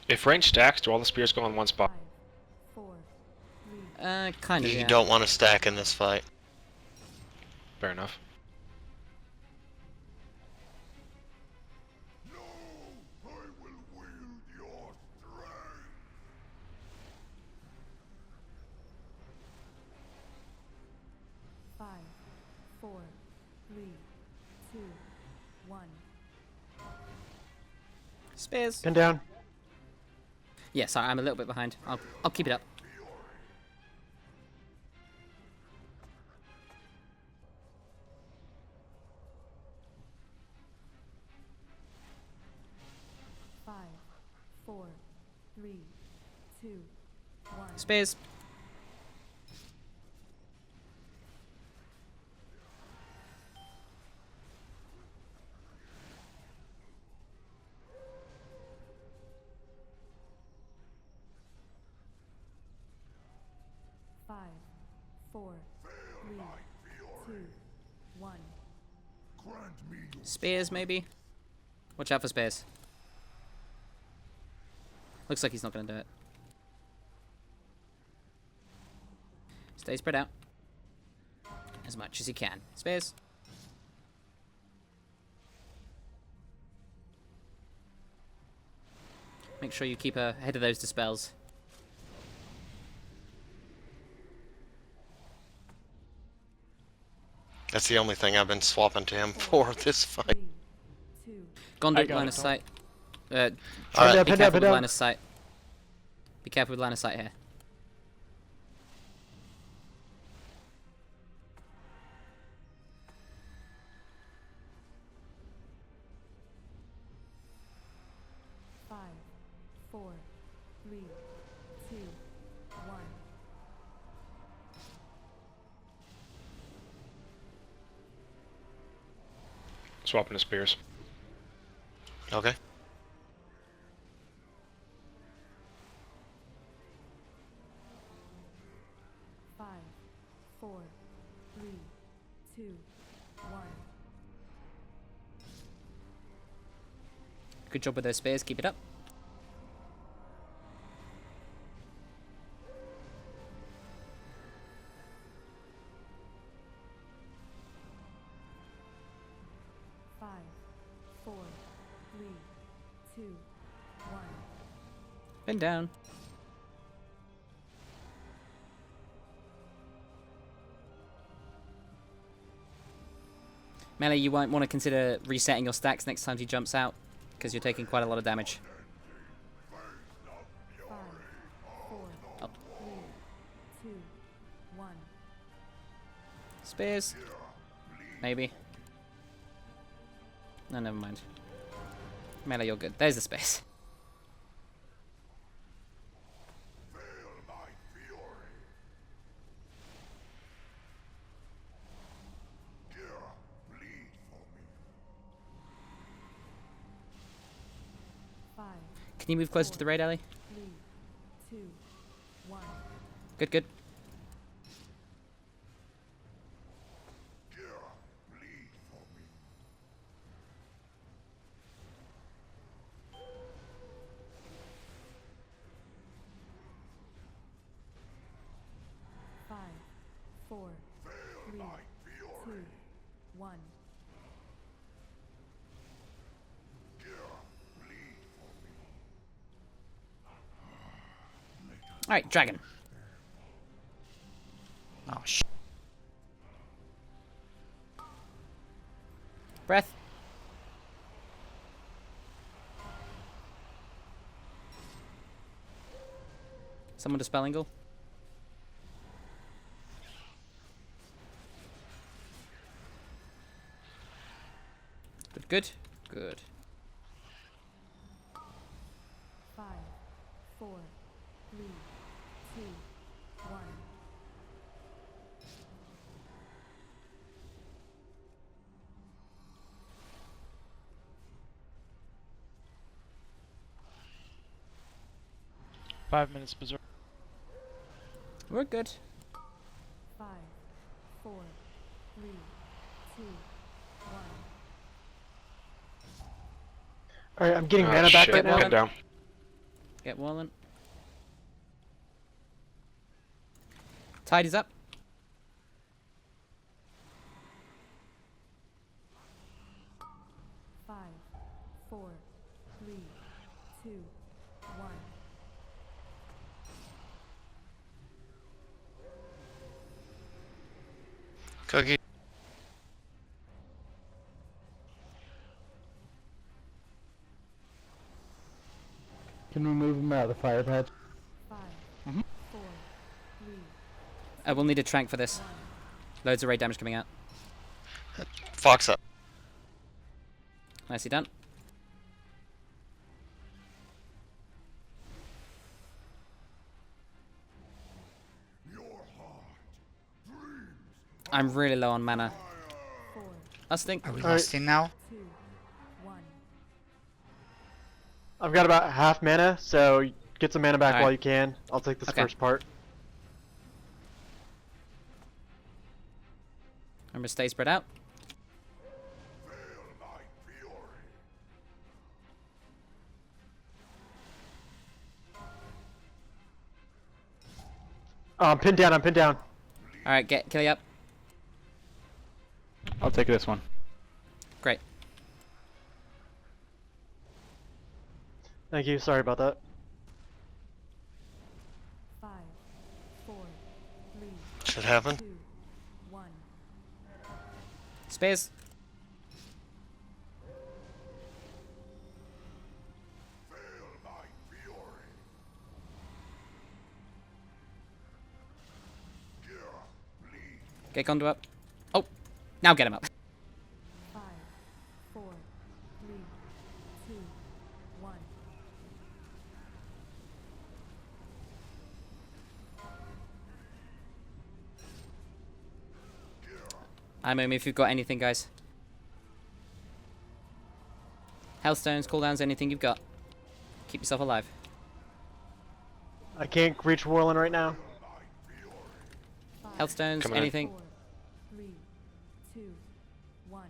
If range stacks, do all the spears go in one spot? 4, 3. Kind of, You yeah. don't want to stack in this fight. Fair enough. No, I will wield your strength. 5, 4, 3, 2, 1. Spears. Pin down. Yeah, sorry, I'm a little bit behind. I'll keep it up. Spears. Five, four, three, two, one. Spears, maybe? Watch out for spears. Looks like he's not going to do it. Stay spread out. As much as you can. Spears. Make sure you keep ahead of those dispels. That's the only thing I've been swapping to him for this fight. Gondor, line of sight. Alright. Be careful with line of sight. Be careful with line of sight here. Five, four, three, two, one. Swapping to spears. Okay. Five, four, three, two, one. Good job with those spears. Keep it up. Five, four, three, two, one. Been down. Melee, you might want to consider resetting your stacks next time he jumps out, because you're taking quite a lot of damage. Five, four, Oh. three, two, one. Spears? Maybe. No, never mind. Melee, you're good. There's the space. Five, Can you move closer to the raid alley? three, two, one. Good, good. Five, four, three, two, one. Alright, dragon. Oh, sh. Breath. Someone dispel angle. Good, good, good. Five, four, three, two, one. Five minutes berserk. We're good. Five, four, three, two, one. Alright, I'm getting Oh, mana back shit. right now. Head down. Get Wallen. Tide is up. Five, four, three, two, one. Cookie. Can we move him out of the fire patch? Five, Mhm. four, three. We'll need a trank for this. Loads of raid damage coming out. Fox up. Nicely done. I'm really low on mana. Last thing. Are we Alright. lusting now? 2, 1. I've got about half mana, so get some mana back Alright. while you can. I'll take this Okay. first part. Remember, stay spread out. Oh, I'm pinned down, I'm pinned down. Alright, get Killy up. I'll take this one. Great. Thank you, sorry about that. 5, 4, 3, Should happen. 2, 1. Spears. Get Gondo up. Oh, now get him up. 5, 4, 3, 2, 1. I'm if you've got anything, guys. Hellstones, cooldowns, anything you've got. Keep yourself alive. I can't reach Whirling right now. Hellstones, Coming in. anything. 4, 3, 2, 1.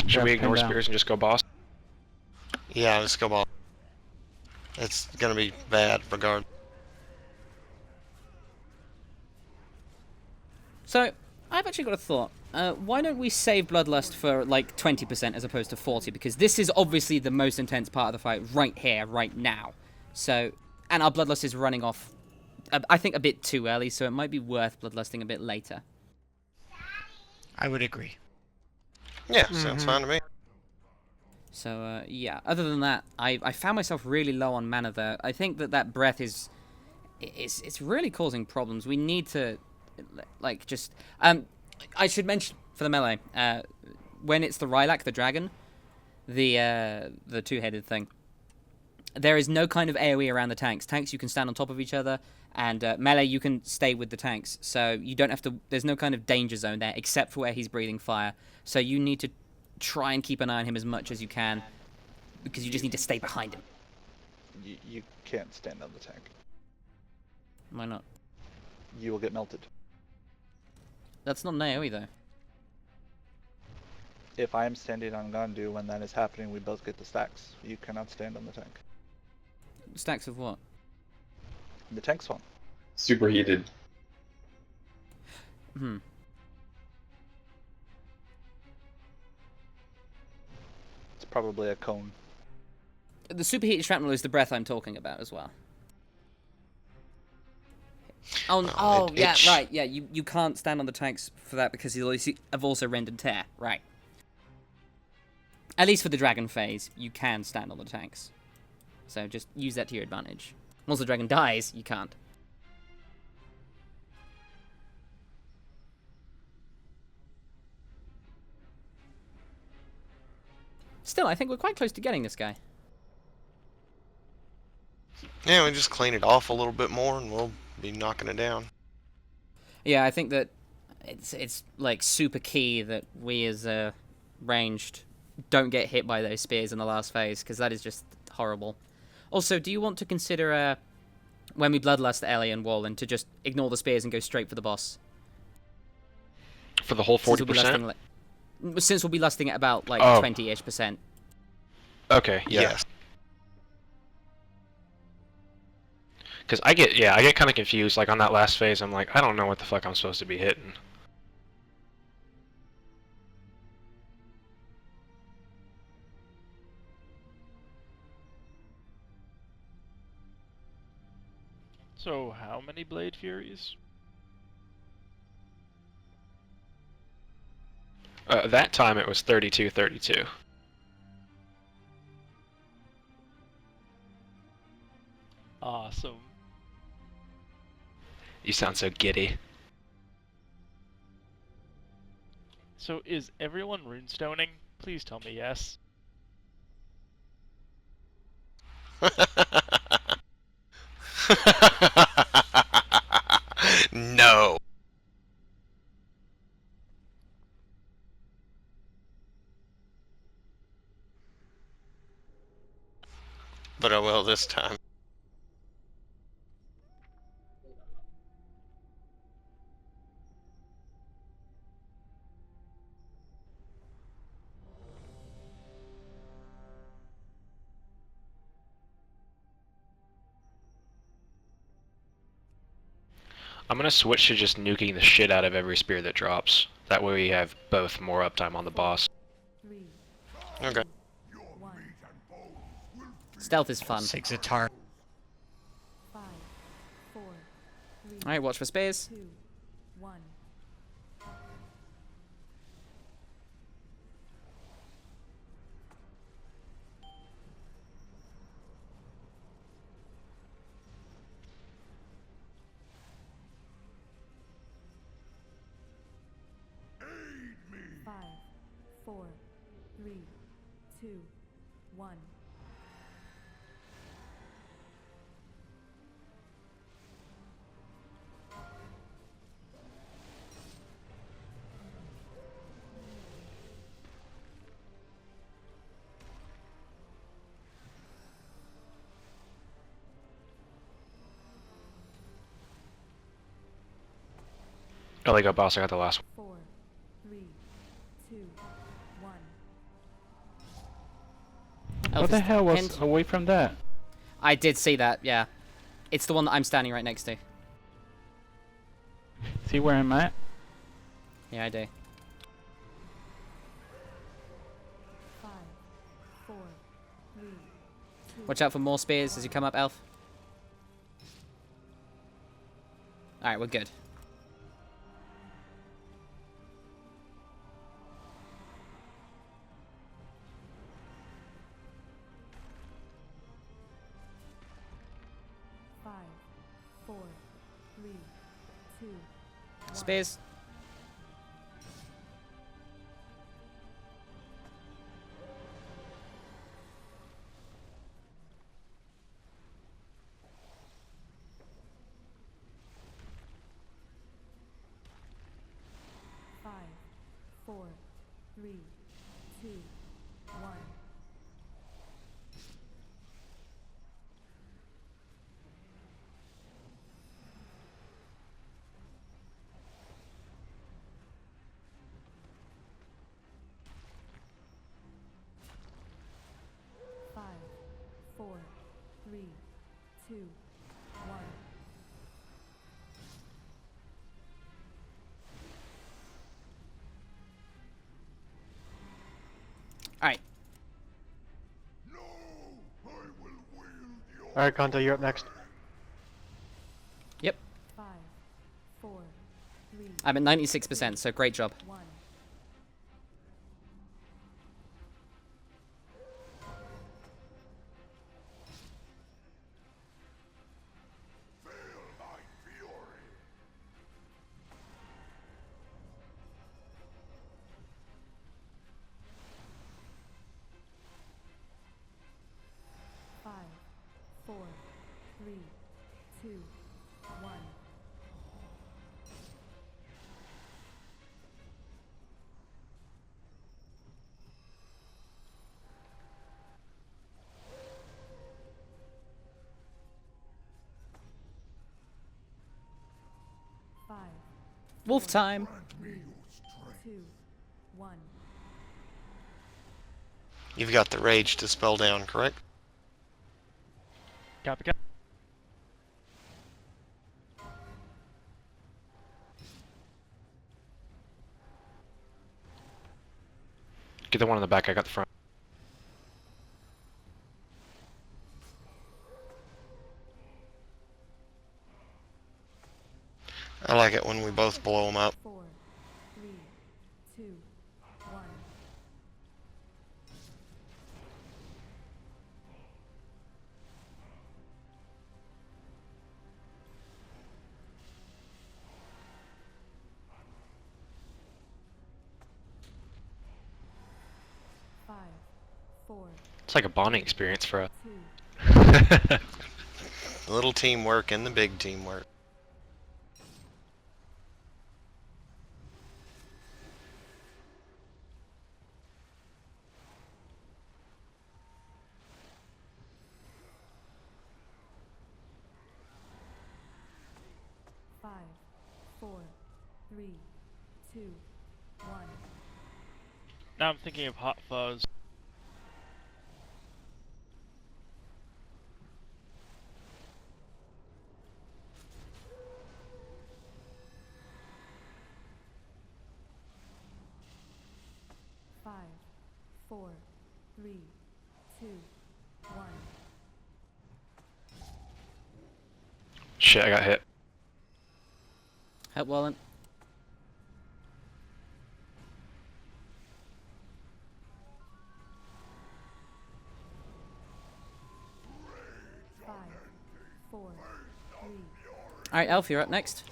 Should we Yeah, ignore pin down. spears and just go boss? Yeah, let's go ball. It's gonna be bad regard. So, I've actually got a thought. Why don't we save Bloodlust for like 20% as opposed to 40? Because this is obviously the most intense part of the fight right here, right now. So, and our Bloodlust is running off, I think, a bit too early, so it might be worth Bloodlusting a bit later. I would agree. Yeah, sounds fine to me. So, yeah, other than that, I found myself really low on mana there. I think that breath is it's really causing problems. We need to, like, just... I should mention, for the melee, when it's the Rylak, the dragon, the two-headed thing, there is no kind of AoE around the tanks. Tanks, you can stand on top of each other, and melee, you can stay with the tanks. So you don't have to... There's no kind of danger zone there, except for where he's breathing fire. So you need to try and keep an eye on him as much as you can, because you just need to stay behind him. You can't stand on the tank. Why not? You will get melted. That's not an AoE, though. If I am standing on Gandu when that is happening, we both get the stacks. You cannot stand on the tank. Stacks of what? The tank swamp. Superheated. Hmm. It's probably a cone. The superheated shrapnel is the breath I'm talking about as well. Oh, yeah, right, yeah, you can't stand on the tanks for that because you have also rendered tear, right. At least for the dragon phase, you can stand on the tanks. So just use that to your advantage. Once the dragon dies, you can't. Still, I think we're quite close to getting this guy. Yeah, we just clean it off a little bit more and we'll be knocking it down. Yeah, I think that it's like super key that we as ranged don't get hit by those spears in the last phase, because that is just horrible. Also, do you want to consider when we bloodlust Ellie and Wallen to just ignore the spears and go straight for the boss? For the whole 40%? Since we'll be lusting at about like Oh. 20-ish%. Okay, yeah. Yes. Because I get kind of confused. Like on that last phase, I'm like, I don't know what the fuck I'm supposed to be hitting. So, how many Blade Furies? That time it was 32-32. Awesome. You sound so giddy. So is everyone runestoning? Please tell me yes. No. But I will this time. I'm gonna switch to just nuking the shit out of every spear that drops. That way we have both more uptime on the boss. 3, Okay. 1. Stealth is fun. Six a tar. 5, 4, 3, Alright, watch for spears. 2, 1. Five, 4, 3, 2, 1. Oh, they got boss. I got the last one. 4, 3, 2, 1. What the hell was hint. away from that? I did see that, yeah. It's the one that I'm standing right next to. See where I'm at? Yeah, I do. 5, 4, 3, 2. Watch out for more spears as you come up, Elf. Alright, we're good. Five, 4, 3, 2, 1. Spears. Five, 4, 3, 2, 1. Five, 4, 3, 2, 1. Alright. Alright, Kanto, you're up next. Yep. 5, 4, 3, I'm at 96%, so great job. 1. Five, 4, 3, 2, 1. Five, Wolf time. 2, 1. You've got the rage to spell down, correct? Copy, copy. Get the one in the back. I got the front. I like it when we both blow them up. 4, 3, 2, 1. 4, It's like a bonding experience for us. 2, Little teamwork and the big teamwork. five, 4, 3, 2, 1. Now I'm thinking of Hot Fuzz. Five, 4, 3, 2, 1. Shit, I got hit. Help Wallen. 5, 4, 3, Alright, Elf, you're up next.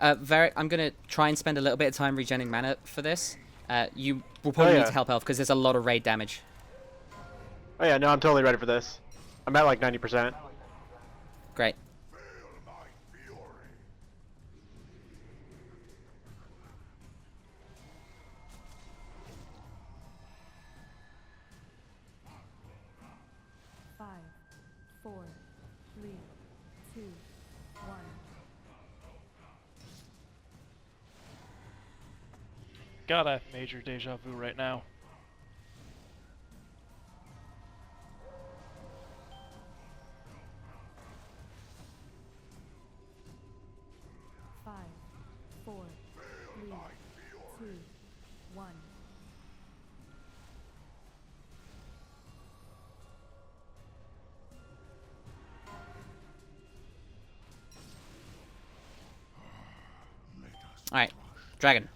1. Varric, I'm gonna try and spend a little bit of time regenerating mana for this. You will probably Oh, need yeah. to help Elf because there's a lot of raid damage. Oh yeah, no, I'm totally ready for this. I'm at like 90%. Great. Five, 4, 3, 2, 1. God, I have major deja vu right now. Five, 4, 3, 2, 1. Alright, Dragon.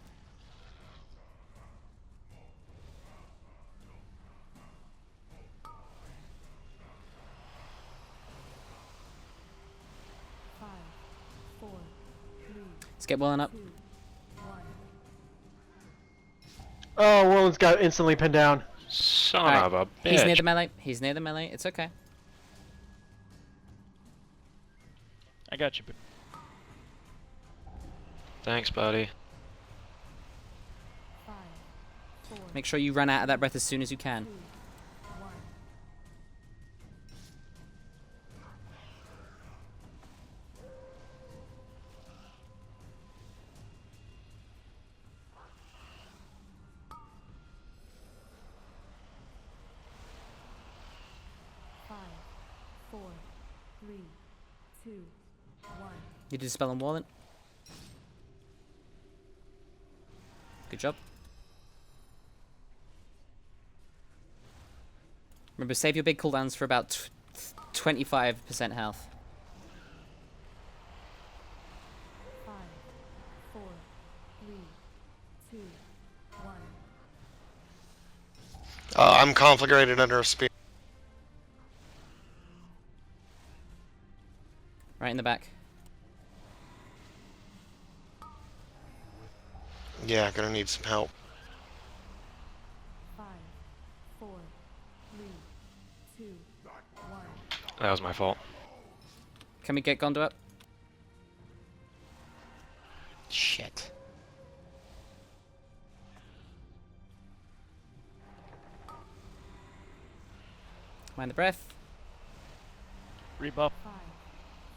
Five, 4, 3, Let's get Wallen up. 2, 1. Oh, Warland's got instantly pinned down. Son Alright, of a bitch. he's near the melee. He's near the melee. It's okay. I got you. Thanks, buddy. 5, 4, Make sure you run out of that breath as soon as you can. 2, 1. Five, 4, 3, 2, 1. You did a spell on Wallen. Good job. Remember, save your big cooldowns for about 25% health. 5, 4, 3, 2, 1. I'm conflagrated under a spear. Right in the back. Yeah, gonna need some help. 5, 4, 3, 2, 1. That was my fault. Can we get Gondo up? Shit. Mind the breath. Rebuff. 5,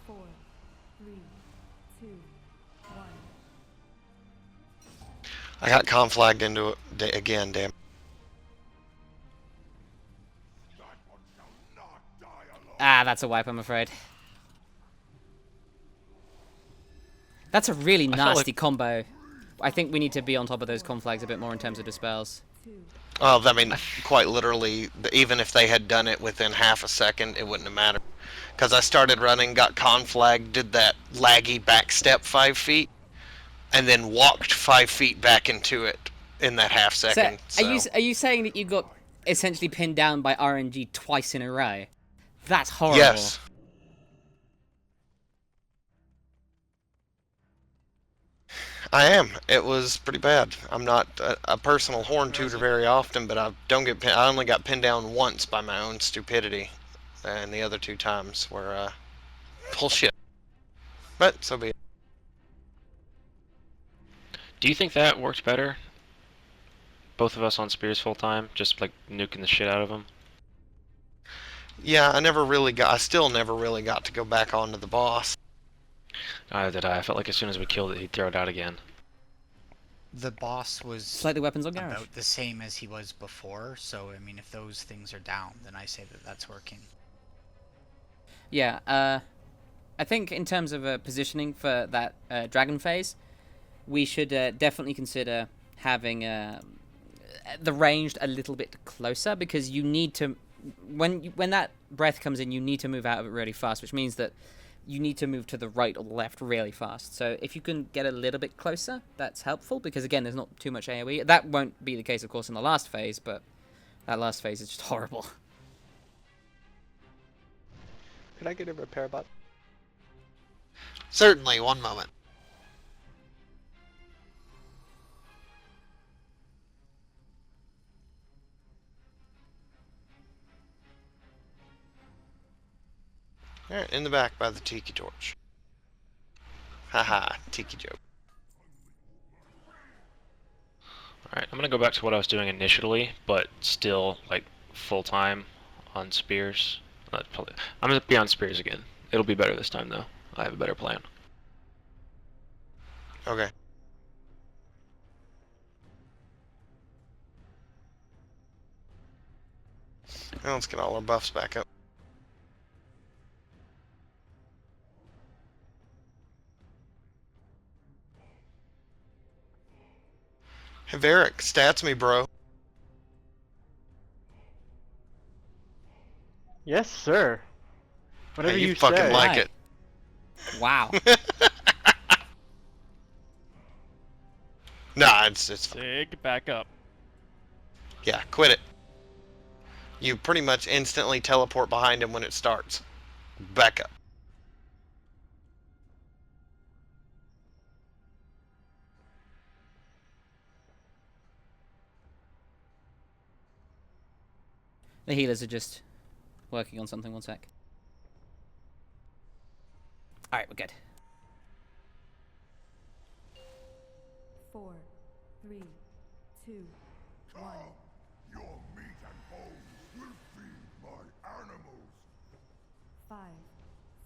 4, 3, 2, 1. I got conflagged into it again, damn. Ah, that's a wipe, I'm afraid. That's a really felt nasty like- combo. I think we need to be on top of those conflags a bit more in terms of dispels. Well, I mean, quite literally, even if they had done it within half a second, it wouldn't have mattered. Because I started running, got conflagged, did that laggy back step 5 feet, and then walked 5 feet back into it in that half second. So, are you saying that you got essentially pinned down by RNG twice in a row? That's horrible. Yes. I am. It was pretty bad. I'm not a personal horn tutor very often, but I don't get. I only got pinned down once by my own stupidity, and the other two times were bullshit. But so be it. Do you think that worked better? Both of us on spears full time, just like nuking the shit out of them. Yeah, I never really got. I still never really got to go back onto the boss. Neither did I. I felt like as soon as we killed it, he'd throw it out again. The boss was Slightly weapons on garage. about the same as he was before, so I mean, if those things are down, then I say that that's working. Yeah, I think in terms of positioning for that dragon phase, we should definitely consider having the ranged a little bit closer, because you need to, when that breath comes in, you need to move out of it really fast, which means that you need to move to the right or the left really fast. So if you can get a little bit closer, that's helpful, because again, there's not too much AoE. That won't be the case, of course, in the last phase, but that last phase is just horrible. Could I get a repair bot? Certainly, one moment. Alright, in the back by the tiki torch. Haha, tiki joke. Alright, I'm gonna go back to what I was doing initially, but still, like, full-time on spears. I'm gonna be on spears again. It'll be better this time, though. I have a better plan. Okay. Now let's get all our buffs back up. Hey, Varric, stats me, bro. Yes, sir. Whatever Hey, you you fucking say. like it. Wow. Nah, it's Sig, back up. yeah, quit it. You pretty much instantly teleport behind him when it starts. Back up. The healers are just working on something. One sec. Alright, we're good. 4, 3, 2, 1. Your meat and bones will feed my animals. 5,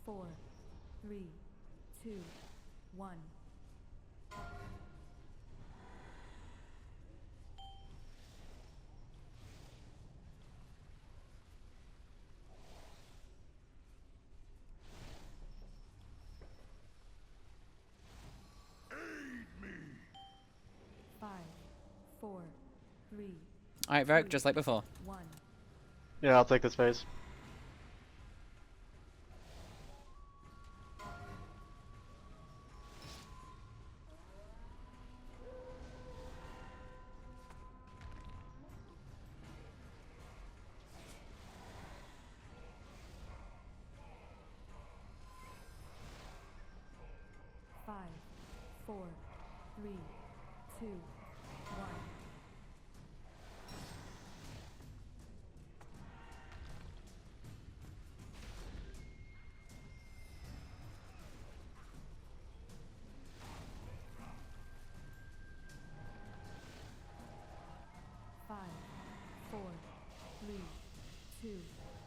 4, 3, 2, 1. Aid me. 5, 4, 3, Alright, Varric, just like before. 1. Yeah, I'll take this phase. Five, 4, 3, 2, 1. Five, 4, 3, 2, 1.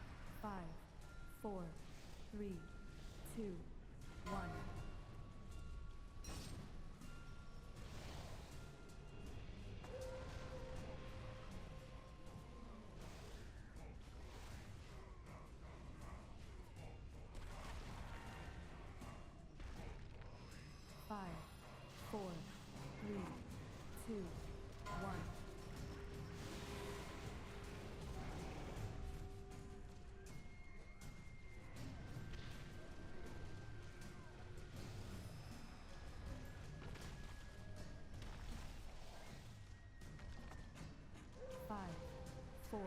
Five, 4, 3, 2, 1. Five, 4, 3, 2, 1. 4,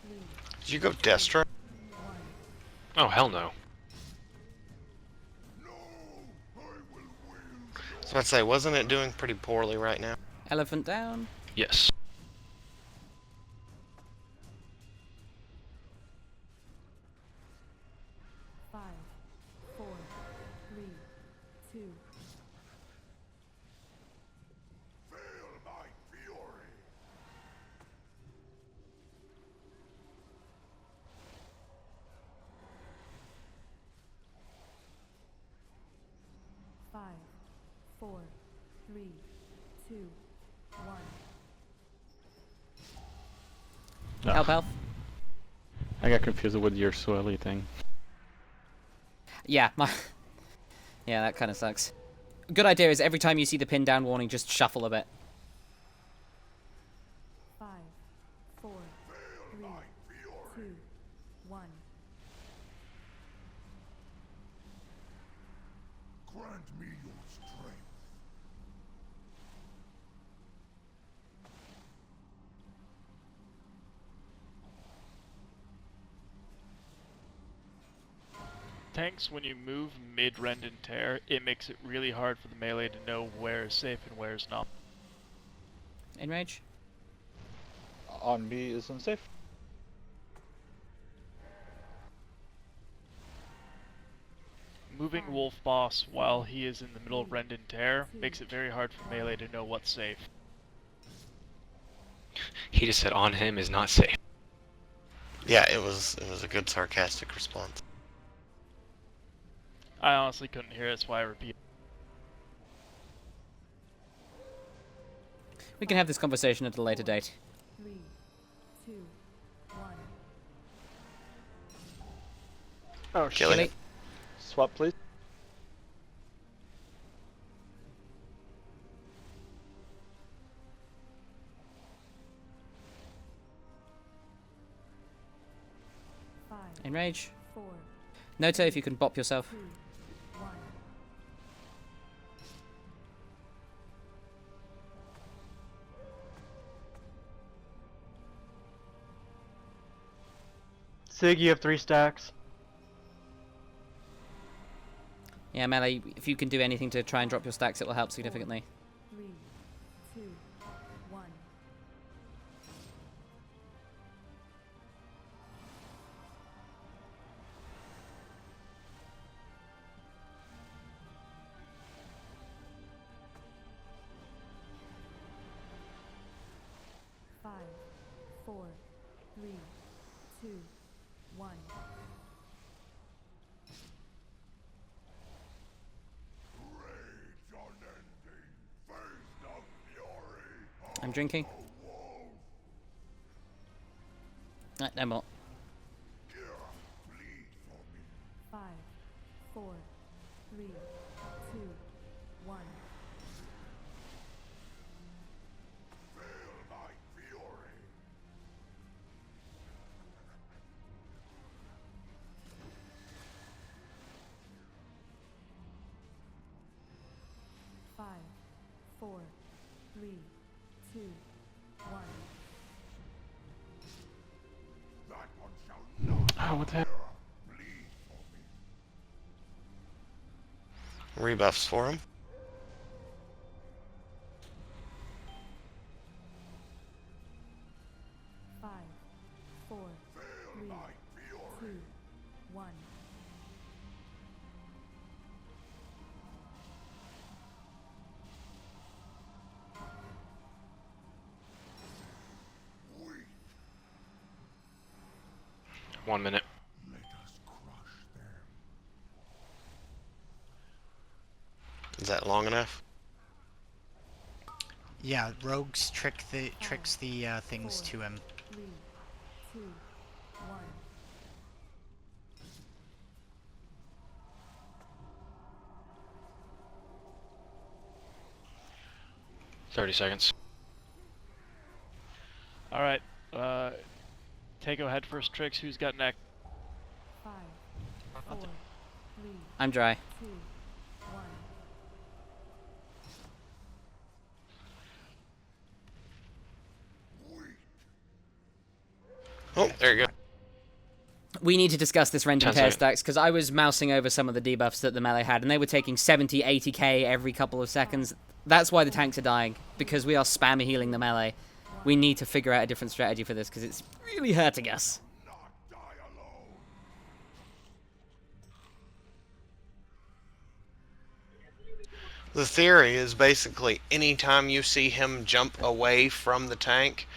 3, Did you go Destro? 1. Oh, hell no. I was about to say, wasn't it doing pretty poorly right now? Elephant down. Yes. Five, 4, 3, 2. Feel my fury. 5, 4, 3, 2, 1. Help, help. I got confused with your swirly thing. Yeah, yeah, that kind of sucks. Good idea is every time you see the pin down warning, just shuffle a bit. 5, 4, 3, 2, 1. Grant me your strength. Tanks, when you move mid-rend and tear, it makes it really hard for the melee to know where is safe and where is not. Enrage? On me is unsafe. Moving Wolf Boss while he is in the middle of rend and tear makes it very hard for melee to know what's safe. He just said on him is not safe. Yeah, it was a good sarcastic response. I honestly couldn't hear it, that's why I repeat. We can have this conversation at a later date. 3, 2, 1. Oh, Killing shit. it. Swap, please. Enrage. 4, Noto if you can bop yourself. 2, 1. Sig, you have 3 stacks. Yeah, melee, if you can do anything to try and drop your stacks, it will help significantly. 3, 2, 1. Five, 4, 3, 2, 1. I'm drinking. No more. 5, 4, 3, 2, 1. Five, 4, 3, 2, 1. That one shall not. Oh, what the heck? Rebuffs for him. 5, 4, 3, 2, 1. One minute. Let us crush them. Is that long enough? Yeah, rogues tricks the things to him. 3, 2, 1. 30 seconds. Alright, Takeo head first tricks, who's got next? 5, 4, 3, I'm dry. 2, 1. Oh, there you go. We need to discuss this rend and 10 tear seconds. stacks, because I was mousing over some of the debuffs that the melee had, and they were taking 70, 80k every couple of seconds. That's why the tanks are dying, because we are spam healing the melee. We need to figure out a different strategy for this, because it's really hurting us. The theory is basically anytime you see him jump away from the tank,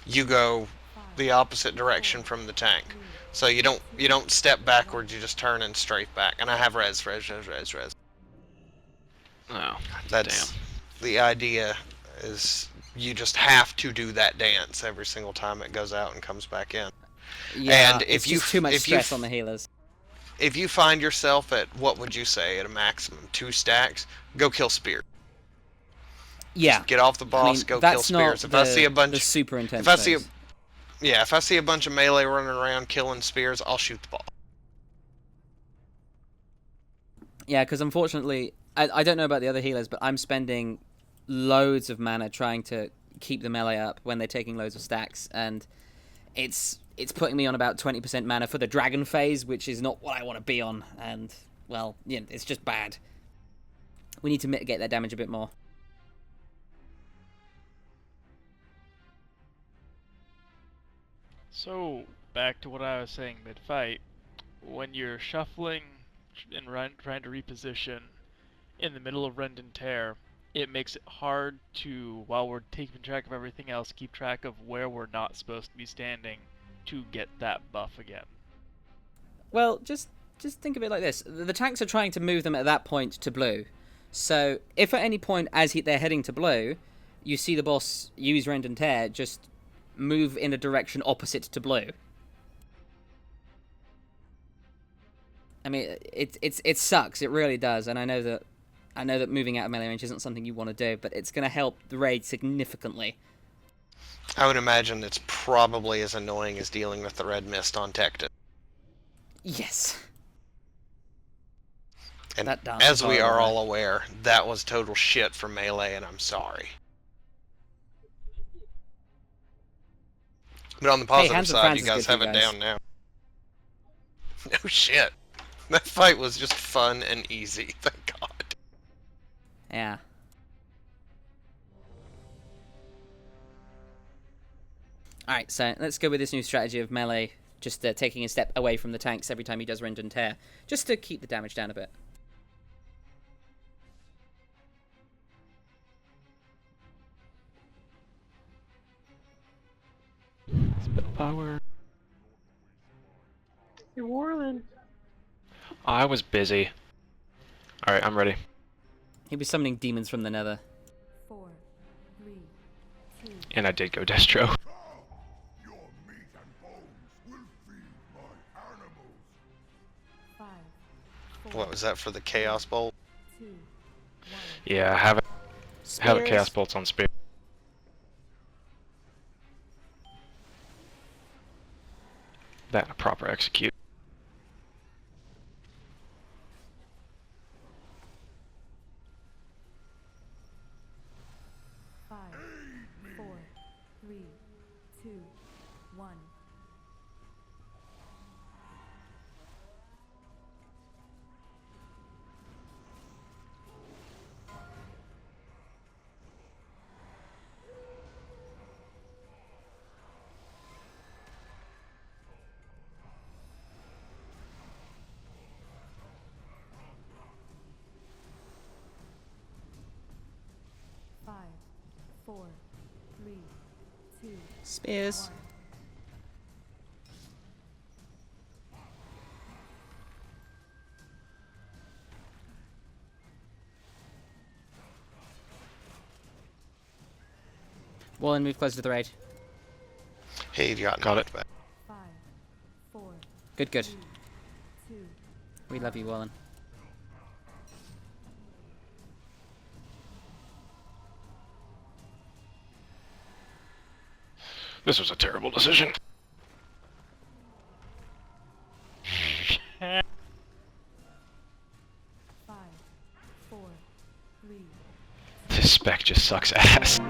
you go the opposite direction from the tank. So you don't step backwards, you just turn and strafe back. And I have res. Oh, That's damn. the idea, is you just have to do that dance every single time it goes out and comes back in. Yeah, And it's just too much stress on the healers. If you find yourself at, what would you say, at a maximum 2 stacks, go kill spear. Yeah. Just get off the boss, go kill spears. If I see a bunch, super intense if I see if I see a bunch of melee running around killing spears, I'll shoot the ball. Yeah, because unfortunately, I don't know about the other healers, but I'm spending loads of mana trying to keep the melee up when they're taking loads of stacks, and it's putting me on about 20% mana for the dragon phase, which is not what I want to be on, and, well, yeah, it's just bad. We need to mitigate that damage a bit more. So, back to what I was saying mid-fight. When you're shuffling and trying to reposition in the middle of Rend and Tear, it makes it hard to, while we're taking track of everything else, keep track of where we're not supposed to be standing to get that buff again. Well, just think of it like this. The tanks are trying to move them at that point to blue. So, if at any point as they're heading to blue, you see the boss use Rend and Tear, just move in a direction opposite to blue. I mean, it sucks. It really does, and I know that moving out of melee range isn't something you want to do, but it's going to help the raid significantly. I would imagine it's probably as annoying as dealing with the red mist on Tecton. Yes. And as we are all aware, that was total shit for melee, and I'm sorry. But on the positive side, you guys have it down now. No shit. That fight was just fun and easy, thank God. Yeah. Alright, so let's go with this new strategy of melee, just taking a step away from the tanks every time he does Rend and Tear, just to keep the damage down a bit. Spell power. You're whirling. I was busy. Alright, I'm ready. He was summoning demons from the nether. 4, 3, 2. And I did go Destro. Your meat and bones will feed my animals. 5, 4, What was that for the Chaos Bolt? 2, 1. Yeah, have it Chaos Bolts on spear. That and a proper execute. 5, 4, 3, 2, 1. Five, 4, 3, 2. Spears. 1. Wallen, move closer to the raid. Hey, you got it. 5, 4. Good, good. 3, 2. We love you, Wallen. This was a terrible decision. 5, 4, 3. This spec just sucks ass.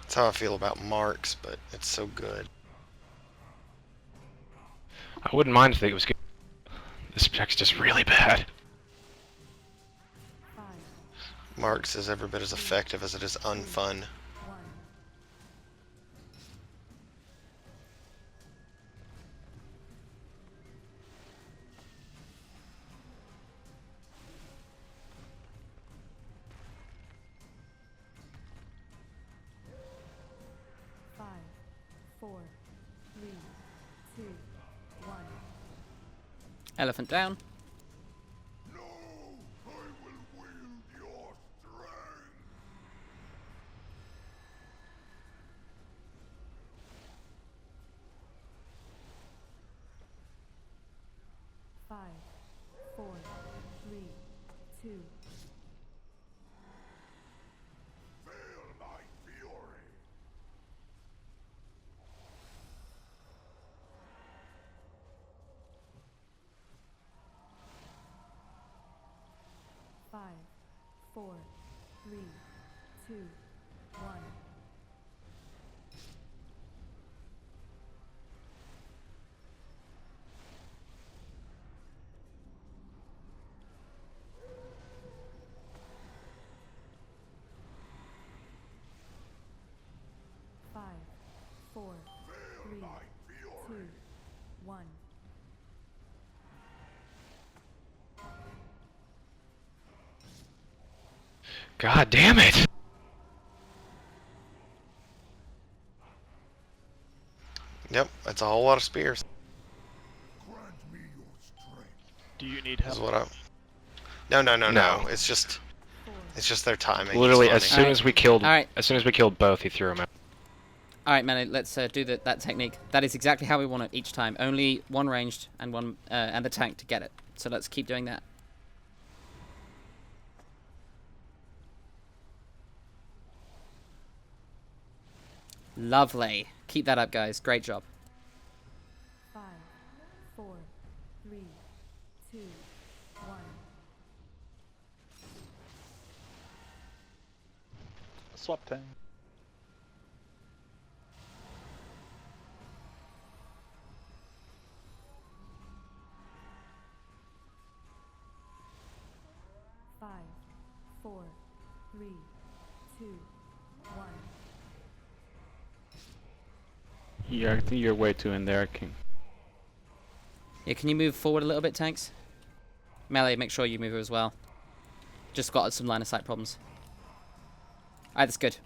That's how I feel about marks, but it's so good. I wouldn't mind if it was good. This spec's just really bad. Marks is every bit as effective as it is unfun. 5, 4, 3, 2, 1. Elephant down. No, I will wield your strength. 5, 4, 3, 2. Feel my fury. 5, 4, 3, 2, 1. Five, 4, 3, 2, 1. God damn it! Yep, that's a whole lot of spears. Grant me your strength. Do you need Is help? what I'm. No, no, no, no. No. It's just their timing. Literally, It's as funny. soon as we killed, Alright. as soon as we killed both, he threw him out. Alright, Manny, let's do that technique. That is exactly how we want it each time. Only one ranged and one and the tank to get it. So let's keep doing that. Lovely. Keep that up, guys. Great job. 5, 4, 3, 2, 1. Swap tank. 5, 4, 3, 2, 1. Yeah, I think you're way too in there, King. Yeah, can you move forward a little bit, tanks? Melee, make sure you move as well. Just got some line of sight problems. Alright, that's good.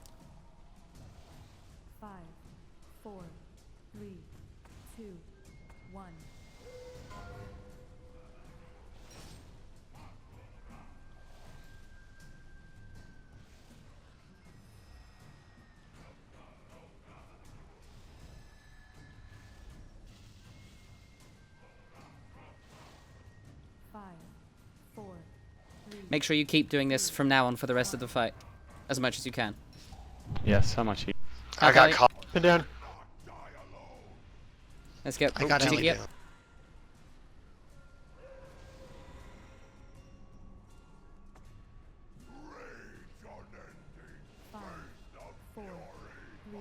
5, 4, 3, 2, 1. Five, 4, 3. Make sure you keep doing this from now on for the rest of the fight. As much as you can. Yes, how much? I got Okay. caught. Pin down. Let's go. I got Tiki Ellie up. down. Rage unending. 5, 4, 3,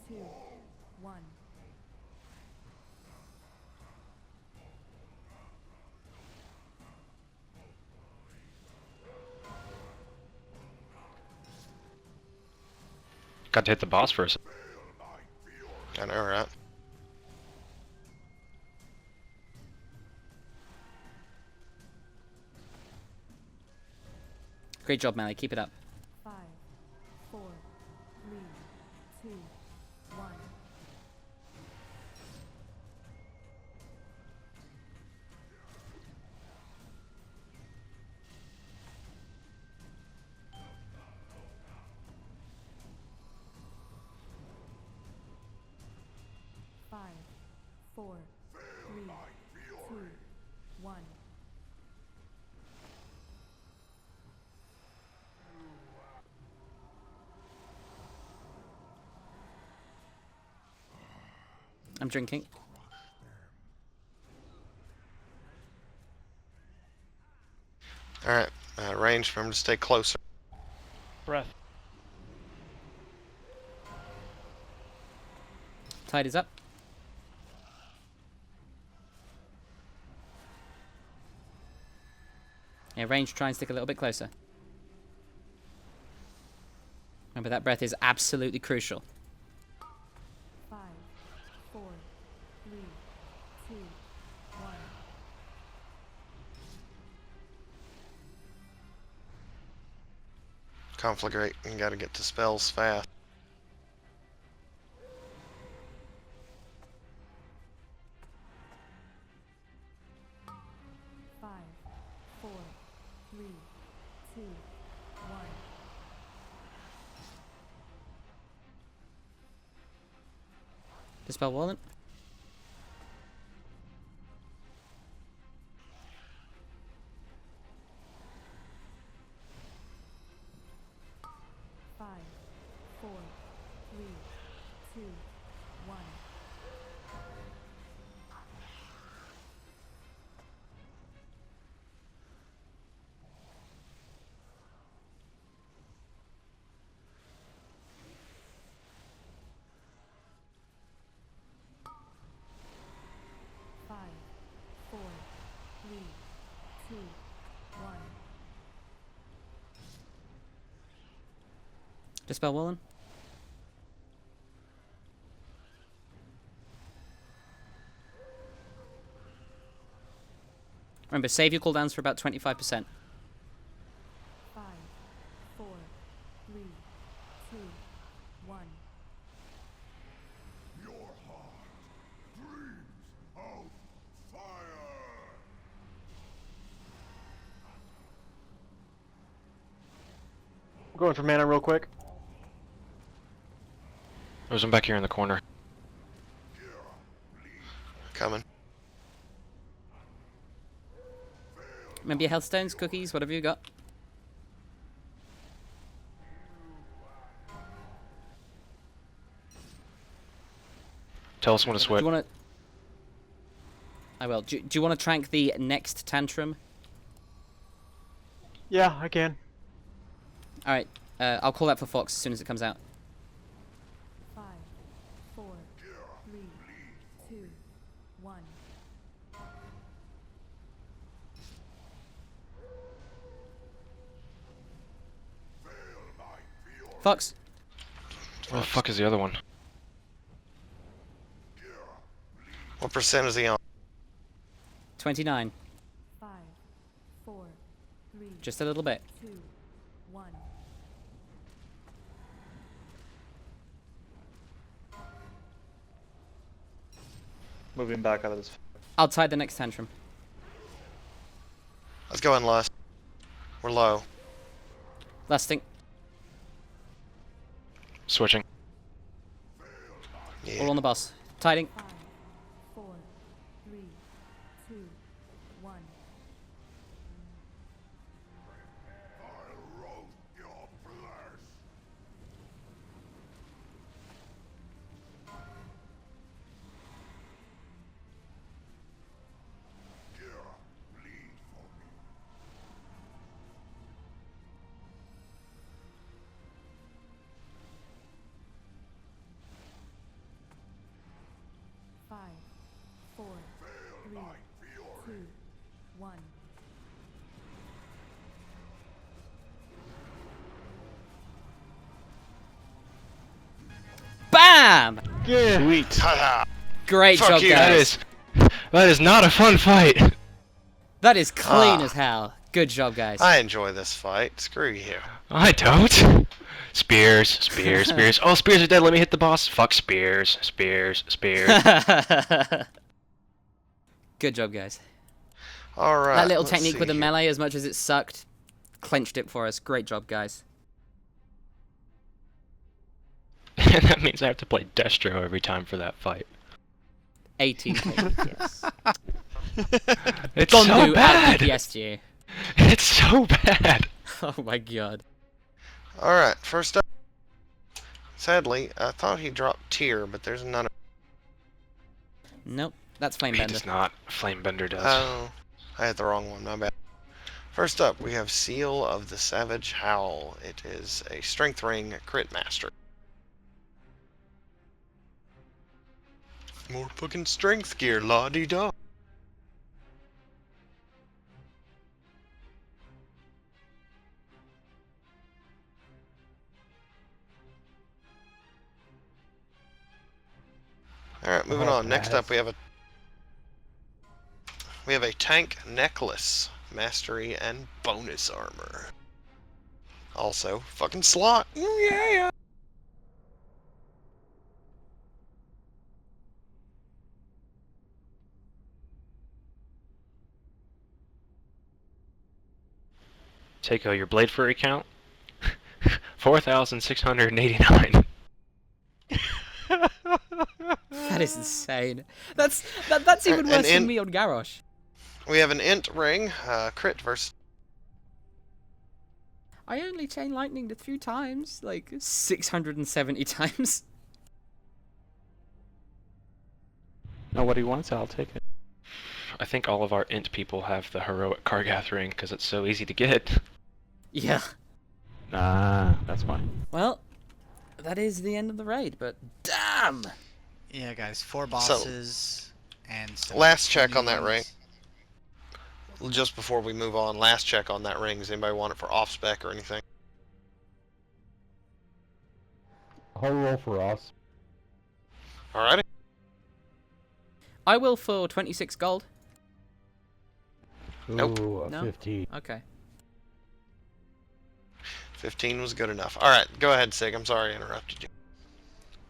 2, 1. Got to hit the boss first. I know, right? Great job, Melee. Keep it up. 5, 4, 3, 2, 1. Five, 4, 3, 2, 1. I'm drinking. Alright, range for him to stay closer. Breath. Tide is up. Yeah, range, try and stick a little bit closer. Remember, that breath is absolutely crucial. 5, 4, 3, 2, 1. Conflagrate. You gotta get to spells fast. 5, 4, 3, 2, 1. Dispel Wallet. Five, 4, 3, 2, 1. Five, 4, 3, 2, 1. Dispel Wallen. Remember, save your cooldowns for about 25%. 5, 4, 3, 2, 1. Your heart dreams of fire. I'm going for mana real quick. There's one back here in the corner. Coming. Remember your health stones, cookies, whatever you got. Tell us when to Do switch. you want to... I will. Do you want to trank the next tantrum? Yeah, I can. Alright, I'll call that for Fox as soon as it comes out. 5, 4, 3, 2, 1. Fox. Where the fuck is the other one? What percent is he on? 29. 5, 4, 3, Just a little bit. 2, 1. Moving back out of this. I'll tide the next tantrum. Let's go in lust. We're low. Lasting. Switching. Yeah. All on the boss. Tiding. 5, 4, 3, 2, 1. I'll roast your flesh. Here, bleed for me. 5, 4, 3, 2, 1. BAM! Sweet. Great Fuck job, you. guys. That is not a fun fight. That is clean as hell. Good job, guys. I enjoy this fight. Screw you. I don't. Spears, spears, spears. Oh, spears are dead. Let me hit the boss. Fuck spears, spears, spears. Good job, guys. Alright. That little let's technique see with the here. melee, as much as it sucked, clenched it for us. Great job, guys. And that means I have to play Destro every time for that fight. 18. Yes. It's Don't so do bad. DPS It's so bad. Oh my god. Alright, first up. Sadly, I thought he dropped tier, but there's none of. Nope, that's He Flamebender. does not. Flamebender does. Oh, I had the wrong one, my bad. First up, we have Seal of the Savage Howl. It is a Strength Ring Crit Master. More fucking strength gear, la-di-da. Alright, moving on. Next up we have a tank necklace, mastery, and bonus armor. Also, fucking slot. Yeah. Takeo, your blade furry count? 4,689. That is insane. That's even worse than me on Garrosh. We have an int ring, crit versus. I only chain lightninged a few times, like 670 times. Nobody wants it, I'll take it. I think all of our int people have the heroic Kargath ring because it's so easy to get. Yeah. Ah, that's why. Well, that is the end of the raid, but damn! Yeah, guys, 4 bosses and some last check on that ones. ring. Just before we move on, last check on that ring. Does anybody want it for off spec or anything? I'll roll for us. Alrighty. I will for 26 gold. Nope. Ooh, a No? 15. Okay. 15 was good enough. Alright, go ahead, Sig. I'm sorry I interrupted you.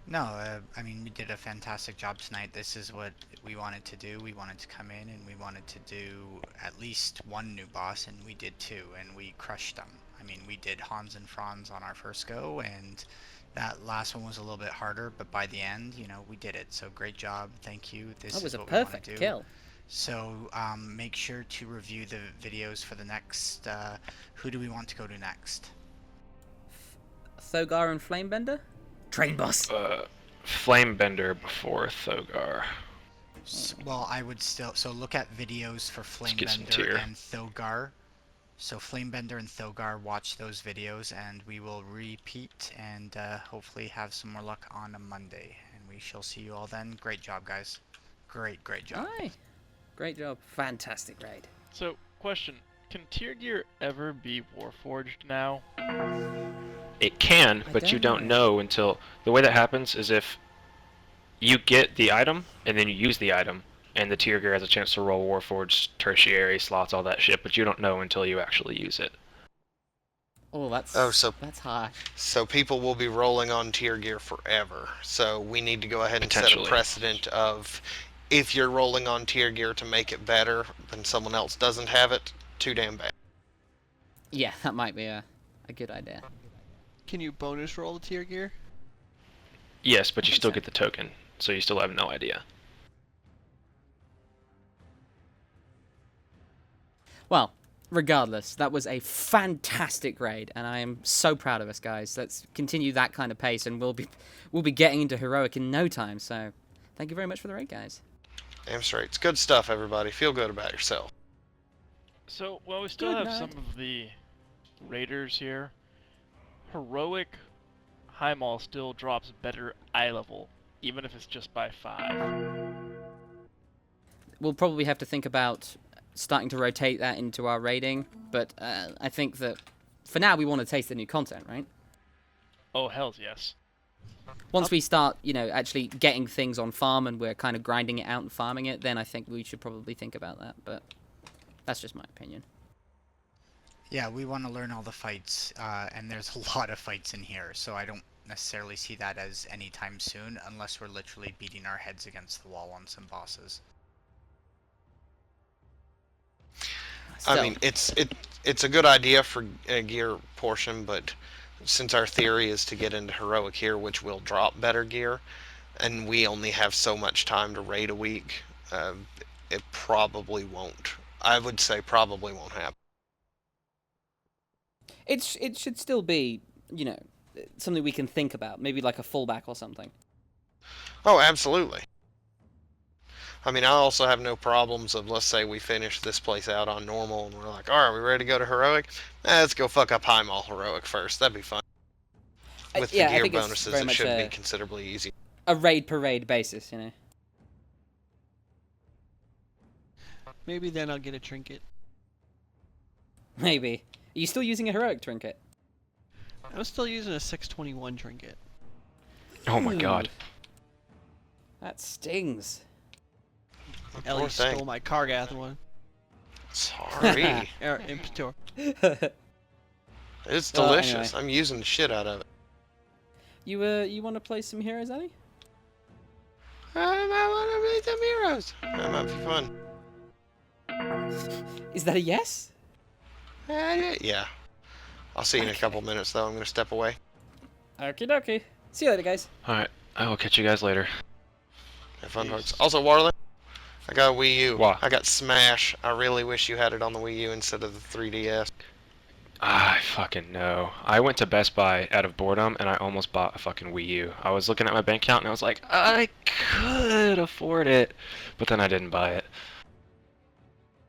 No, I mean, we did a fantastic job tonight. This is what we wanted to do. We wanted to come in and we wanted to do at least one new boss, and we did 2, and we crushed them. I mean, we did Hans and Franz on our first go, and that last one was a little bit harder, but by the end, you know, we did it. So great job. Thank you. This That was is a what we wanna perfect do. kill. So make sure to review the videos for the next. Who do we want to go to next? Thogar and Flamebender? Train boss. Flamebender before Thogar. Well, I would still. So look at videos for get some Flamebender tier. and Thogar. So Flamebender and Thogar, watch those videos, and we will repeat and hopefully have some more luck on a Monday. And we shall see you all then. Great job, guys. Great job. Aye. Great job. Fantastic raid. So, question. Can tier gear ever be warforged now? It can, but you don't know until... The way that happens is if you get the item, and then you use the item, and the tier gear has a chance to roll Warforged, tertiary, slots, all that shit, but you don't know until you actually use it. Oh, that's high. So people will be rolling on tier gear forever. So we need to go ahead and set a precedent of if you're rolling on tier gear to make it better, then someone else doesn't have it, too damn bad. Yeah, that might be a good idea. Can you bonus roll the tier gear? Yes, but you still get the token, so you still have no idea. Well, regardless, that was a fantastic raid, and I am so proud of us, guys. Let's continue that kind of pace, and we'll be getting into heroic in no time. So, thank you very much for the raid, guys. Damn straight. It's good stuff, everybody. Feel good about yourself. So, while we still have some of the raiders here, heroic high mall still drops better eye level, even if it's just by 5. We'll probably have to think about starting to rotate that into our raiding, but I think that for now we want to taste the new content, right? Oh, hells yes. Once we start, actually getting things on farm and we're kind of grinding it out and farming it, then I think we should probably think about that, but that's just my opinion. Yeah, we want to learn all the fights, and there's a lot of fights in here, so I don't necessarily see that as anytime soon, unless we're literally beating our heads against the wall on some bosses. I mean, it's a good idea for a gear portion, but since our theory is to get into heroic here, which will drop better gear, and we only have so much time to raid a week, it probably won't. I would say probably won't happen. It should still be, something we can think about, maybe like a fallback or something. Oh, absolutely. I mean, I also have no problems of, let's say we finish this place out on normal and we're like, alright, we ready to go to heroic? Let's go fuck up high mall heroic first. That'd be fun. With the gear bonuses, it should be considerably easier. A raid per raid basis, Maybe then I'll get a trinket. Maybe. Are you still using a heroic trinket? I'm still using a 621 trinket. Oh my Ooh. god. That stings. Ellie stole my Kargath one. Sorry. Impetor. It's Well, delicious. anyway. I'm using the shit out of it. You want to play some heroes, Ellie? I want to meet some heroes. That might be fun. Is that a yes? Yeah. I'll see you in a couple minutes, though. I'm going to step away. Okie dokie. See you later, guys. Alright, I will catch you guys later. Have fun, folks. Also, Warland, I got a Wii U. What? I got Smash. I really wish you had it on the Wii U instead of the 3DS. I fucking know. I went to Best Buy out of boredom and I almost bought a fucking Wii U. I was looking at my bank account and I was like, I could afford it, but then I didn't buy it.